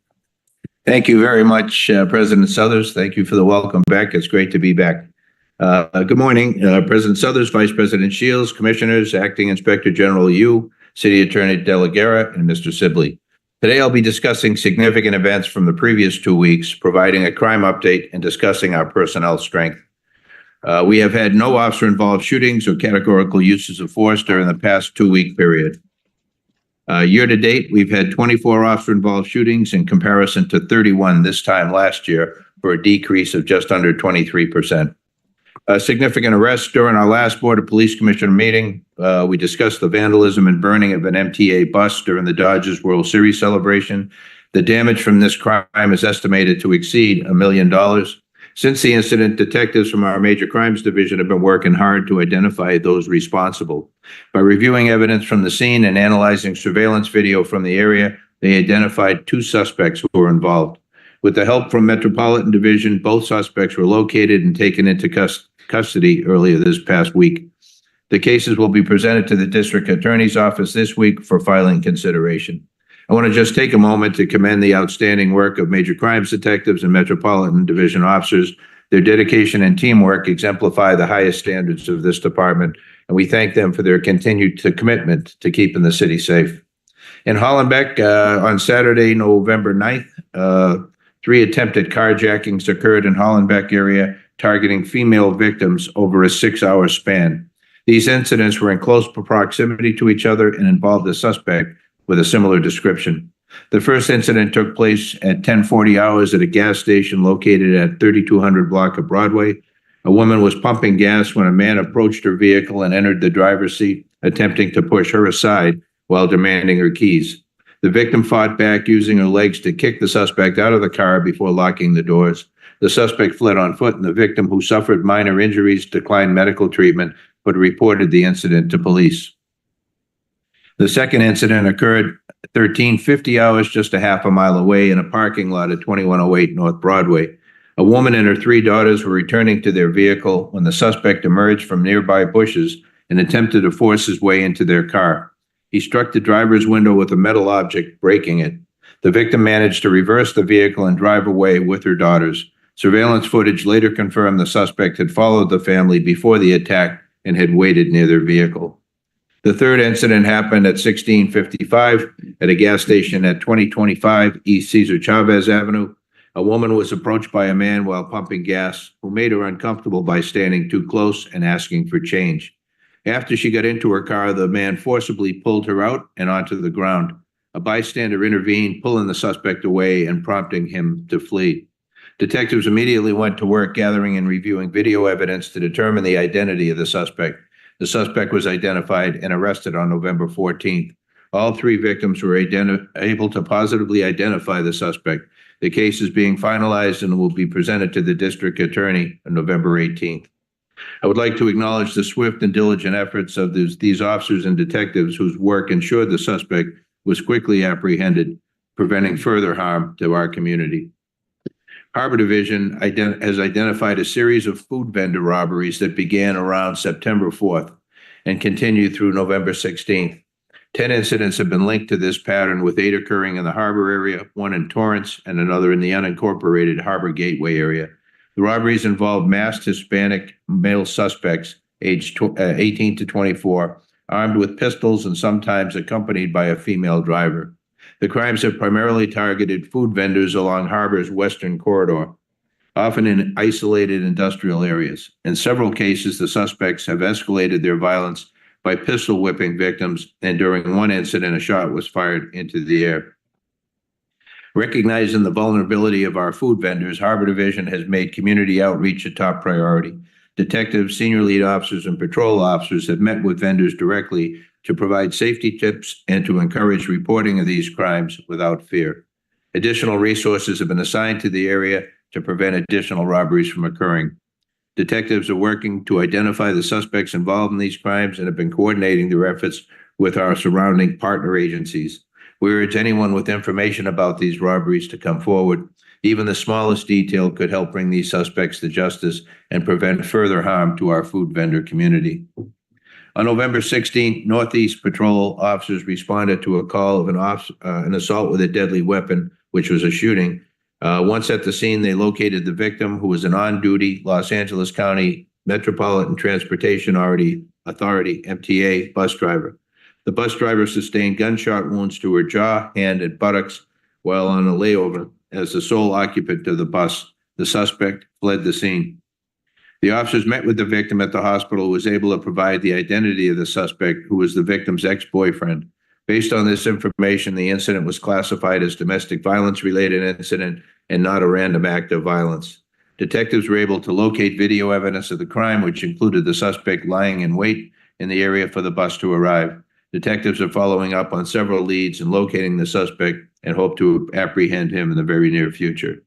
Thank you very much, President Suthers. Thank you for the welcome back. It's great to be back. Good morning, President Suthers, Vice President Shields, Commissioners, Acting Inspector General Yu, City Attorney De La Guerra, and Mr. Sibley. Today, I'll be discussing significant events from the previous 2 weeks, providing a crime update and discussing our personnel strength. We have had no officer-involved shootings or categorical uses of force during the past 2-week period. Year to date, we've had 24 officer-involved shootings in comparison to 31 this time last year, for a decrease of just under 23%. Significant arrests during our last Board of Police Commissioner meeting. We discussed the vandalism and burning of an MTA bus during the Dodgers World Series celebration. The damage from this crime is estimated to exceed $1 million. Since the incident, detectives from our Major Crimes Division have been working hard to identify those responsible. By reviewing evidence from the scene and analyzing surveillance video from the area, they identified 2 suspects who were involved. With the help from Metropolitan Division, both suspects were located and taken into custody earlier this past week. The cases will be presented to the District Attorney's Office this week for filing consideration. I want to just take a moment to commend the outstanding work of Major Crimes detectives and Metropolitan Division officers. Their dedication and teamwork exemplify the highest standards of this department, and we thank them for their continued commitment to keeping the city safe. In Hollenbeck, on Saturday, November 9th, 3 attempted carjackings occurred in Hollenbeck area, targeting female victims over a 6-hour span. These incidents were in close proximity to each other and involved a suspect with a similar description. The first incident took place at 10:40 hours at a gas station located at 3200 block of Broadway. A woman was pumping gas when a man approached her vehicle and entered the driver's seat, attempting to push her aside while demanding her keys. The victim fought back, using her legs to kick the suspect out of the car before locking the doors. The suspect fled on foot, and the victim, who suffered minor injuries, declined medical treatment, but reported the incident to police. The second incident occurred at 13:50 hours, just a half a mile away, in a parking lot at 2108 North Broadway. A woman and her 3 daughters were returning to their vehicle when the suspect emerged from nearby bushes and attempted to force his way into their car. He struck the driver's window with a metal object, breaking it. The victim managed to reverse the vehicle and drive away with her daughters. Surveillance footage later confirmed the suspect had followed the family before the attack and had waited near their vehicle. The third incident happened at 1655 at a gas station at 2025 East Cesar Chavez Avenue. A woman was approached by a man while pumping gas, who made her uncomfortable by standing too close and asking for change. After she got into her car, the man forcibly pulled her out and onto the ground. A bystander intervened, pulling the suspect away and prompting him to flee. Detectives immediately went to work gathering and reviewing video evidence to determine the identity of the suspect. The suspect was identified and arrested on November 14th. All 3 victims were able to positively identify the suspect. The case is being finalized and will be presented to the district attorney on November 18th. I would like to acknowledge the swift and diligent efforts of these officers and detectives whose work ensured the suspect was quickly apprehended, preventing further harm to our community. Harbor Division has identified a series of food vendor robberies that began around September 4th and continued through November 16th. 10 incidents have been linked to this pattern, with 8 occurring in the harbor area, 1 in Torrance, and another in the unincorporated Harbor Gateway area. The robberies involved masked Hispanic male suspects aged 18 to 24, armed with pistols and sometimes accompanied by a female driver. The crimes have primarily targeted food vendors along Harbor's western corridor. often in isolated industrial areas. In several cases, the suspects have escalated their violence by pistol whipping victims, and during one incident, a shot was fired into the air. Recognizing the vulnerability of our food vendors, Harbor Division has made community outreach a top priority. Detectives, senior lead officers, and patrol officers have met with vendors directly to provide safety tips and to encourage reporting of these crimes without fear. Additional resources have been assigned to the area to prevent additional robberies from occurring. Detectives are working to identify the suspects involved in these crimes and have been coordinating their efforts with our surrounding partner agencies. We urge anyone with information about these robberies to come forward. Even the smallest detail could help bring these suspects to justice and prevent further harm to our food vendor community. On November 16th, Northeast Patrol officers responded to a call of an assault with a deadly weapon, which was a shooting. Once at the scene, they located the victim, who was an on-duty Los Angeles County Metropolitan Transportation Authority, MTA, bus driver. The bus driver sustained gunshot wounds to her jaw, hand, and buttocks while on a layover. As the sole occupant of the bus, the suspect fled the scene. The officers met with the victim at the hospital, who was able to provide the identity of the suspect, who was the victim's ex-boyfriend. Based on this information, the incident was classified as domestic violence-related incident and not a random act of violence. Detectives were able to locate video evidence of the crime, which included the suspect lying in wait in the area for the bus to arrive. Detectives are following up on several leads and locating the suspect and hope to apprehend him in the very near future.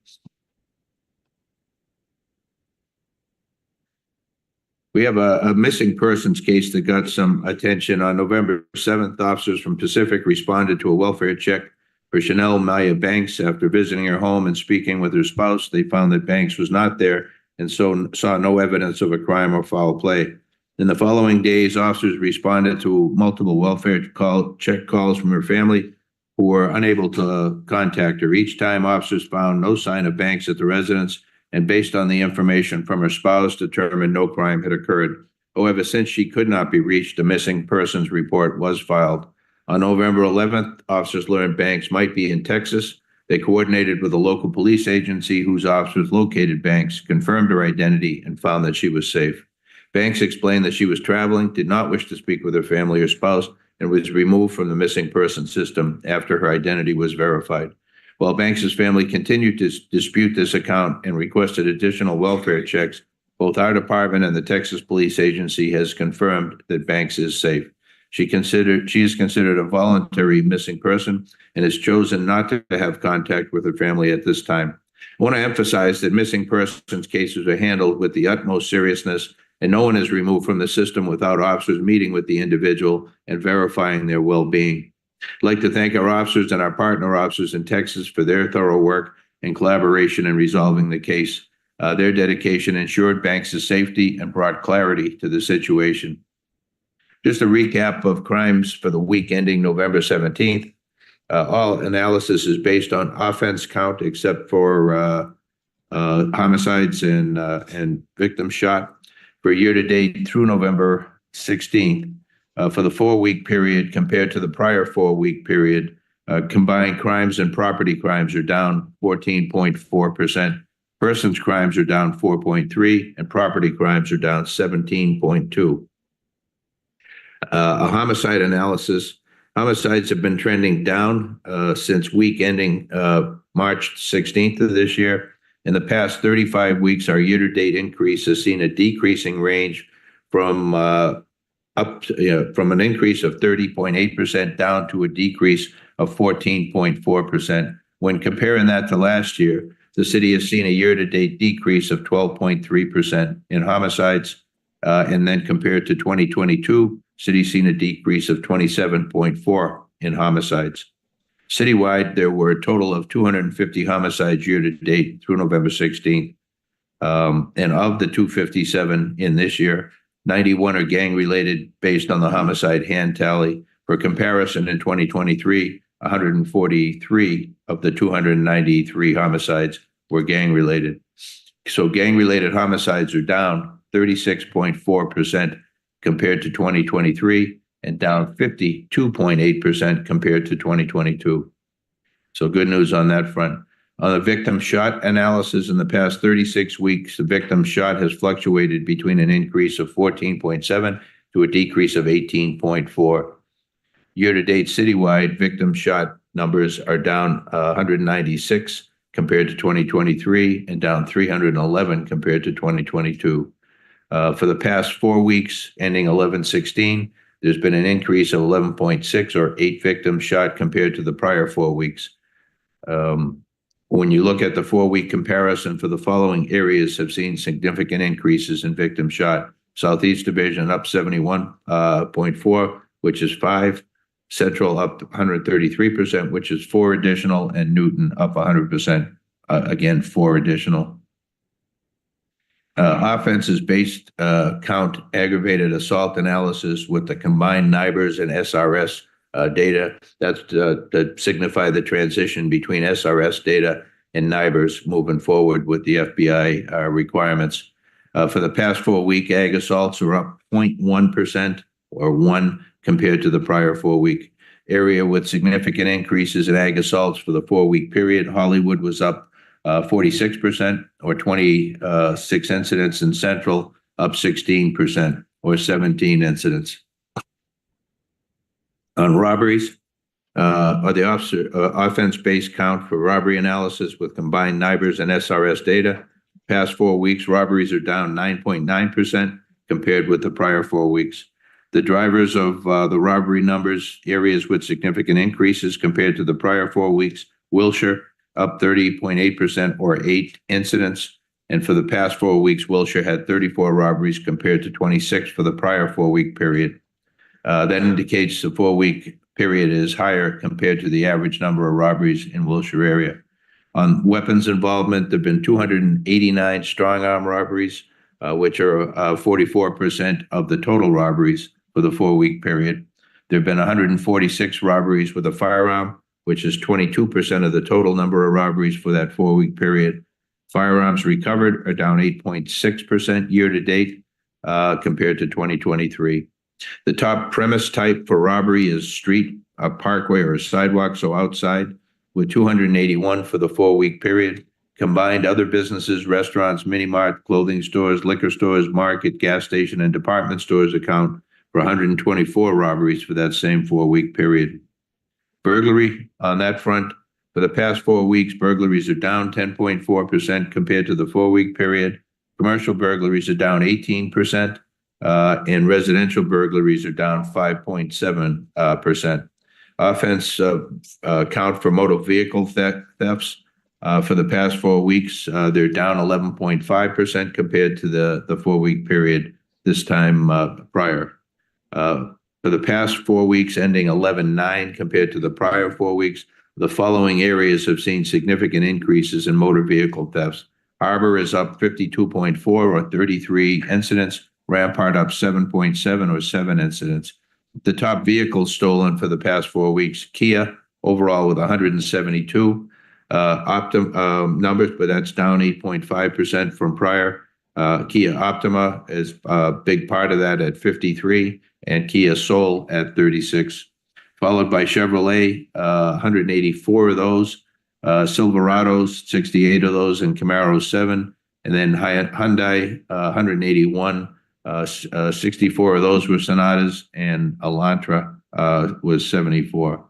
We have a missing persons case that got some attention. On November 7th, officers from Pacific responded to a welfare check for Chanel Maya Banks. After visiting her home and speaking with her spouse, they found that Banks was not there and so saw no evidence of a crime or foul play. In the following days, officers responded to multiple welfare check calls from her family, who were unable to contact her. Each time, officers found no sign of Banks at the residence, and based on the information from her spouse, determined no crime had occurred. However, since she could not be reached, a missing persons report was filed. On November 11th, officers learned Banks might be in Texas. They coordinated with a local police agency whose officers located Banks, confirmed her identity, and found that she was safe. Banks explained that she was traveling, did not wish to speak with her family or spouse, and was removed from the missing person system after her identity was verified. While Banks's family continued to dispute this account and requested additional welfare checks, both our department and the Texas Police Agency has confirmed that Banks is safe. She is considered a voluntary missing person and has chosen not to have contact with her family at this time. I want to emphasize that missing persons cases are handled with the utmost seriousness, and no one is removed from the system without officers meeting with the individual and verifying their well-being. I'd like to thank our officers and our partner officers in Texas for their thorough work and collaboration in resolving the case. Their dedication ensured Banks' safety and brought clarity to the situation. Just a recap of crimes for the week ending November 17th. All analysis is based on offense count except for homicides and victims shot. For year-to-date through November 16th, for the 4-week period compared to the prior 4-week period, combined crimes and property crimes are down 14.4%. Persons crimes are down 4.3%, and property crimes are down 17.2%. A homicide analysis. Homicides have been trending down since week ending March 16th of this year. In the past 35 weeks, our year-to-date increase has seen a decreasing range from an increase of 30.8% down to a decrease of 14.4%. When comparing that to last year, the city has seen a year-to-date decrease of 12.3% in homicides, and then compared to 2022, city's seen a decrease of 27.4% in homicides. Citywide, there were a total of 250 homicides year-to-date through November 16th. And of the 257 in this year, 91 are gang-related based on the homicide hand tally. For comparison, in 2023, 143 of the 293 homicides were gang-related. So gang-related homicides are down 36.4% compared to 2023 and down 52.8% compared to 2022. So good news on that front. On the victim shot analysis, in the past 36 weeks, the victim shot has fluctuated between an increase of 14.7 to a decrease of 18.4. Year-to-date citywide victim shot numbers are down 196 compared to 2023 and down 311 compared to 2022. For the past 4 weeks, ending 11/16, there's been an increase of 11.6 or 8 victims shot compared to the prior 4 weeks. When you look at the 4-week comparison for the following areas have seen significant increases in victim shot. Southeast Division up 71.4, which is 5. Central up 133%, which is 4 additional, and Newton up 100%, again, 4 additional. Offenses based count aggravated assault analysis with the combined NIBRS and SRS data. That's to signify the transition between SRS data and NIBRS moving forward with the FBI requirements. For the past 4-week, ag assaults are up 0.1% or 1 compared to the prior 4-week. Area with significant increases in ag assaults for the 4-week period. Hollywood was up 46% or 26 incidents, and Central up 16% or 17 incidents. On robberies, or the offense-based count for robbery analysis with combined NIBRS and SRS data. Past 4 weeks, robberies are down 9.9% compared with the prior 4 weeks. The drivers of the robbery numbers, areas with significant increases compared to the prior 4 weeks: Wilshire up 30.8% or 8 incidents. And for the past 4 weeks, Wilshire had 34 robberies compared to 26 for the prior 4-week period. That indicates the 4-week period is higher compared to the average number of robberies in Wilshire area. On weapons involvement, there have been 289 strong arm robberies, which are 44% of the total robberies for the 4-week period. There have been 146 robberies with a firearm, which is 22% of the total number of robberies for that 4-week period. Firearms recovered are down 8.6% year to date compared to 2023. The top premise type for robbery is street, a parkway, or a sidewalk, so outside, with 281 for the 4-week period. Combined other businesses, restaurants, mini-mart, clothing stores, liquor stores, market, gas station, and department stores account for 124 robberies for that same 4-week period. Burglary, on that front, for the past 4 weeks, burglaries are down 10.4% compared to the 4-week period. Commercial burglaries are down 18%, and residential burglaries are down 5.7%. Offense count for motor vehicle thefts for the past 4 weeks, they're down 11.5% compared to the 4-week period this time prior. For the past 4 weeks, ending 11/9 compared to the prior 4 weeks, the following areas have seen significant increases in motor vehicle thefts. Harbor is up 52.4 or 33 incidents. Rampart up 7.7 or 7 incidents. The top vehicles stolen for the past 4 weeks: Kia overall with 172 numbers, but that's down 8.5% from prior. Kia Optima is a big part of that at 53, and Kia Soul at 36, followed by Chevrolet, 184 of those, Silverados, 68 of those, and Camaros, 7, and then Hyundai, 181. 64 of those were Sonatas, and Elantra was 74.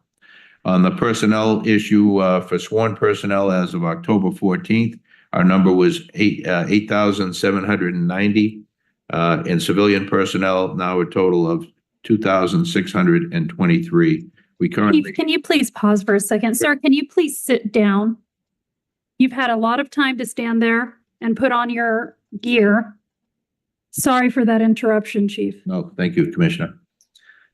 On the personnel issue, for sworn personnel as of October 14th, our number was 8,790. And civilian personnel, now a total of 2,623. We currently... Chief, can you please pause for a second? Sir, can you please sit down? You've had a lot of time to stand there and put on your gear. Sorry for that interruption, Chief. No, thank you, Commissioner.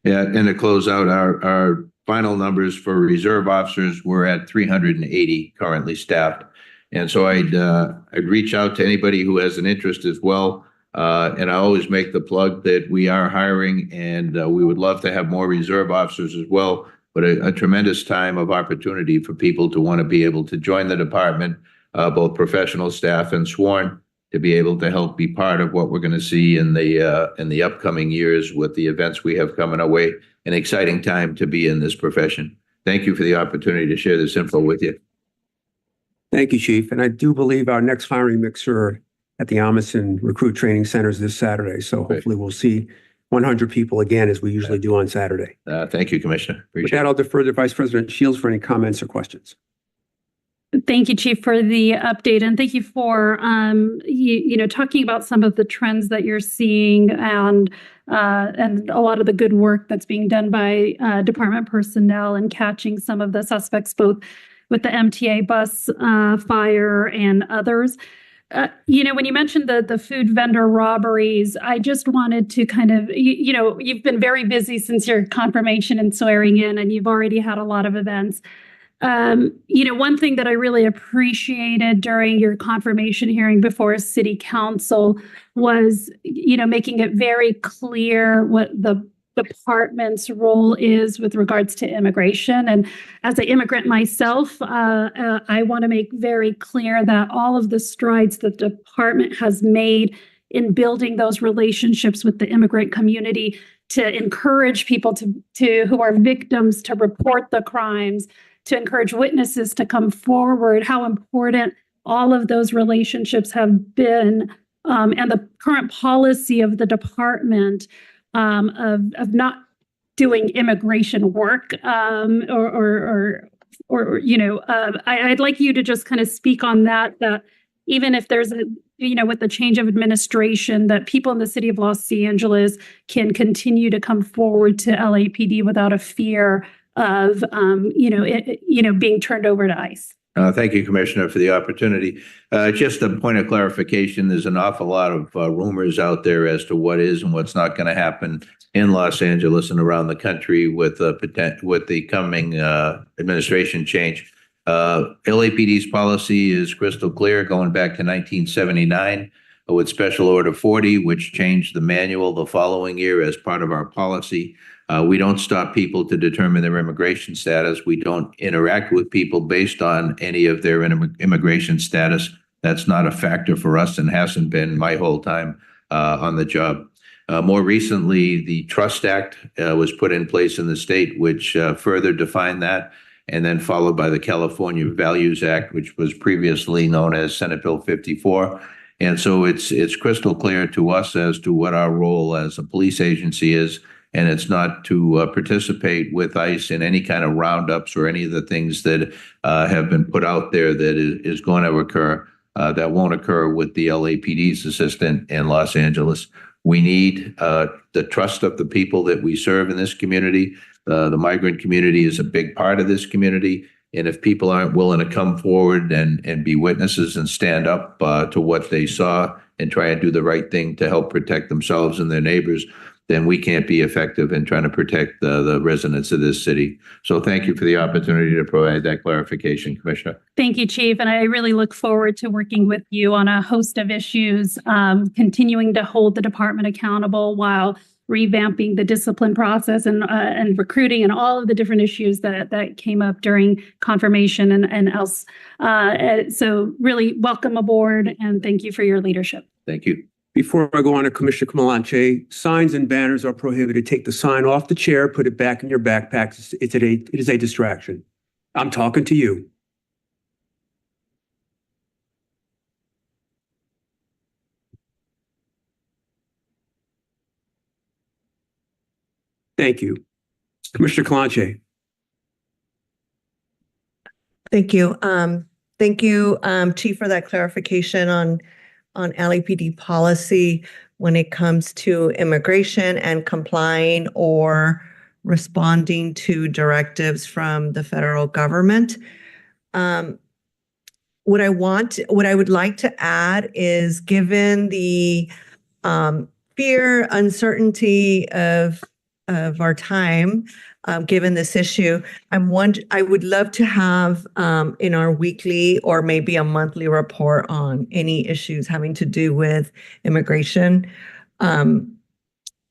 Yeah, and to close out, our final numbers for reserve officers were at 380 currently staffed. And so I'd reach out to anybody who has an interest as well. And I always make the plug that we are hiring, and we would love to have more reserve officers as well. But a tremendous time of opportunity for people to want to be able to join the department, both professional staff and sworn, to be able to help be part of what we're going to see in the upcoming years with the events we have coming our way. An exciting time to be in this profession. Thank you for the opportunity to share this info with you. Thank you, Chief. And I do believe our next hiring mixer at the Amundsen Recruit Training Center is this Saturday. So hopefully we'll see 100 people again, as we usually do on Saturday. Thank you, Commissioner. With Appreciate that, I'll defer to Vice President Shields for any comments or questions. Thank you, Chief, for the update, and thank you for talking about some of the trends that you're seeing and a lot of the good work that's being done by department personnel and catching some of the suspects, both with the MTA bus fire and others. When you mentioned the food vendor robberies, I just wanted to kind of, you've been very busy since your confirmation and swearing in, and you've already had a lot of events. One thing that I really appreciated during your confirmation hearing before City Council was, making it very clear what the department's role is with regards to immigration. And as an immigrant myself, I want to make very clear that all of the strides that the department has made in building those relationships with the immigrant community to encourage people to who are victims to report the crimes, to encourage witnesses to come forward, how important all of those relationships have been, and the current policy of the department of not doing immigration work, I'd like you to just kind of speak on that even if there's with the change of administration, that people in the city of Los Angeles can continue to come forward to LAPD without a fear of being turned over to ICE. Thank you, Commissioner, for the opportunity. Just a point of clarification, there's an awful lot of rumors out there as to what is and what's not going to happen in Los Angeles and around the country with the coming administration change. LAPD's policy is crystal clear, going back to 1979 with Special Order 40, which changed the manual the following year as part of our policy. We don't stop people to determine their immigration status. We don't interact with people based on any of their immigration status. That's not a factor for us and hasn't been my whole time on the job. More recently, the Trust Act was put in place in the state, which further defined that, and then followed by the California Values Act, which was previously known as Senate Bill 54. And so it's crystal clear to us as to what our role as a police agency is. And it's not to participate with ICE in any kind of roundups or any of the things that have been put out there that is going to occur. That won't occur with the LAPD's assistant in Los Angeles. We need the trust of the people that we serve in this community. The migrant community is a big part of this community. And if people aren't willing to come forward and be witnesses and stand up to what they saw and try and do the right thing to help protect themselves and their neighbors, then we can't be effective in trying to protect the residents of this city. So thank you for the opportunity to provide that clarification, Commissioner. Thank you, Chief. And I really look forward to working with you on a host of issues, continuing to hold the department accountable while revamping the discipline process and recruiting and all of the different issues that came up during confirmation and else. So really welcome aboard and thank you for your leadership. Thank you. Before I go on to Commissioner Kamalanche, signs and banners are prohibited. Take the sign off the chair, put it back in your backpack. It is a distraction. I'm talking to you. Thank you. Commissioner Kamalanche. Thank you. Thank you, Chief, for that clarification on LAPD policy when it comes to immigration and complying or responding to directives from the federal government. What I would like to add is, given the fear, uncertainty of our time, given this issue, I would love to have in our weekly or maybe a monthly report on any issues having to do with immigration.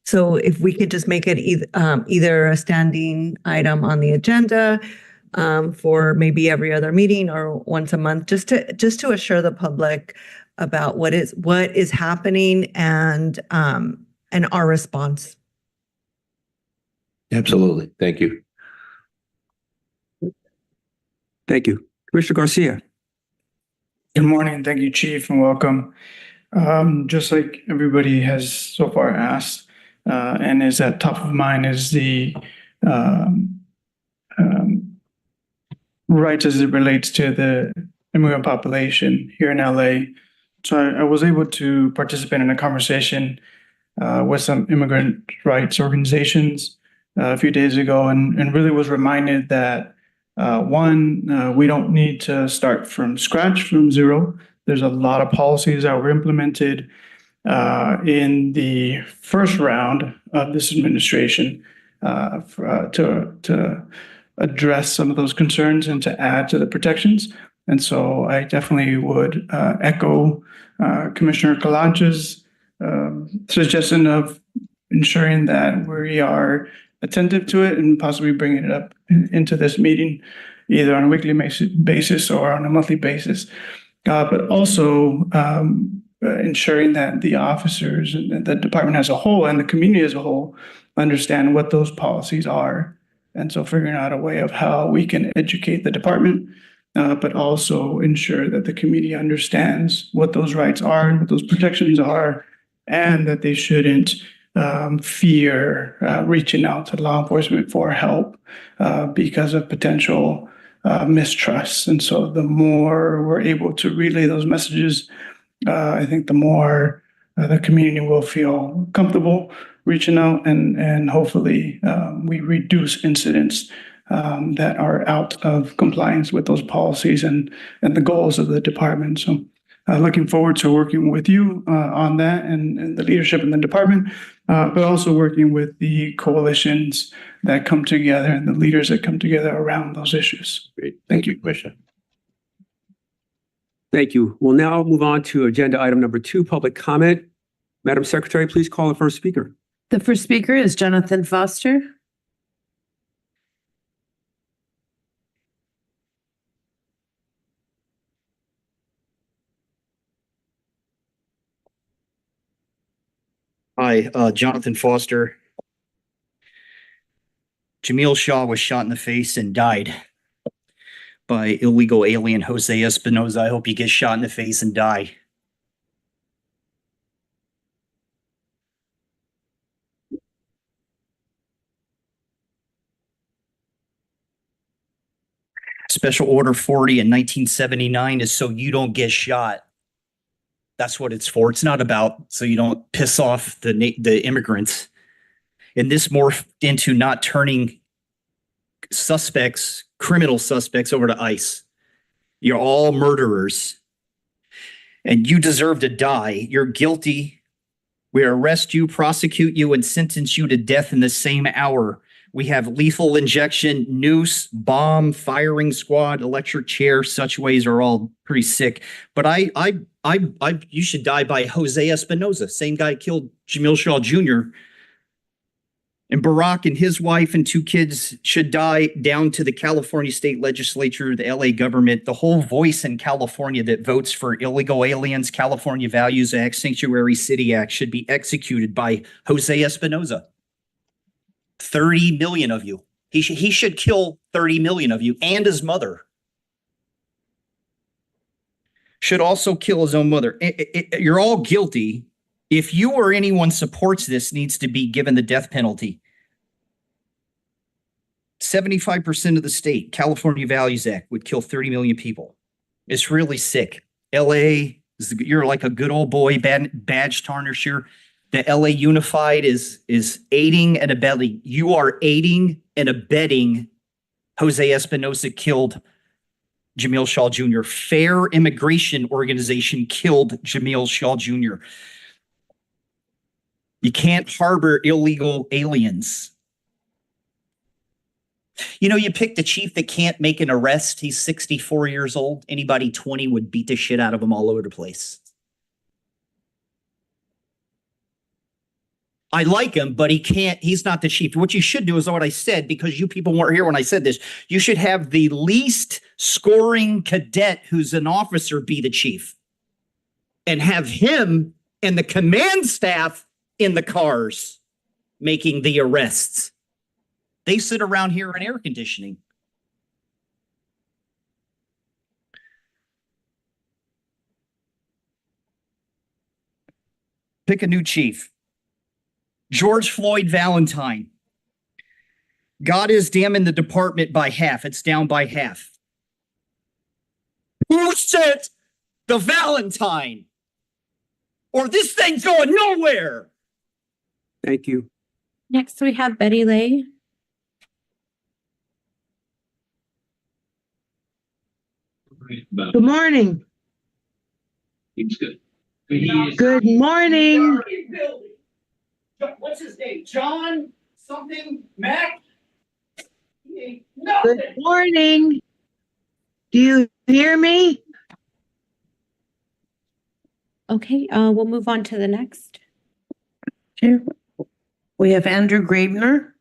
So if we could just make it either a standing item on the agenda for maybe every other meeting or once a month, just to assure the public about what is happening and our response. Absolutely. Thank you. Thank you. Commissioner Garcia. Good morning. Thank you, Chief, and welcome. Just like everybody has so far asked, and is at top of mind is the um, um, rights as it relates to the immigrant population here in LA. So I was able to participate in a conversation with some immigrant rights organizations a few days ago, and really was reminded that one, we don't need to start from scratch, from zero. There's a lot of policies that were implemented in the first round of this administration to address some of those concerns and to add to the protections. And so I definitely would echo Commissioner Kalacha's suggestion of ensuring that we are attentive to it and possibly bringing it up into this meeting, either on a weekly basis or on a monthly basis. But also ensuring that the officers and the department as a whole and the community as a whole understand what those policies are. And so figuring out a way of how we can educate the department, but also ensure that the community understands what those rights are and what those protections are, and that they shouldn't fear reaching out to law enforcement for help because of potential mistrust. And so the more we're able to relay those messages, I think the more the community will feel comfortable reaching out, and hopefully we reduce incidents that are out of compliance with those policies and the goals of the department. So looking forward to working with you on that and the leadership in the department, but also working with the coalitions that come together and the leaders that come together around those issues. Great. Thank you, Commissioner. Thank you. We'll now move on to agenda item number 2, public comment. Madam Secretary, please call the first speaker. The first speaker is Jonathan Foster. Hi, Jonathan Foster. Jamil Shaw was shot in the face and died by illegal alien Jose Espinoza. I hope you get shot in the face and die. Special Order 40 in 1979 is so you don't get shot. That's what it's for. It's not about so you don't piss off the immigrants. And this morphed into not turning suspects, criminal suspects, over to ICE. You're all murderers. And you deserve to die. You're guilty. We arrest you, prosecute you, and sentence you to death in the same hour. We have lethal injection, noose, bomb, firing squad, electric chair. Such ways are all pretty sick. But you should die by Jose Espinoza, same guy killed Jamil Shaw Jr. And Barack and his wife and 2 kids should die, down to the California state legislature, the LA government, the whole voice in California that votes for illegal aliens, California Values Act, Sanctuary City Act should be executed by Jose Espinoza. 30 million of you. He should kill 30 million of you and his mother. Should also kill his own mother. You're all guilty. If you or anyone supports this, needs to be given the death penalty. 75% of the state, California Values Act, would kill 30 million people. It's really sick. LA, you're like a good old boy, badge tarnisher. The LA Unified is aiding and abetting. You are aiding and abetting Jose Espinoza killed Jamil Shaw Jr. Fair Immigration Organization killed Jamil Shaw Jr. You can't harbor illegal aliens. You know, you pick the chief that can't make an arrest. He's 64 years old. Anybody 20 would beat the shit out of him all over the place. I like him, but he's not the chief. What you should do is what I said, because you people weren't here when I said this. You should have the least scoring cadet who's an officer be the chief, and have him and the command staff in the cars making the arrests. They sit around here in air conditioning. Pick a new chief. George Floyd Valentine. God is damning the department by half. It's down by half. Who sent the Valentine? Or this thing's going nowhere. Thank you. Next, we have Betty Lay. Good morning. Good morning. What's his name? John something Mac? Good morning. Do you hear me? Okay, we'll move on to the next. Here. We have Andrew Gravener.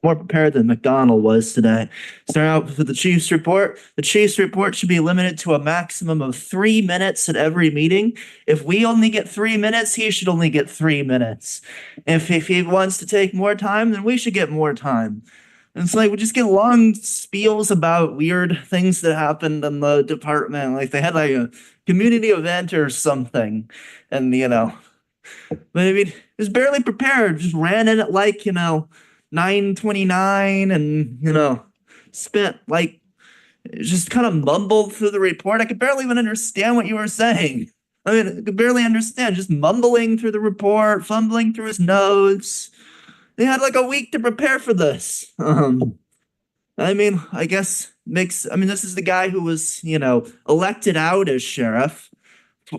More prepared than McDonald was today. Start out with the Chiefs report. The Chiefs report should be limited to a maximum of 3 minutes at every meeting. If we only get 3 minutes, he should only get 3 minutes. If he wants to take more time, then we should get more time. And it's like we just get long spiels about weird things that happened in the department. Like they had like a community event or something. And but I mean, it was barely prepared, just ran in at 9:29 and spent just kind of mumbled through the report. I could barely even understand what you were saying. I mean, I could barely understand, just mumbling through the report, fumbling through his notes. They had like a week to prepare for this. I mean, I guess this is the guy who was, elected out as sheriff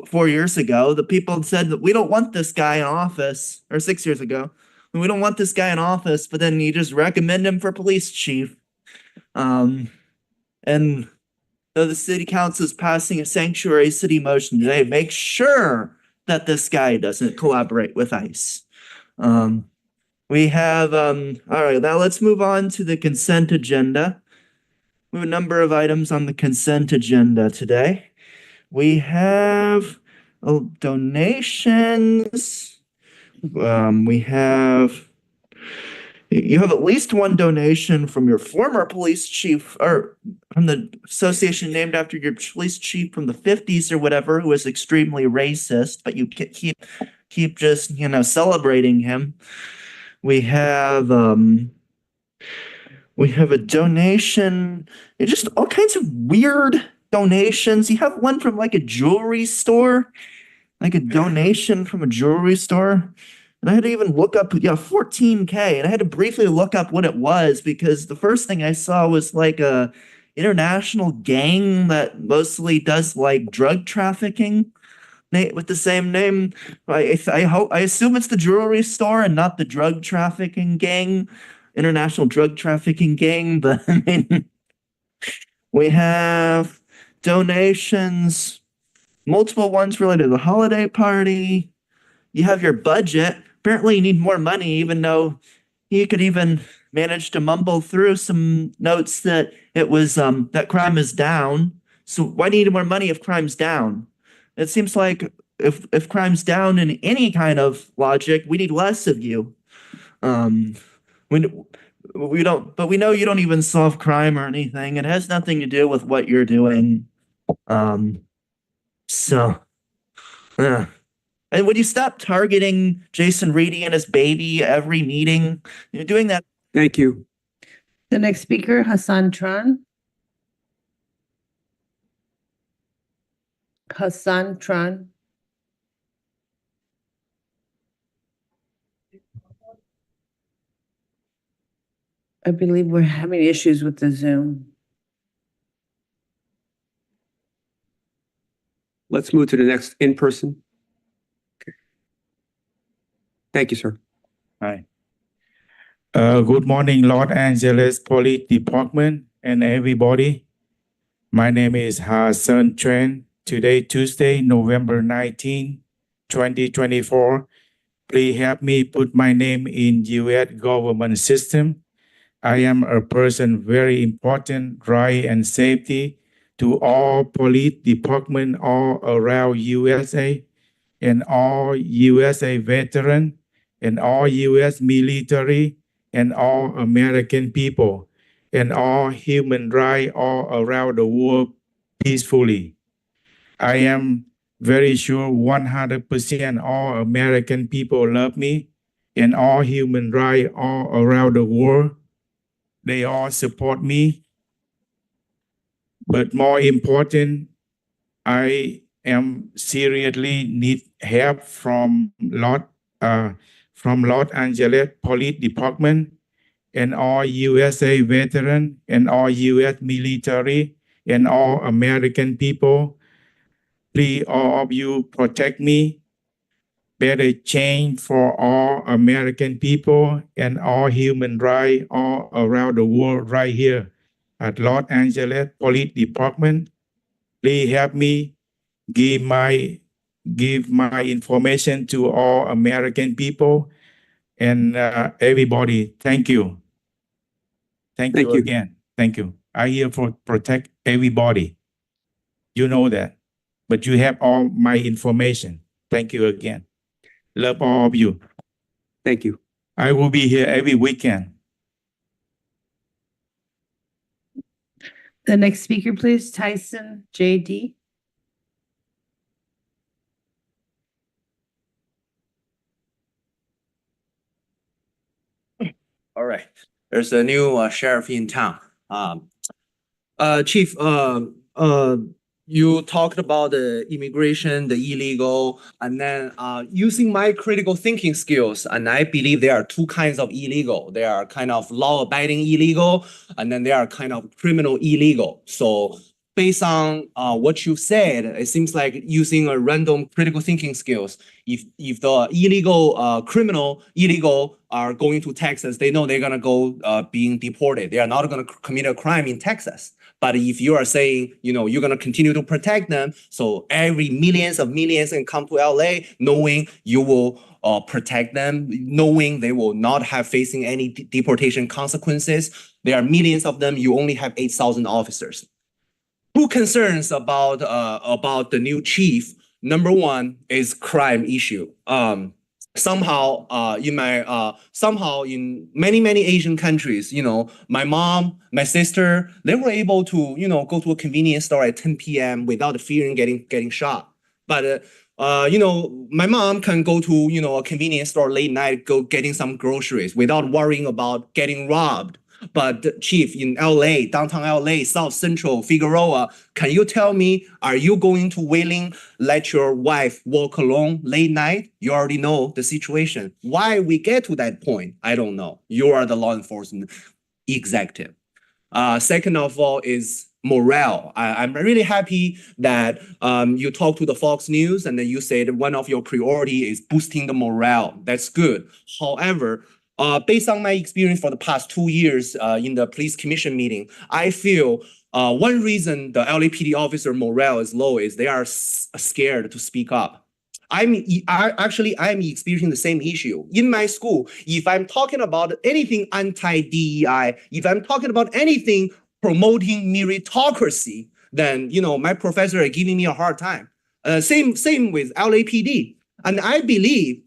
4 years ago. The people said that we don't want this guy in office, or 6 years ago. We don't want this guy in office, but then you just recommend him for police chief. And the city council is passing a sanctuary city motion today. Make sure that this guy doesn't collaborate with ICE. We have, all right, now let's move on to the consent agenda. We have a number of items on the consent agenda today. We have donations. You have at least one donation from your former police chief, or from the association named after your police chief from the 50s or whatever, who was extremely racist, but you keep just, celebrating him. We have a donation, just all kinds of weird donations. You have one from like a jewelry store, like a donation from a jewelry store. And I had to even look up, $14K. And I had to briefly look up what it was because the first thing I saw was like a international gang that mostly does like drug trafficking with the same name. I assume it's the jewelry store and not the drug trafficking gang, international drug trafficking gang. But I mean, we have donations, multiple ones related to the holiday party. You have your budget. Apparently you need more money, even though he could even manage to mumble through some notes that it was that crime is down. So why do you need more money if crime's down? It seems like if crime's down in any kind of logic, we need less of you. We don't, but we know you don't even solve crime or anything. It has nothing to do with what you're doing. And would you stop targeting Jason Reedy and his baby every meeting? You're doing that. Thank you. The next speaker, Hassan Tran. Hassan Tran. I believe we're having issues with the Zoom. Let's move to the next in person. Thank you, sir. Hi. Good morning, Los Angeles Police Department and everybody. My name is Hassan Tran. Today, Tuesday, November 19, 2024. Please help me put my name in U.S. government system. I am a person very important, right and safety to all police department all around USA and all USA veteran and all U.S. military and all American people. and all human rights all around the world peacefully. I am very sure 100% all American people love me and all human rights all around the world. They all support me. But more important, I am seriously need help from Los Angeles Police Department and all USA veteran and all US military and all American people. Please, all of you protect me. Better change for all American people and all human rights all around the world right here at Los Angeles Police Department. Please help me give my information to all American people and everybody. Thank you. Thank you again. Thank you. I'm here for protect everybody. You know that, but you have all my information. Thank you again. Love all of you. Thank you. I will be here every weekend. The next speaker, please, Tyson J.D. All right. There's a new sheriff in town. Chief, you talked about the immigration, the illegal, and then using my critical thinking skills. And I believe there are two kinds of illegal. There are kind of law-abiding illegal, and then there are kind of criminal illegal. So based on what you said, it seems like using a random critical thinking skills. If the criminal illegal are going to Texas, they know they're gonna go being deported. They are not gonna commit a crime in Texas. But if you are saying, you're gonna continue to protect them, so every millions can come to LA, knowing you will protect them, knowing they will not have facing any deportation consequences. There are millions of them. You only have 8,000 officers. Two concerns about the new chief. Number one is crime issue. Somehow in many Asian countries, my mom, my sister, they were able to go to a convenience store at 10 p.m. without fearing getting shot. But my mom can go to a convenience store late night, go getting some groceries without worrying about getting robbed. But Chief, in LA, downtown LA, South Central, Figueroa, can you tell me, are you going to willing let your wife walk alone late night? You already know the situation. Why we get to that point, I don't know. You are the law enforcement executive. Second of all is morale. I'm really happy that you talked to the Fox News and then you said one of your priority is boosting the morale. That's good. However, based on my experience for the past 2 years in the police commission meeting, I feel one reason the LAPD officer morale is low is they are scared to speak up. I'm experiencing the same issue. In my school, if I'm talking about anything anti-DEI, if I'm talking about anything promoting meritocracy, then my professors are giving me a hard time. Same with LAPD. And I believe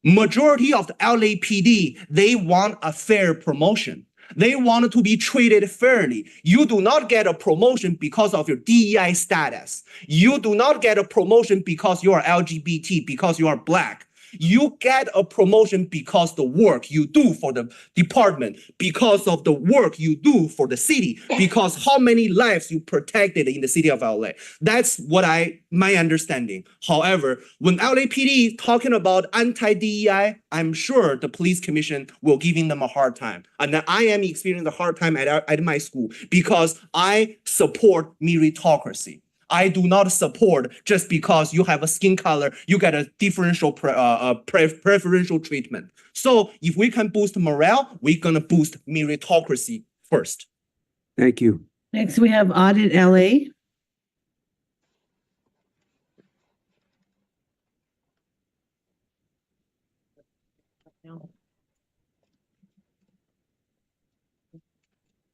majority of the LAPD, they want a fair promotion. They want to be treated fairly. You do not get a promotion because of your DEI status. You do not get a promotion because you are LGBT, because you are Black. You get a promotion because the work you do for the department, because of the work you do for the city, because how many lives you protected in the city of LA. That's what my understanding. However, when LAPD is talking about anti-DEI, I'm sure the police commission will giving them a hard time. And I am experiencing a hard time at my school because I support meritocracy. I do not support just because you have a skin color, you get a differential preferential treatment. So if we can boost morale, we're going to boost meritocracy first. Thank you. Next, we have Audit LA.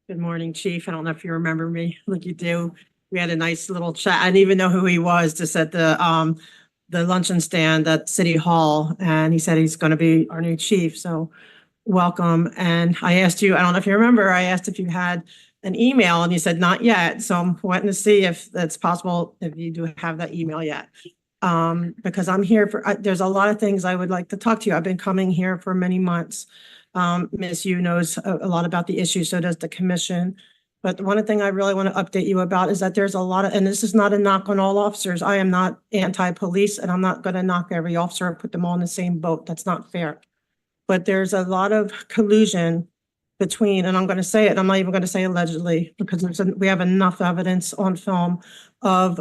Good morning, Chief. I don't know if you remember me like you do. We had a nice little chat. I didn't even know who he was, just at the luncheon stand at City Hall, and he said he's going to be our new chief. So welcome. And I asked you, I don't know if you remember, I asked if you had an email and you said not yet. So I'm wanting to see if that's possible, if you do have that email yet. Because I'm here for, there's a lot of things I would like to talk to you. I've been coming here for many months. Ms. Yu knows a lot about the issue, so does the commission. But the one thing I really want to update you about is that there's a lot of, and this is not a knock on all officers. I am not anti-police, and I'm not going to knock every officer and put them all in the same boat. That's not fair. But there's a lot of collusion between, and I'm going to say it, I'm not even going to say allegedly, because we have enough evidence on film of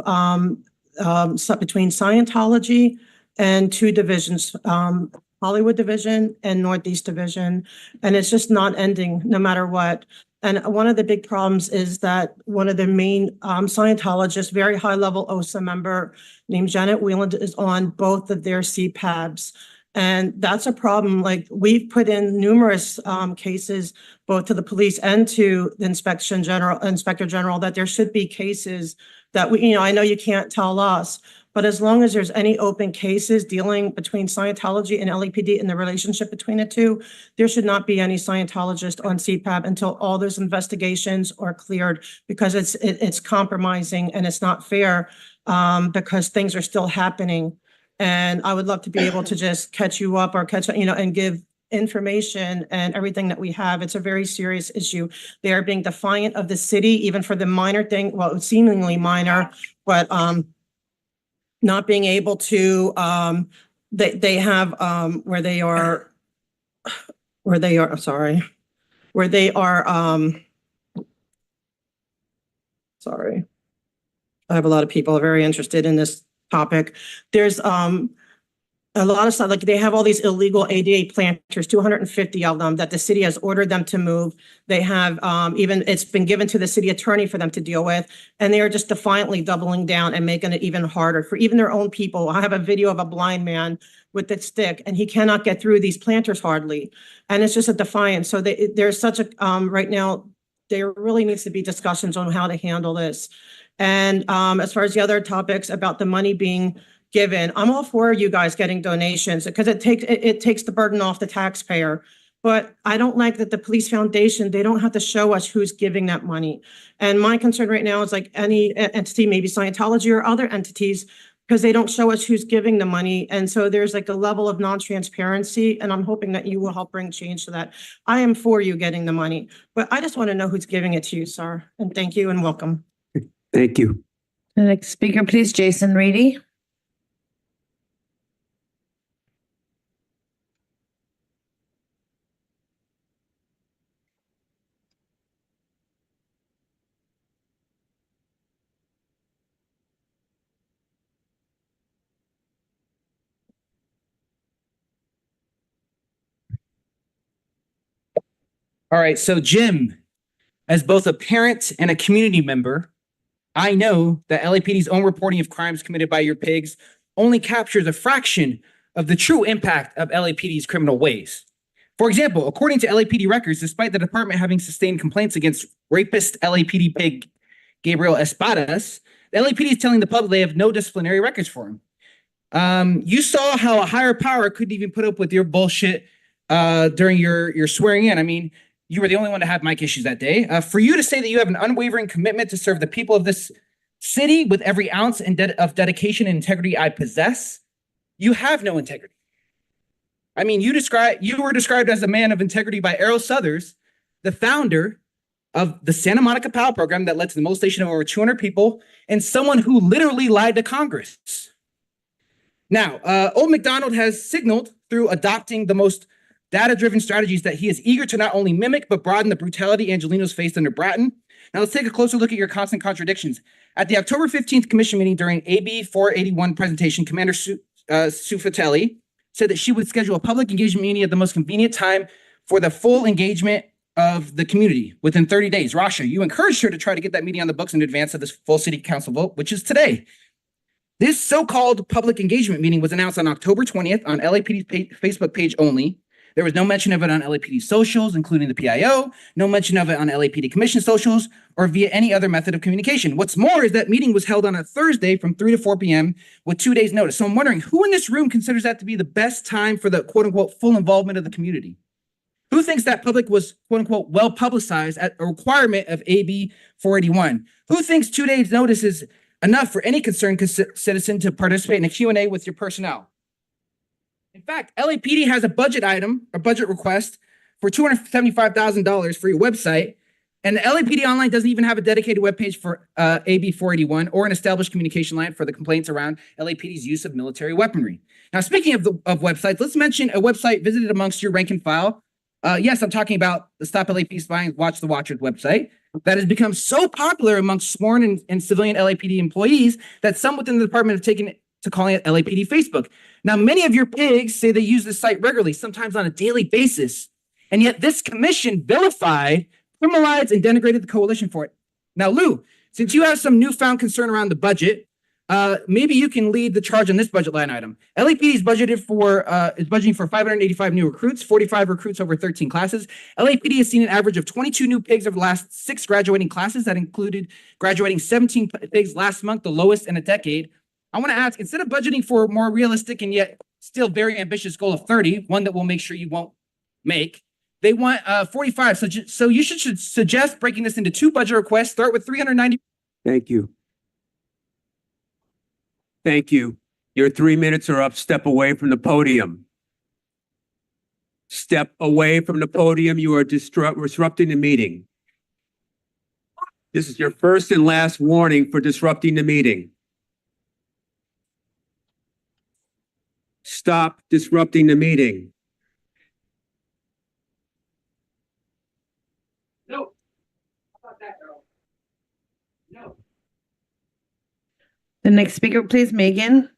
between Scientology and two divisions, Hollywood Division and Northeast Division, and it's just not ending no matter what. And one of the big problems is that one of the main Scientologists, very high-level OSA member named Janet Wheeland, is on both of their CPABs. And that's a problem. Like, we've put in numerous cases, both to the police and to the Inspector General, that there should be cases that we, I know you can't tell us, but as long as there's any open cases dealing between Scientology and LAPD and the relationship between the two, there should not be any Scientologist on CPAB until all those investigations are cleared, because it's compromising and it's not fair, because things are still happening. And I would love to be able to just catch you up or and give information and everything that we have. It's a very serious issue. They are being defiant of the city, even for the minor thing, well, seemingly minor, but not being able to, they have where they are, sorry, I have a lot of people very interested in this topic. There's a lot of stuff, like they have all these illegal ADA planters, 250 of them, that the city has ordered them to move. They have even, it's been given to the city attorney for them to deal with, and they are just defiantly doubling down and making it even harder for even their own people. I have a video of a blind man with the stick, and he cannot get through these planters hardly. And it's just a defiance. So there's such a, right now, there really needs to be discussions on how to handle this. And as far as the other topics about the money being given, I'm all for you guys getting donations, because it takes the burden off the taxpayer. But I don't like that the police foundation, they don't have to show us who's giving that money. And my concern right now is like any entity, maybe Scientology or other entities, because they don't show us who's giving the money. And so there's like a level of non-transparency, and I'm hoping that you will help bring change to that. I am for you getting the money, but I just want to know who's giving it to you, sir. And thank you and welcome. Thank you. The next speaker, please, Jason Reedy. All right, so Jim, as both a parent and a community member, I know that LAPD's own reporting of crimes committed by your pigs only captures a fraction of the true impact of LAPD's criminal ways. For example, according to LAPD records, despite the department having sustained complaints against rapist LAPD pig Gabriel Espadas, the LAPD is telling the public they have no disciplinary records for him. You saw how a higher power couldn't even put up with your bullshit during your swearing in. I mean, you were the only one to have mic issues that day. For you to say that you have an unwavering commitment to serve the people of this city with every ounce of dedication and integrity I possess, you have no integrity. I mean, you were described as a man of integrity by Errol Southers, the founder of the Santa Monica PAL program that led to the molestation of over 200 people, and someone who literally lied to Congress. Now, Old McDonald has signaled through adopting the most data-driven strategies that he is eager to not only mimic, but broaden the brutality Angelenos faced under Bratton. Now let's take a closer look at your constant contradictions. At the October 15th commission meeting during AB 481 presentation, Commander Sufatelli said that she would schedule a public engagement meeting at the most convenient time for the full engagement of the community within 30 days. Rasha, you encouraged her to try to get that meeting on the books in advance of this full city council vote, which is today. This so-called public engagement meeting was announced on October 20th on LAPD's Facebook page only. There was no mention of it on LAPD socials, including the PIO, no mention of it on LAPD Commission socials, or via any other method of communication. What's more is that meeting was held on a Thursday from 3 to 4 p.m. with 2 days notice. So I'm wondering who in this room considers that to be the best time for the quote unquote full involvement of the community? Who thinks that public was quote unquote well publicized at a requirement of AB 481? Who thinks 2 days notice is enough for any concerned citizen to participate in a Q&A with your personnel? In fact, LAPD has a budget item, a budget request for $275,000 for your website, and the LAPD Online doesn't even have a dedicated webpage for AB 481 or an established communication line for the complaints around LAPD's use of military weaponry. Now, speaking of websites, let's mention a website visited amongst your rank and file. Yes, I'm talking about the Stop LAPD Spying, Watch the Watchers website that has become so popular amongst sworn and civilian LAPD employees that some within the department have taken to calling it LAPD Facebook. Now, many of your pigs say they use this site regularly, sometimes on a daily basis, and yet this commission vilified, criminalized, and denigrated the coalition for it. Now, Lou, since you have some newfound concern around the budget, maybe you can lead the charge on this budget line item. LAPD is budgeting for 585 new recruits, 45 recruits over 13 classes. LAPD has seen an average of 22 new pigs over the last 6 graduating classes. That included graduating 17 pigs last month, the lowest in a decade. I want to ask, instead of budgeting for a more realistic and yet still very ambitious goal of 30, one that we'll make sure you won't make, they want 45. So you should suggest breaking this into 2 budget requests. Start with 390. Thank you. Thank you. Your 3 minutes are up. Step away from the podium. Step away from the podium. You are disrupting the meeting. This is your first and last warning for disrupting the meeting. Stop disrupting the meeting. No. How about that, girl? No. The next speaker, please, Megan.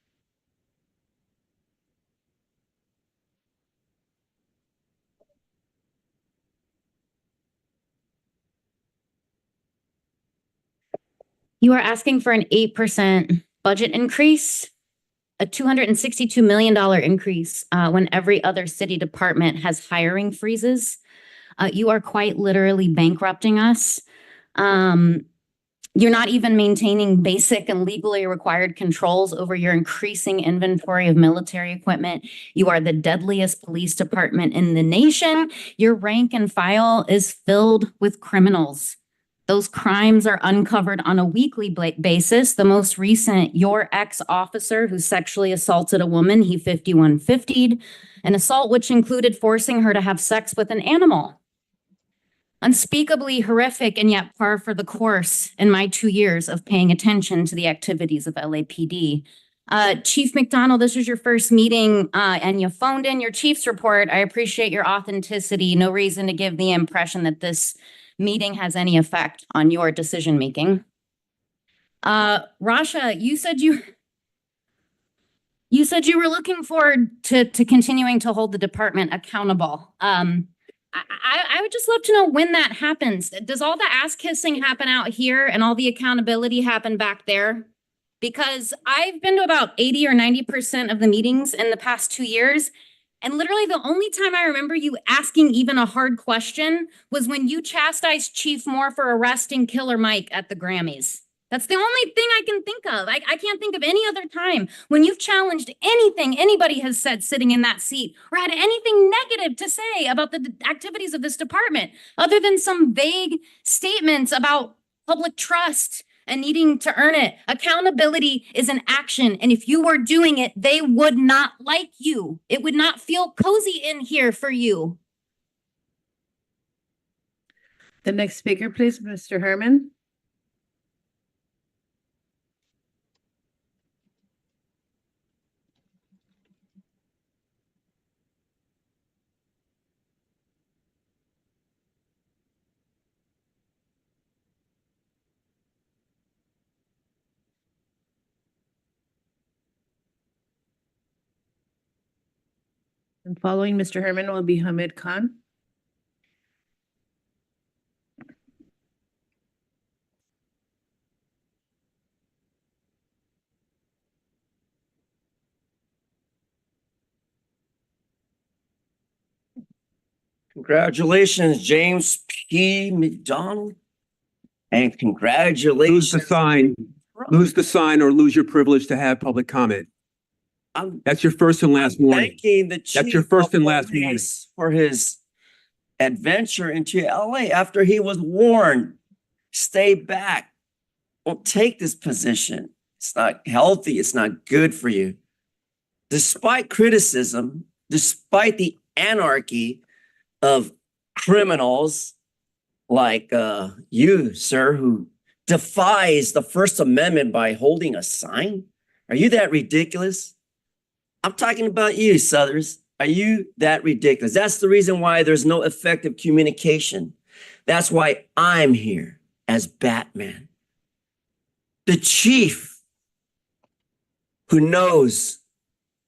You are asking for an 8% budget increase, a $262 million increase when every other city department has hiring freezes. You are quite literally bankrupting us. You're not even maintaining basic and legally required controls over your increasing inventory of military equipment. You are the deadliest police department in the nation. Your rank and file is filled with criminals. Those crimes are uncovered on a weekly basis. The most recent, your ex-officer who sexually assaulted a woman, he 5150'd, an assault which included forcing her to have sex with an animal. Unspeakably horrific and yet par for the course in my 2 years of paying attention to the activities of LAPD. Chief McDonald, this is your first meeting and you phoned in your chief's report. I appreciate your authenticity. No reason to give the impression that this meeting has any effect on your decision making. Rasha, you said you were looking forward to continuing to hold the department accountable. I would just love to know when that happens. Does all the ass kissing happen out here and all the accountability happen back there? Because I've been to about 80 or 90% of the meetings in the past 2 years. And literally the only time I remember you asking even a hard question was when you chastised Chief Moore for arresting Killer Mike at the Grammys. That's the only thing I can think of. I can't think of any other time when you've challenged anything anybody has said sitting in that seat or had anything negative to say about the activities of this department, other than some vague statements about public trust and needing to earn it. Accountability is an action. And if you were doing it, they would not like you. It would not feel cozy in here for you. The next speaker, please, Mr. Herman. And following Mr. Herman will be Hamid Khan. Congratulations, James P. McDonald. And congratulations. Lose the sign. Lose the sign or lose your privilege to have public comment. That's your first and last warning. Thanking the chief That's your first and last warning for his adventure into LA after he was warned, stay back. Don't take this position. It's not healthy. It's not good for you. Despite criticism, despite the anarchy of criminals like you, sir, who defies the First Amendment by holding a sign? Are you that ridiculous? I'm talking about you, Southers. Are you that ridiculous? That's the reason why there's no effective communication. That's why I'm here as Batman. The chief who knows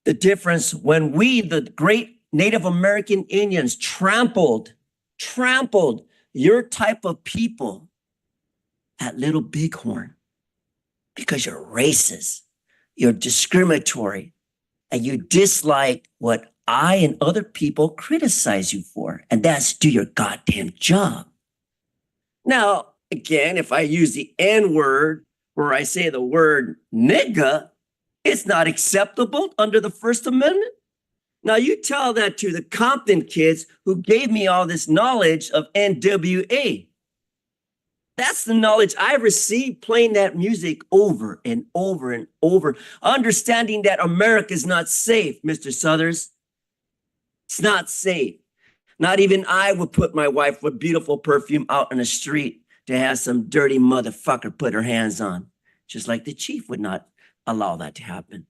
the difference when we, the great Native American Indians, trampled your type of people at Little Bighorn because you're racist, you're discriminatory, and you dislike what I and other people criticize you for, and that's do your goddamn job. Now, again, if I use the N-word or I say the word nigga, it's not acceptable under the First Amendment. Now, you tell that to the Compton kids who gave me all this knowledge of NWA. That's the knowledge I received playing that music over and over and over, understanding that America is not safe, Mr. Southers. It's not safe. Not even I would put my wife with beautiful perfume out on the street to have some dirty motherfucker put her hands on, just like the chief would not allow that to happen.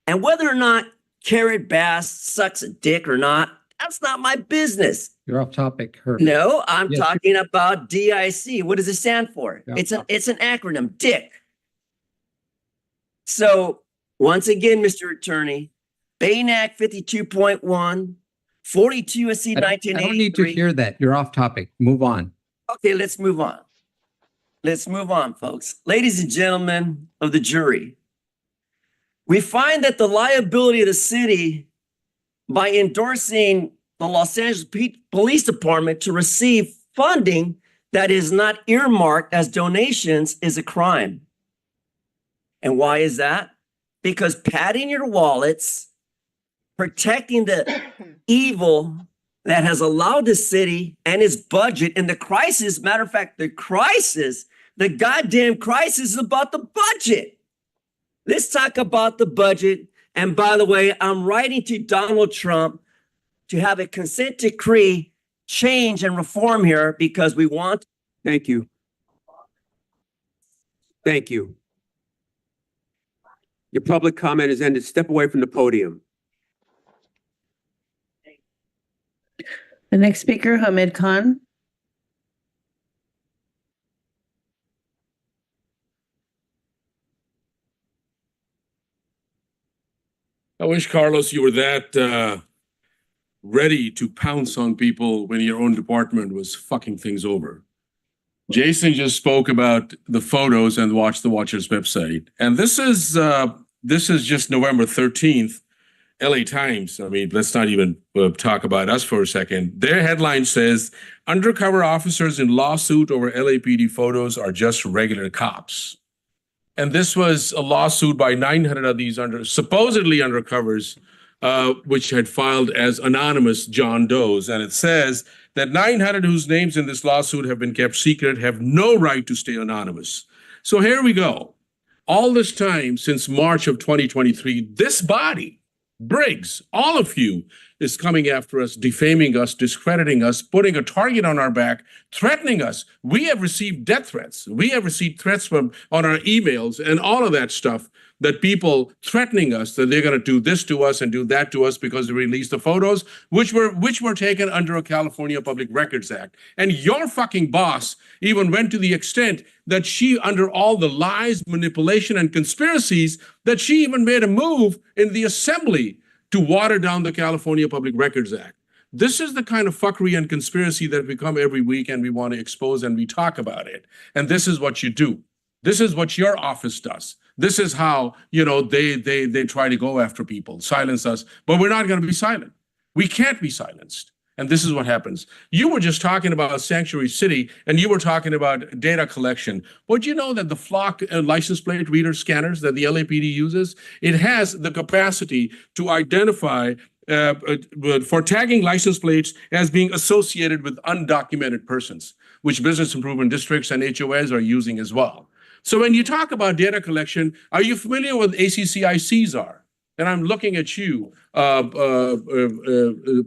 And whether or not Carrot Bass sucks a dick or not, that's not my business. You're off topic, Herb. No, I'm talking about DIC. What does it stand for? Yeah. It's an acronym, Dick. So once again, Mr. Attorney, Bain Act 52.1, 42 U.S.C. 1983. I don't need to hear that. You're off topic. Move on. Okay, let's move on. Let's move on, folks. Ladies and gentlemen of the jury, we find that the liability of the city by endorsing the Los Angeles Police Department to receive funding that is not earmarked as donations is a crime. And why is that? Because padding your wallets, protecting the evil that has allowed the city and its budget in the crisis, matter of fact, the goddamn crisis is about the budget. Let's talk about the budget. And by the way, I'm writing to Donald Trump to have a consent decree change and reform here because we want. Thank you. Thank you. Your public comment is ended. Step away from the podium. The next speaker, Hamid Khan. I wish, Carlos, you were that ready to pounce on people when your own department was fucking things over. Jason just spoke about the photos and watch the Watcher's website. And this is just November 13th, LA Times. I mean, let's not even talk about us for a second. Their headline says, undercover officers in lawsuit over LAPD photos are just regular cops. And this was a lawsuit by 900 of these supposedly undercovers, which had filed as anonymous John Does. And it says that 900 whose names in this lawsuit have been kept secret have no right to stay anonymous. So here we go. All this time since March of 2023, this body, Briggs, all of you, is coming after us, defaming us, discrediting us, putting a target on our back, threatening us. We have received death threats. We have received threats on our emails and all of that stuff, that people threatening us that they're going to do this to us and do that to us because they released the photos, which were taken under a California Public Records Act. And your fucking boss even went to the extent that she, under all the lies, manipulation, and conspiracies, that she even made a move in the assembly to water down the California Public Records Act. This is the kind of fuckery and conspiracy that we come every week and we want to expose and we talk about it. And this is what you do. This is what your office does. This is how, they try to go after people, silence us, but we're not going to be silent. We can't be silenced. And this is what happens. You were just talking about Sanctuary City, and you were talking about data collection. But you know that the Flock license plate reader scanners that the LAPD uses, it has the capacity to identify for tagging license plates as being associated with undocumented persons, which business improvement districts and HOAs are using as well. So when you talk about data collection, are you familiar with ACCICs are? And I'm looking at you,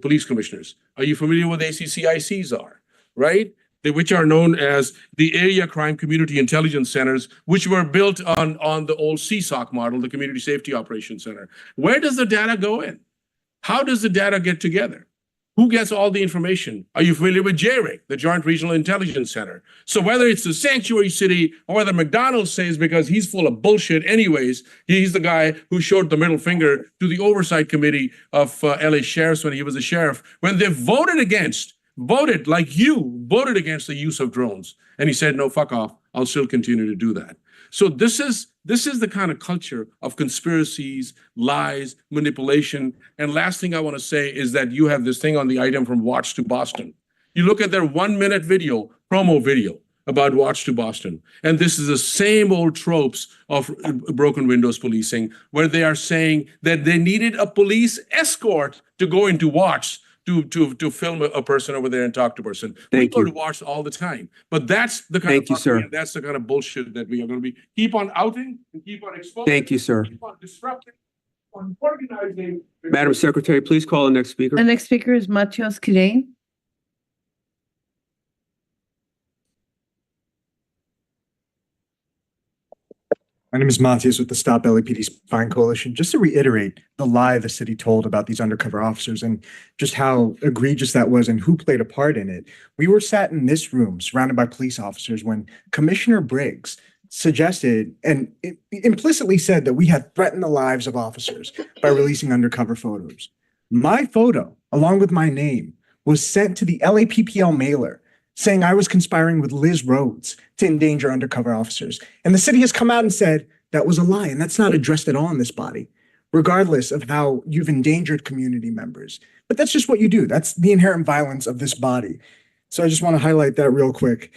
police commissioners. Are you familiar with ACCICs are, right? Which are known as the Area Crime Community Intelligence Centers, which were built on the old CSOC model, the Community Safety Operations Center. Where does the data go in? How does the data get together? Who gets all the information? Are you familiar with JRIC, the Joint Regional Intelligence Center? So whether it's the sanctuary city or whether McDonald's says because he's full of bullshit anyways, he's the guy who showed the middle finger to the oversight committee of LA sheriffs when he was a sheriff, when they voted against the use of drones. And he said, no, fuck off. I'll still continue to do that. So this is the kind of culture of conspiracies, lies, manipulation. And last thing I want to say is that you have this thing on the item from Watch to Boston. You look at their 1-minute video, promo video about Watch to Boston. And this is the same old tropes of broken windows policing, where they are saying that they needed a police escort to go into Watch to film a person over there and talk to a person. We go to Watch all the time. But that's the kind that's the kind of bullshit that we are going to keep on outing and keep on exposing. Thank you, sir. Keep on disrupting, on organizing. Madam Secretary, please call the next speaker. The next speaker is Matthias Killeen. My name is Matthias with the Stop LAPD Spying Coalition. Just to reiterate the lie the city told about these undercover officers and just how egregious that was and who played a part in it. We were sat in this room surrounded by police officers when Commissioner Briggs suggested and implicitly said that we had threatened the lives of officers by releasing undercover photos. My photo, along with my name, was sent to the LAPPL mailer saying I was conspiring with Liz Rhodes to endanger undercover officers. And the city has come out and said that was a lie, and that's not addressed at all in this body, regardless of how you've endangered community members. But that's just what you do. That's the inherent violence of this body. So I just want to highlight that real quick.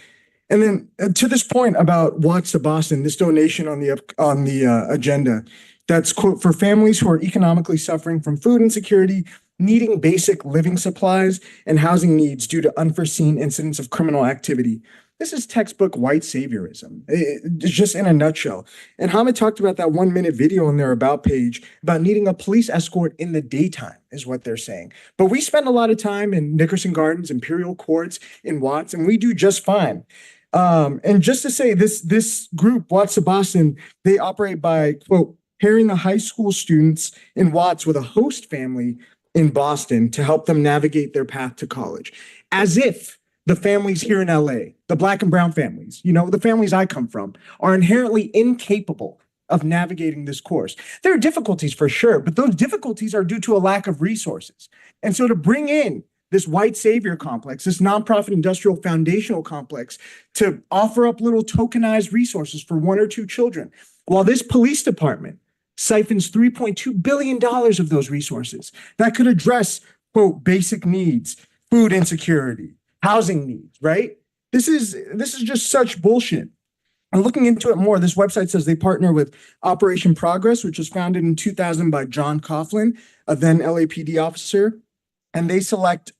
And then to this point about Watch to Boston, this donation on the agenda, that's, quote, for families who are economically suffering from food insecurity, needing basic living supplies and housing needs due to unforeseen incidents of criminal activity. This is textbook white saviorism, just in a nutshell. And Hamid talked about that 1-minute video on their About page about needing a police escort in the daytime, is what they're saying. But we spend a lot of time in Nickerson Gardens, Imperial Courts, in Watts, and we do just fine. And just to say, this group, Watts to Boston, they operate by, quote, pairing the high school students in Watts with a host family in Boston to help them navigate their path to college, as if the families here in LA, the Black and brown families, the families I come from, are inherently incapable of navigating this course. There are difficulties for sure, but those difficulties are due to a lack of resources. And so to bring in this white savior complex, this nonprofit industrial foundational complex, to offer up little tokenized resources for 1 or 2 children, while this police department siphons $3.2 billion of those resources that could address, quote, basic needs, food insecurity, housing needs, right? This is just such bullshit. And looking into it more, this website says they partner with Operation Progress, which was founded in 2000 by John Coughlin, a then LAPD officer. And they select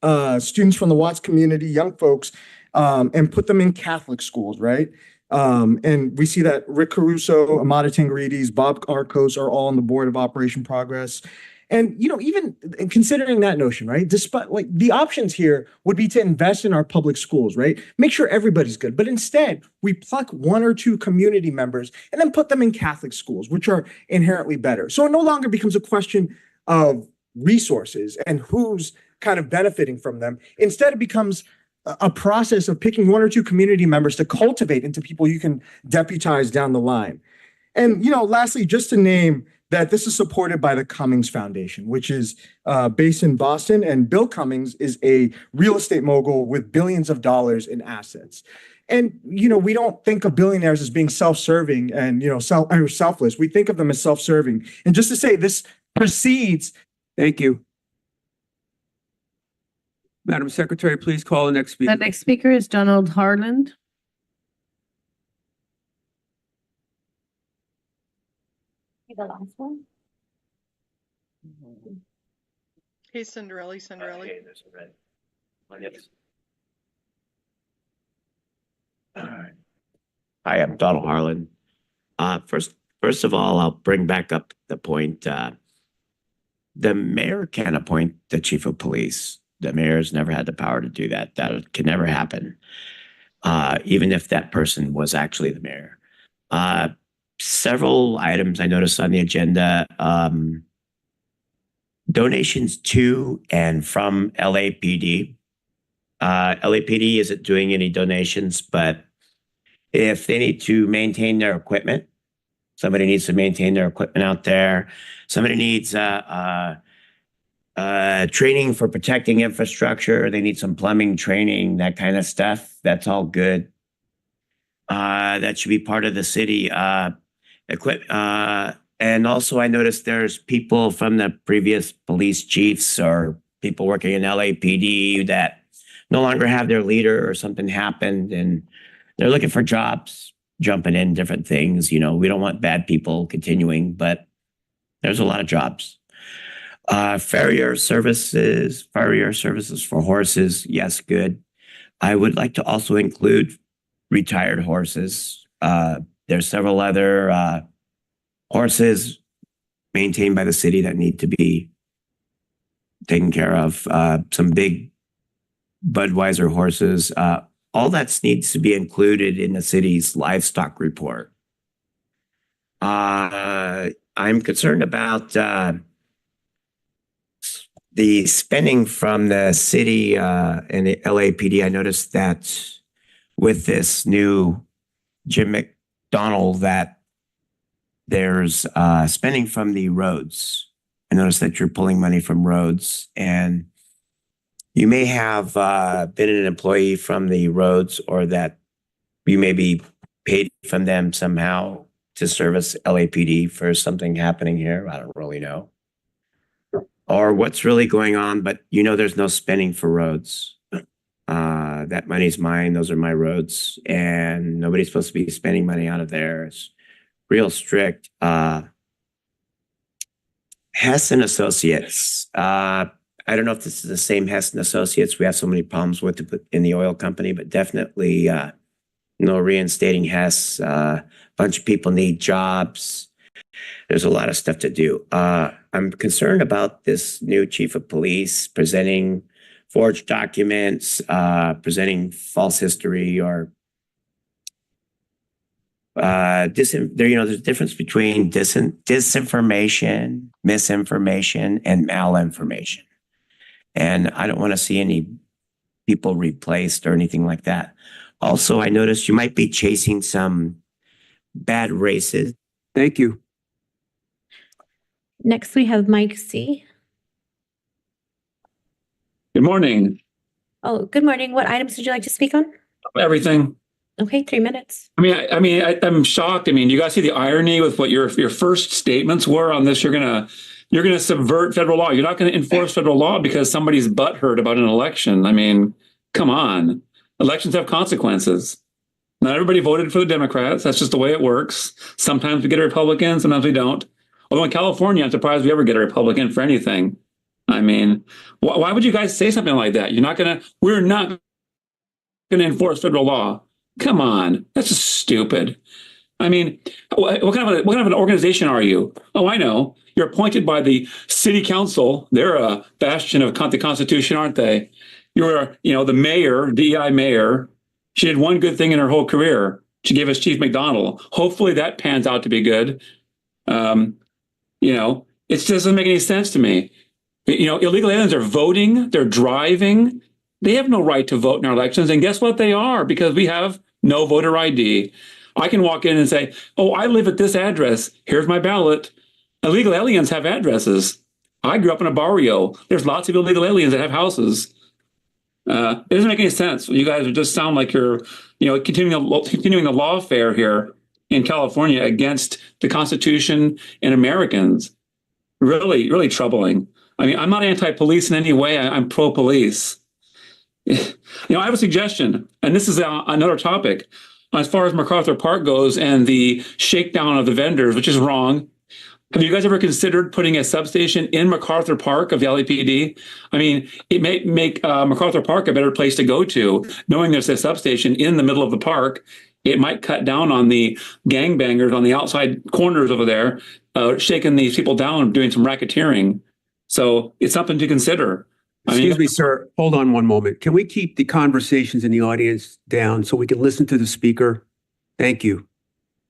students from the Watts community, young folks, and put them in Catholic schools, right? And we see that Rick Caruso, Amada Tangarides, Bob Arcos are all on the board of Operation Progress. And, even considering that notion, right, despite the options here would be to invest in our public schools, right? Make sure everybody's good. But instead, we pluck 1 or 2 community members and then put them in Catholic schools, which are inherently better. So it no longer becomes a question of resources and who's kind of benefiting from them. Instead, it becomes a process of picking 1 or 2 community members to cultivate into people you can deputize down the line. And, lastly, just to name that this is supported by the Cummings Foundation, which is based in Boston. And Bill Cummings is a real estate mogul with billions of dollars in assets. And, we don't think of billionaires as being self-serving and, selfless. We think of them as self-serving. And just to say, this precedes. Thank you. Madam Secretary, please call the next speaker. The next speaker is Donald Harland. The last one. Hey, Cinderelli. Okay, there's a red one. Yes. All right. Hi, I'm Donald Harlan. First of all, I'll bring back up the point. The mayor can appoint the chief of police. The mayor's never had the power to do that. That can never happen, even if that person was actually the mayor. Several items I noticed on the agenda. Donations to and from LAPD. LAPD isn't doing any donations, but if they need to maintain their equipment, somebody needs to maintain their equipment out there. Somebody needs training for protecting infrastructure. They need some plumbing training, that kind of stuff. That's all good. That should be part of the city and also I noticed there's people from the previous police chiefs or people working in LAPD that no longer have their leader or something happened and they're looking for jobs, jumping in different things. You know, we don't want bad people continuing, but there's a lot of jobs. Farrier services for horses. Yes, good. I would like to also include retired horses. There's several other horses maintained by the city that need to be taken care of. Some big Budweiser horses. All that needs to be included in the city's livestock report. I'm concerned about the spending from the city and the LAPD. I noticed that with this new Jim McDonald that there's spending from the roads. I noticed that you're pulling money from roads and you may have been an employee from the roads or that you may be paid from them somehow to service LAPD for something happening here. I don't really know. Or what's really going on, but you know there's no spending for roads. That money's mine. Those are my roads. And nobody's supposed to be spending money out of there. It's real strict. Hess and Associates. I don't know if this is the same Hess and Associates. We have so many problems with it in the oil company, but definitely reinstating Hess. A bunch of people need jobs. There's a lot of stuff to do. I'm concerned about this new chief of police presenting forged documents, presenting false history, or there's a difference between disinformation, misinformation, and malinformation. And I don't want to see any people replaced or anything like that. Also, I noticed you might be chasing some bad races. Thank you. Next, we have Mike C. Good morning. Oh, good morning. What items would you like to speak on? Everything. Okay, 3 minutes. I'm shocked. Do you guys see the irony with what your first statements were on this? You're gonna subvert federal law. You're not gonna enforce federal law because somebody's butthurt about an election. Come on. Elections have consequences. Not everybody voted for the Democrats. That's just the way it works. Sometimes we get a Republican, sometimes we don't. Although in California, I'm surprised we ever get a Republican for anything. Why would you guys say something like that? We're not gonna enforce federal law. Come on, that's just stupid. What kind of an organization are you? Oh, I know. You're appointed by the city council. They're a bastion of the Constitution, aren't they? You're, the mayor, DEI mayor. She did one good thing in her whole career. She gave us Chief McDonald. Hopefully that pans out to be good. It just doesn't make any sense to me. Illegal aliens are voting. They're driving. They have no right to vote in our elections. And guess what they are? Because we have no voter ID. I can walk in and say, oh, I live at this address. Here's my ballot. Illegal aliens have addresses. I grew up in a barrio. There's lots of illegal aliens that have houses. It doesn't make any sense. You guys just sound like you're, continuing the lawfare here in California against the Constitution and Americans. Really, really troubling. I'm not anti-police in any way. I'm pro-police. I have a suggestion, and this is another topic. As far as MacArthur Park goes and the shakedown of the vendors, which is wrong, Have you guys ever considered putting a substation in MacArthur Park of the LAPD? I mean, it may make MacArthur Park a better place to go to, knowing there's a substation in the middle of the park. It might cut down on the gangbangers on the outside corners over there, shaking these people down, doing some racketeering. So it's something to consider. Excuse me, sir. Hold on one moment. Can we keep the conversations in the audience down so we can listen to the speaker? Thank you.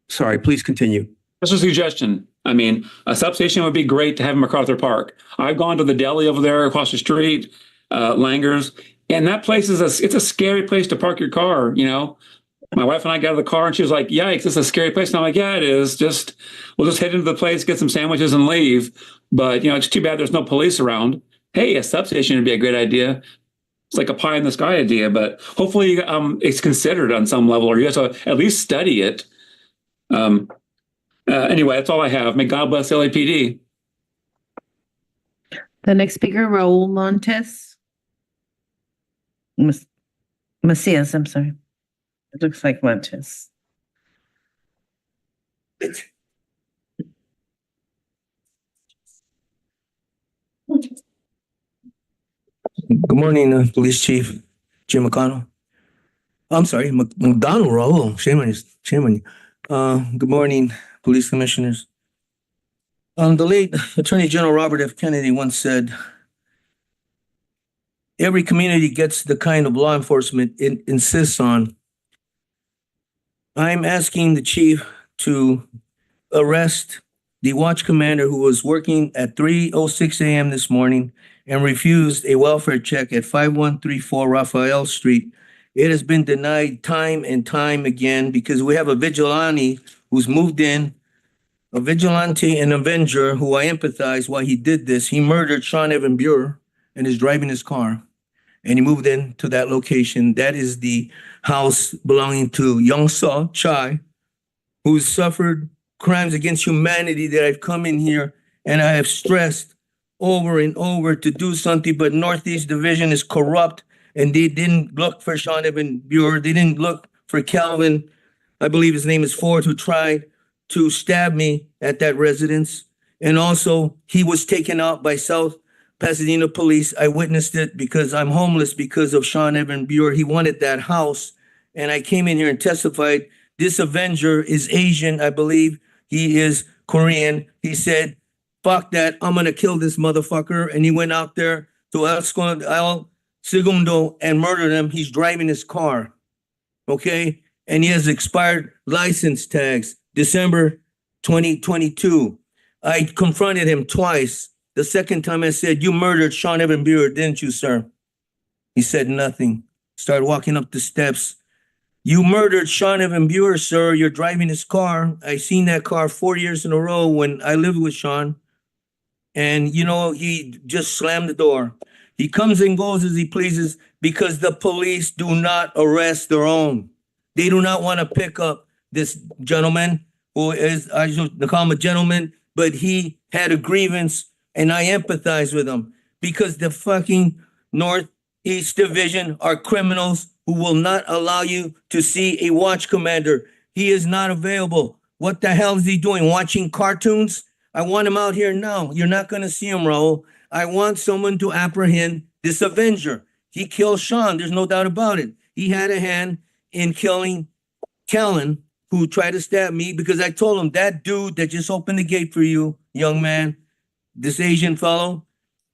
Sorry, please continue. Just a suggestion. I mean, a substation would be great to have in MacArthur Park. I've gone to the deli over there across the street, Langer's, and that place it's a scary place to park your car, you know? My wife and I got out of the car and she was like, yikes, it's a scary place. And I'm like, yeah, it is. We'll just head into the place, get some sandwiches and leave. But, you know, it's too bad there's no police around. Hey, a substation would be a great idea. It's like a pie in the sky idea, but hopefully it's considered on some level, or you have to at least study it. Anyway, that's all I have. May God bless LAPD. The next speaker, Raul Montes. Macias, I'm sorry. It looks like Montes. Good morning, Police Chief Jim McConnell. I'm sorry, McDonald Raul. Shame on you. Good morning, Police Commissioners. The late Attorney General Robert F. Kennedy once said, "Every community gets the kind of law enforcement it insists on." I'm asking the chief to arrest the watch commander who was working at 3:06 a.m. this morning and refused a welfare check at 5134 Raphael Street. It has been denied time and time again because we have a vigilante who's moved in, a vigilante and avenger who I empathize why he did this. He murdered Sean Evan Buer and is driving his car. And he moved into that location. That is the house belonging to Young Saw Chai, who's suffered crimes against humanity that I've come in here and I have stressed over and over to do something, but Northeast Division is corrupt and they didn't look for Sean Evan Buer. They didn't look for Calvin, I believe his name is Ford, who tried to stab me at that residence. And also he was taken out by South Pasadena police. I witnessed it because I'm homeless because of Sean Evan Buer. He wanted that house. And I came in here and testified. This avenger is Asian, I believe. He is Korean. He said, fuck that, I'm gonna kill this motherfucker. And he went out there to El Segundo and murdered him. He's driving his car, okay? And he has expired license tags, December 2022. I confronted him twice. The second time I said, you murdered Sean Evan Buer, didn't you, sir? He said nothing. Started walking up the steps. You murdered Sean Evan Buer, sir. You're driving his car. I seen that car 4 years in a row when I lived with Sean. And, you know, he just slammed the door. He comes and goes as he pleases because the police do not arrest their own. They do not want to pick up this gentleman who is, I should call him a gentleman, but he had a grievance and I empathize with him because the fucking Northeast Division are criminals who will not allow you to see a watch commander. He is not available. What the hell is he doing? Watching cartoons? I want him out here now. You're not going to see him, Raul. I want someone to apprehend this avenger. He killed Sean. There's no doubt about it. He had a hand in killing Kellen, who tried to stab me because I told him that dude that just opened the gate for you, young man, this Asian fellow,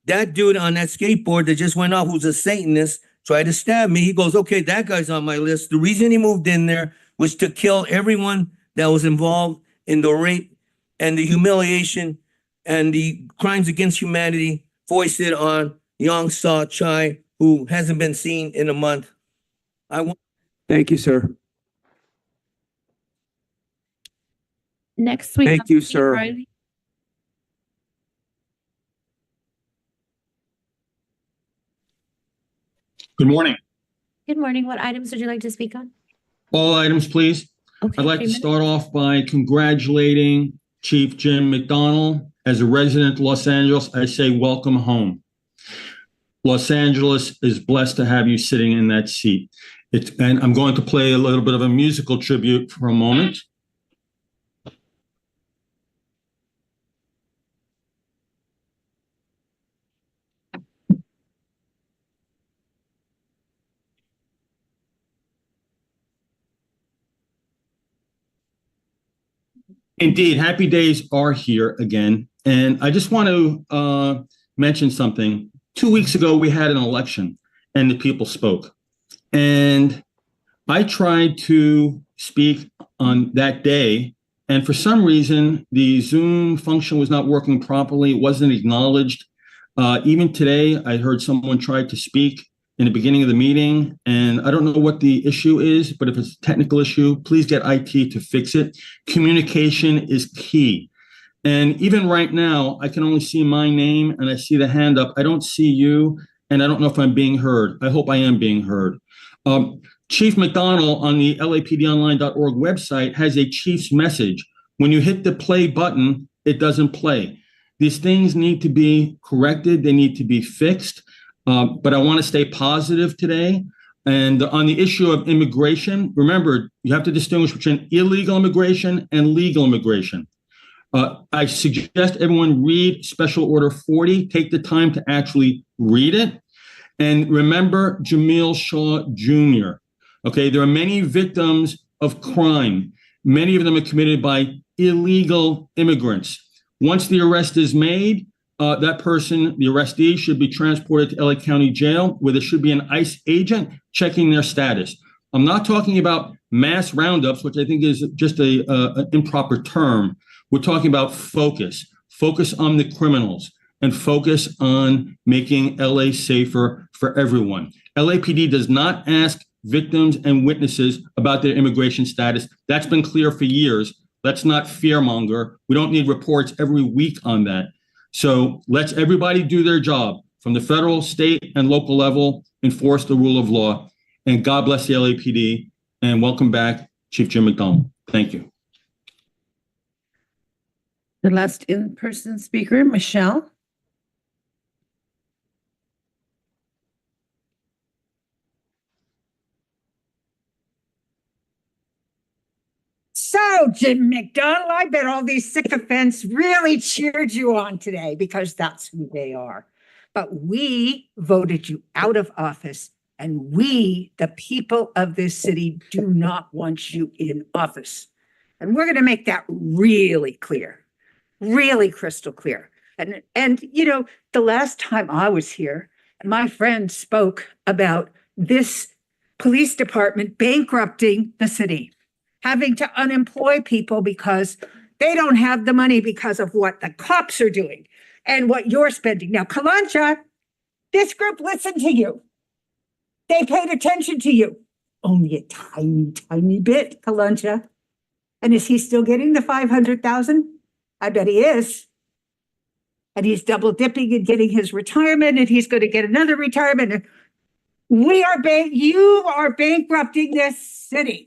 that dude on that skateboard that just went off, who's a Satanist, tried to stab me. He goes, okay, that guy's on my list. The reason he moved in there was to kill everyone that was involved in the rape and the humiliation and the crimes against humanity foisted on Young Saw Chai, who hasn't been seen in a month. Thank you, sir. Next, we Thank have you, Steve sir. Riley. Good morning. Good morning. What items would you like to speak on? All items, please. Okay, I'd like 3 to minutes. start off by congratulating Chief Jim McDonald. As a resident of Los Angeles, I say welcome home. Los Angeles is blessed to have you sitting in that seat. And I'm going to play a little bit of a musical tribute for a moment. Indeed, happy days are here again. And I just want to mention something. 2 weeks ago, we had an election and the people spoke. And I tried to speak on that day. And for some reason, the Zoom function was not working properly. It wasn't acknowledged. Even today, I heard someone try to speak in the beginning of the meeting, and I don't know what the issue is, but if it's a technical issue, please get IT to fix it. Communication is key. And even right now, I can only see my name and I see the hand up. I don't see you, and I don't know if I'm being heard. I hope I am being heard. Chief McDonald on the lapdonline.org website has a chief's message. When you hit the play button, it doesn't play. These things need to be corrected. They need to be fixed. But I want to stay positive today. And on the issue of immigration, remember, you have to distinguish between illegal immigration and legal immigration. I suggest everyone read Special Order 40. Take the time to actually read it. And remember Jamil Shaw Jr. Okay, there are many victims of crime. Many of them are committed by illegal immigrants. Once the arrest is made, that person, the arrestee, should be transported to LA County Jail, where there should be an ICE agent checking their status. I'm not talking about mass roundups, which I think is just an improper term. We're talking about focus on the criminals, and focus on making LA safer for everyone. LAPD does not ask victims and witnesses about their immigration status. That's been clear for years. Let's not fearmonger. We don't need reports every week on that. So let's everybody do their job from the federal, state, and local level, enforce the rule of law. And God bless the LAPD. And welcome back, Chief Jim McDonald. Thank you. The last in-person speaker, Michelle. So, Jim McDonald, I bet all these sycophants really cheered you on today because that's who they are. But we voted you out of office, and we, the people of this city, do not want you in office. And we're going to make that really clear, really crystal clear. And you know, the last time I was here, my friend spoke about this police department bankrupting the city, having to unemploy people because they don't have the money because of what the cops are doing and what you're spending. Now, Kalancha, this group listened to you. They paid attention to you. Only a tiny, tiny bit, Kalancha. And is he still getting the $500,000? I bet he is. And he's double dipping and getting his retirement, and he's going to get another retirement. You are bankrupting this city.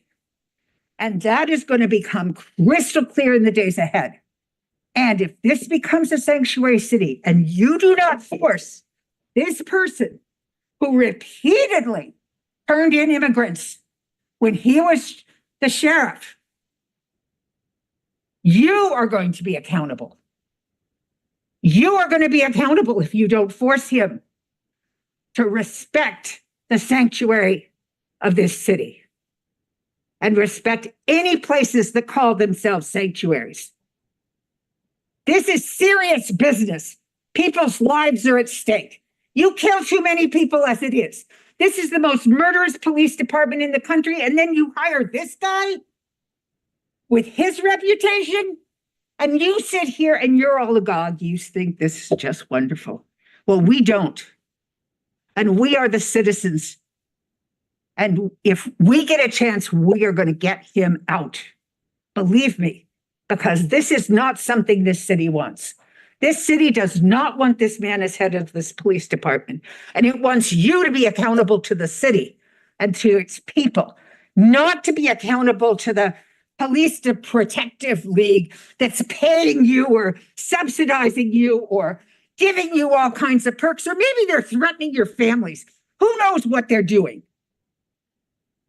And that is going to become crystal clear in the days ahead. And if this becomes a sanctuary city and you do not force this person who repeatedly turned in immigrants when he was the sheriff, you are going to be accountable. You are going to be accountable if you don't force him to respect the sanctuary of this city and respect any places that call themselves sanctuaries. This is serious business. People's lives are at stake. You kill too many people as it is. This is the most murderous police department in the country, and then you hire this guy with his reputation, and you sit here and you're all agog. You think this is just wonderful. Well, we don't. And we are the citizens. And if we get a chance, we are going to get him out. Believe me, because this is not something this city wants. This city does not want this man as head of this police department. And it wants you to be accountable to the city and to its people, not to be accountable to the police protective league that's paying you or subsidizing you or giving you all kinds of perks, or maybe they're threatening your families. Who knows what they're doing?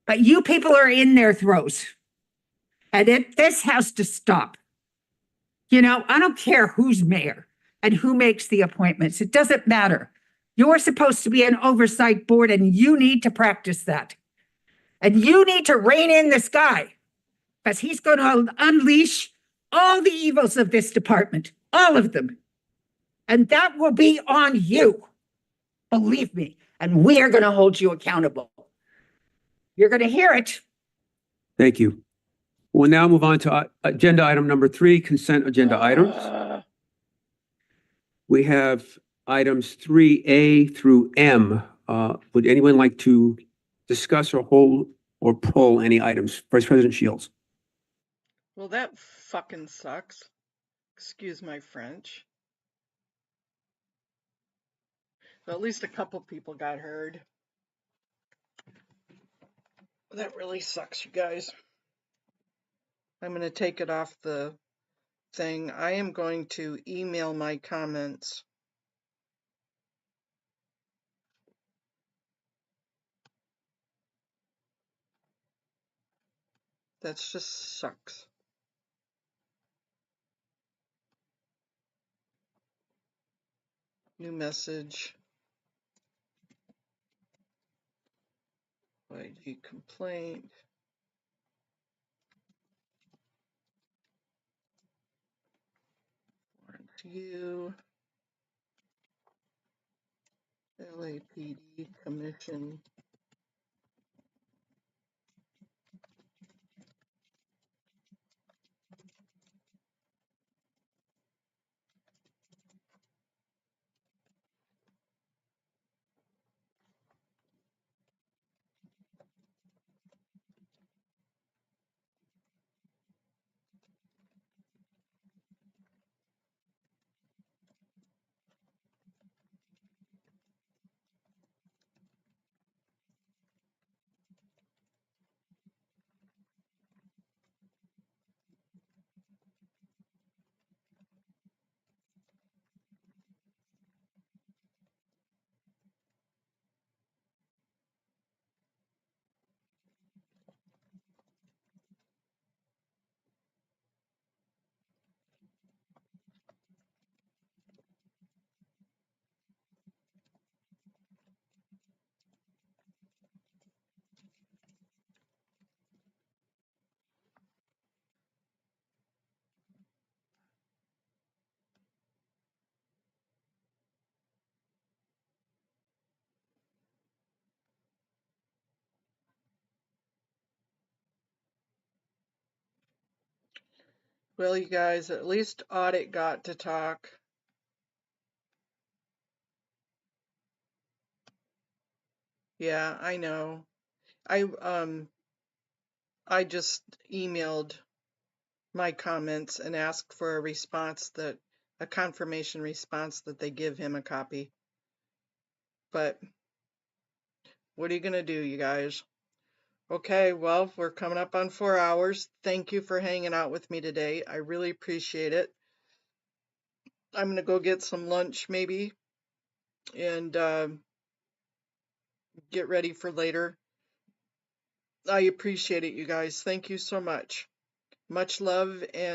But you people are in their throes. And this has to stop. You know, I don't care who's mayor and who makes the appointments. It doesn't matter. You're supposed to be an oversight board, and you need to practice that. And you need to rein in this guy, because he's going to unleash all the evils of this department, all of them. And that will be on you. Believe me. And we are going to hold you accountable. You're going to hear it. Thank you. We'll now move on to agenda item number 3, consent agenda items. We have items 3A through M. Would anyone like to discuss or hold or pull any items? Vice President Shields. Well, that fucking sucks. Excuse my French. But at least a couple people got heard. That really sucks, you guys. I'm going to take it off the thing. I am going to email my comments. That just sucks. New message. YG complaint. Warrant you. LAPD Commission. Well, you guys, at least Audit got to talk. Yeah, I know. I just emailed my comments and asked for a response, that a confirmation response that they give him a copy. But what are you gonna do, you guys? Okay, well, we're coming up on 4 hours. Thank you for hanging out with me today. I really appreciate it. I'm gonna go get some lunch maybe and get ready for later. I appreciate it, you guys. Thank you so much. Much love and